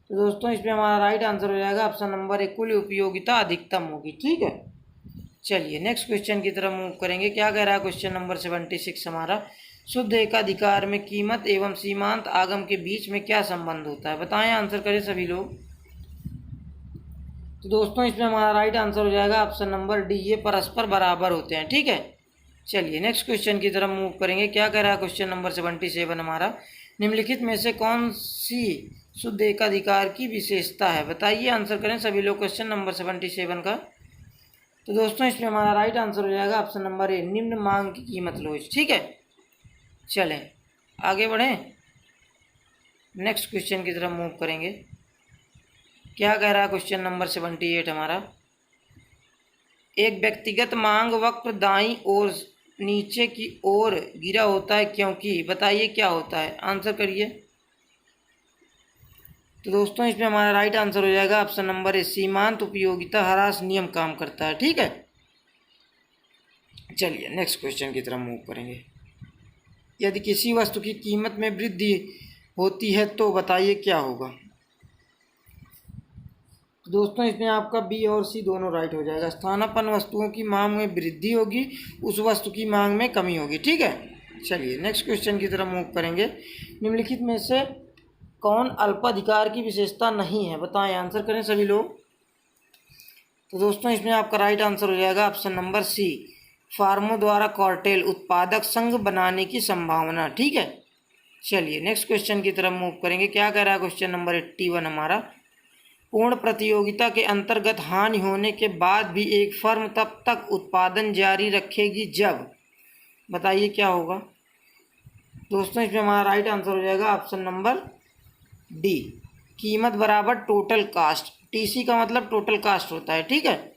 तो दोस्तों इसमें हमारा राइट आंसर हो जाएगा ऑप्शन नंबर ए कुल उपयोगिता अधिकतम होगी। ठीक है, चलिए नेक्स्ट क्वेश्चन की तरफ मूव करेंगे। क्या कह रहा है क्वेश्चन नंबर 76 हमारा, शुद्ध एकाधिकार में कीमत एवं सीमांत आगम के बीच में क्या संबंध होता है, बताएं। आंसर करें सभी लोग। तो दोस्तों इसमें हमारा राइट आंसर हो जाएगा ऑप्शन नंबर डी ये परस्पर बराबर होते हैं। ठीक है, चलिए नेक्स्ट क्वेश्चन की तरफ मूव करेंगे। क्या कह रहा है क्वेश्चन नंबर 77 हमारा, निम्नलिखित में से कौन सी शुद्ध एकाधिकार की विशेषता है, बताइए। आंसर करें सभी लोग क्वेश्चन नंबर 77 का। तो दोस्तों इसमें हमारा राइट आंसर हो जाएगा ऑप्शन नंबर ए निम्न मांग की कीमत लोच। ठीक है, चलें आगे बढ़ें, नेक्स्ट क्वेश्चन की तरफ मूव करेंगे। क्या कह रहा है क्वेश्चन नंबर 78 हमारा, एक व्यक्तिगत मांग वक्र दाईं ओर नीचे की ओर गिरा होता है क्योंकि, बताइए क्या होता है। आंसर करिए। तो दोस्तों इसमें हमारा राइट आंसर हो जाएगा ऑप्शन नंबर ए सीमांत उपयोगिता ह्रास नियम काम करता है। ठीक है, चलिए नेक्स्ट क्वेश्चन की तरफ मूव करेंगे। यदि किसी वस्तु की कीमत में वृद्धि होती है तो बताइए क्या होगा। तो दोस्तों इसमें आपका बी और सी दोनों राइट हो जाएगा। स्थानापन्न वस्तुओं की मांग में वृद्धि होगी, उस वस्तु की मांग में कमी होगी। ठीक है, चलिए नेक्स्ट क्वेश्चन की तरफ मूव करेंगे। निम्नलिखित में से कौन अल्पाधिकार की विशेषता नहीं है? बताएं, आंसर करें सभी लोग। तो दोस्तों इसमें आपका राइट आंसर हो जाएगा ऑप्शन नंबर सी, फार्मों द्वारा कार्टेल उत्पादक संघ बनाने की संभावना। ठीक है, चलिए नेक्स्ट क्वेश्चन की तरफ मूव करेंगे। क्या कह रहा है क्वेश्चन नंबर 81 हमारा, पूर्ण प्रतियोगिता के अंतर्गत हानि होने के बाद भी एक फर्म तब तक उत्पादन जारी रखेगी जब, बताइए क्या होगा? दोस्तों इसमें हमारा राइट आंसर हो जाएगा ऑप्शन नंबर डी, कीमत बराबर टोटल कास्ट। टीसी का मतलब टोटल कास्ट होता है। ठीक है,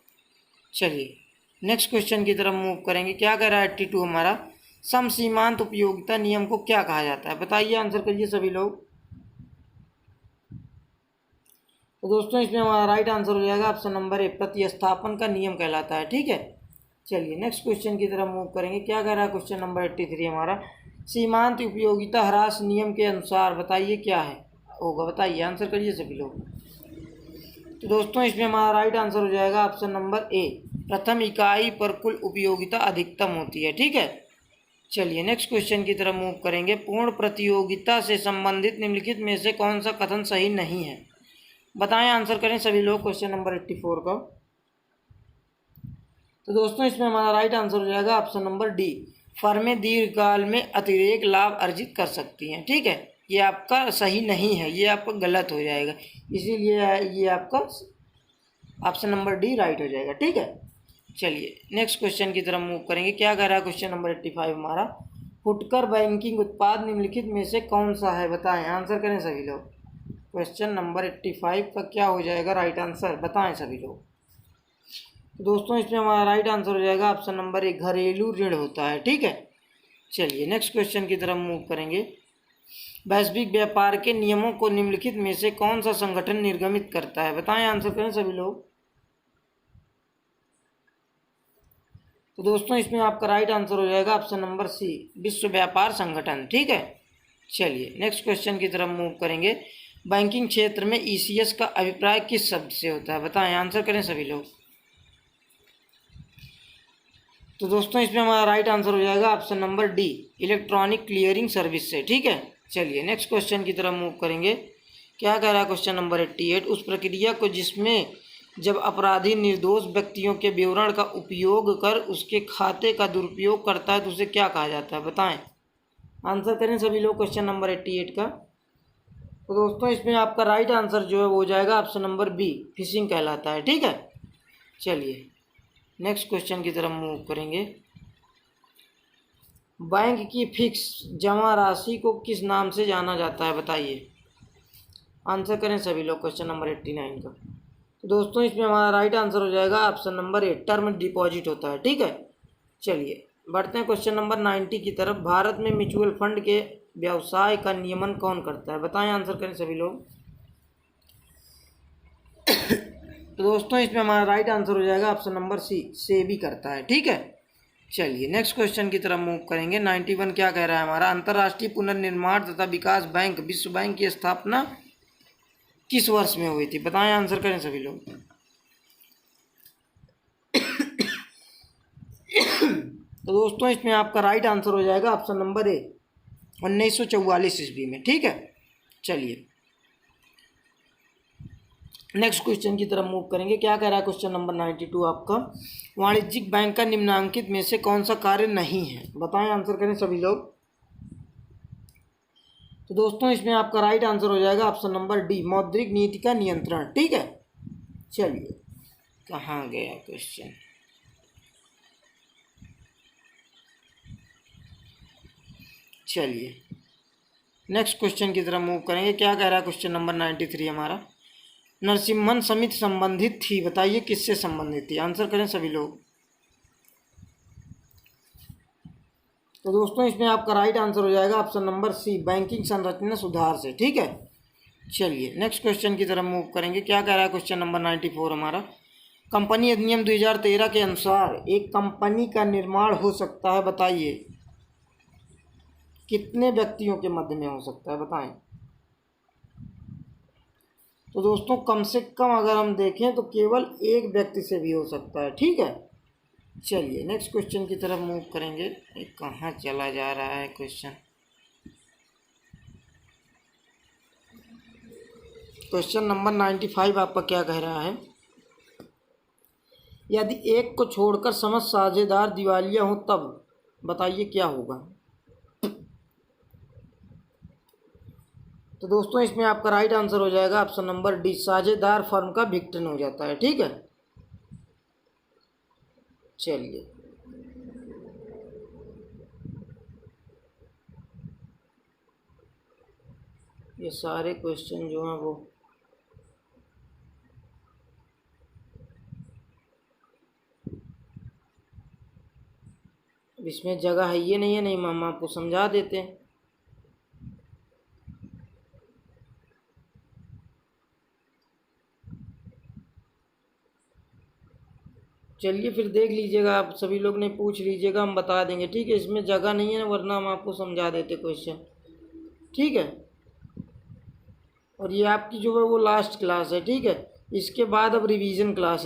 चलिए नेक्स्ट क्वेश्चन की तरफ मूव करेंगे। क्या कह रहा है 82 हमारा, सम सीमांत उपयोगिता नियम को क्या कहा जाता है? बताइए, आंसर करिए सभी लोग। तो दोस्तों इसमें हमारा राइट आंसर हो जाएगा ऑप्शन नंबर ए, प्रतिस्थापन का नियम कहलाता है। ठीक है, चलिए नेक्स्ट क्वेश्चन की तरफ मूव करेंगे। क्या कह रहा है क्वेश्चन नंबर 83 हमारा, सीमांत उपयोगिता ह्रास नियम के अनुसार बताइए क्या है होगा? बताइए, आंसर करिए सभी लोग। तो दोस्तों इसमें हमारा राइट आंसर हो जाएगा ऑप्शन नंबर ए, प्रथम इकाई पर कुल उपयोगिता अधिकतम होती है। ठीक है, चलिए नेक्स्ट क्वेश्चन की तरफ मूव करेंगे। पूर्ण प्रतियोगिता से संबंधित निम्नलिखित में से कौन सा कथन सही नहीं है? बताएं, आंसर करें सभी लोग क्वेश्चन नंबर 84 का। तो दोस्तों इसमें हमारा राइट आंसर हो जाएगा ऑप्शन नंबर डी, फर्में दीर्घकाल में अतिरेक लाभ अर्जित कर सकती हैं। ठीक है, ये आपका सही नहीं है, ये आपका गलत हो जाएगा, इसीलिए ये आपका ऑप्शन नंबर डी राइट हो जाएगा। ठीक है, चलिए नेक्स्ट क्वेश्चन की तरफ मूव करेंगे। क्या कह रहा है क्वेश्चन नंबर 85 हमारा, फुटकर बैंकिंग उत्पाद निम्नलिखित में से कौन सा है? बताएं, आंसर करें सभी लोग। क्वेश्चन नंबर 85 का क्या हो जाएगा राइट आंसर? बताएं सभी लोग। तो दोस्तों इसमें हमारा राइट आंसर हो जाएगा ऑप्शन नंबर ए, घरेलू ऋण होता है। ठीक है, चलिए नेक्स्ट क्वेश्चन की तरफ मूव करेंगे। वैश्विक व्यापार के नियमों को निम्नलिखित में से कौन सा संगठन निर्गमित करता है? बताएं, आंसर करें सभी लोग। तो दोस्तों इसमें आपका राइट आंसर हो जाएगा ऑप्शन नंबर सी, विश्व व्यापार संगठन। ठीक है, चलिए नेक्स्ट क्वेश्चन की तरफ मूव करेंगे। बैंकिंग क्षेत्र में ईसीएस का अभिप्राय किस शब्द से होता है? बताएं, आंसर करें सभी लोग। तो दोस्तों इसमें हमारा राइट आंसर हो जाएगा option number D, electronic clearing service से। ठीक है, चलिए नेक्स्ट क्वेश्चन की तरफ मूव करेंगे। क्या कह रहा है क्वेश्चन नंबर 88, उस प्रक्रिया को जिसमें जब अपराधी निर्दोष व्यक्तियों के विवरण का उपयोग कर उसके खाते का दुरुपयोग करता है तो उसे क्या कहा जाता है? बताएं, आंसर करें सभी लोग क्वेश्चन नंबर 88 का। तो दोस्तों इसमें आपका राइट आंसर जो है वो हो जाएगा ऑप्शन नंबर बी, फिशिंग कहलाता है। ठीक है, चलिए नेक्स्ट क्वेश्चन की तरफ मूव करेंगे। बैंक की फिक्स जमा राशि को किस नाम से जाना जाता है? बताइए, आंसर करें सभी लोग क्वेश्चन नंबर 89 का। तो दोस्तों इसमें हमारा राइट आंसर हो जाएगा option number A, term deposit होता है। ठीक है, चलिए बढ़ते हैं क्वेश्चन नंबर 90 की तरफ। भारत में म्यूचुअल फंड के व्यवसाय का नियमन कौन करता है? बताएं, आंसर करें सभी लोग। तो दोस्तों इसमें हमारा राइट आंसर हो जाएगा ऑप्शन नंबर सी, सेबी करता है। ठीक है, चलिए नेक्स्ट क्वेश्चन की तरफ मूव करेंगे। 91 क्या कह रहा है हमारा, अंतर्राष्ट्रीय पुनर्निर्माण तथा विकास बैंक विश्व बैंक की स्थापना किस वर्ष में हुई थी? बताएं, आंसर करें सभी लोग। तो दोस्तों इसमें आपका राइट आंसर हो जाएगा ऑप्शन नंबर ए, 1944 ईस्वी में। ठीक है, चलिए नेक्स्ट क्वेश्चन की तरफ मूव करेंगे। क्या कह रहा है क्वेश्चन नंबर 92 आपका, वाणिज्यिक बैंक का निम्नलिखित में से कौन सा कार्य नहीं है? बताएं, आंसर करें सभी लोग। तो दोस्तों इसमें आपका राइट आंसर हो जाएगा ऑप्शन नंबर डी, मौद्रिक नीति का नियंत्रण। ठीक है, चलिए कहाँ गया क्वेश्चन, चलिए नेक्स्ट क्वेश्चन की तरफ मूव करेंगे। क्या कह रहा है क्वेश्चन नंबर 93 हमारा, नरसिम्हन समिति संबंधित थी, बताइए किससे संबंधित थी? आंसर करें सभी लोग। तो दोस्तों इसमें आपका राइट आंसर हो जाएगा ऑप्शन नंबर सी, बैंकिंग संरचना सुधार से। ठीक है, चलिए नेक्स्ट क्वेश्चन की तरफ मूव करेंगे। क्या कह रहा है क्वेश्चन नंबर 94 हमारा, कंपनी अधिनियम 2013 के अनुसार एक कंपनी का निर्माण हो सकता है, बताइए कितने व्यक्तियों के मध्य में हो सकता है? बताएं। तो दोस्तों कम से कम अगर हम देखें तो केवल एक व्यक्ति से भी हो सकता है। ठीक है, चलिए नेक्स्ट क्वेश्चन की तरफ मूव करेंगे। ये कहाँ चला जा रहा है क्वेश्चन, क्वेश्चन नंबर 95 आपका क्या कह रहा है? यदि एक को छोड़कर समस्त साझेदार दिवालिया हो तब बताइए क्या होगा? तो दोस्तों इसमें आपका राइट आंसर हो जाएगा ऑप्शन नंबर डी, साझेदार फर्म का विघटन हो जाता है। ठीक है, चलिए ये सारे क्वेश्चन जो हैं वो इसमें जगह है ये नहीं है, नहीं हम आपको समझा देते हैं। चलिए फिर देख लीजिएगा, आप सभी लोग ने पूछ लीजिएगा, हम बता देंगे। ठीक है, इसमें जगह नहीं है वरना हम आपको समझा देते क्वेश्चन। ठीक है, और ये आपकी जो है वो लास्ट क्लास है। ठीक है, इसके बाद अब रिवीजन क्लास है।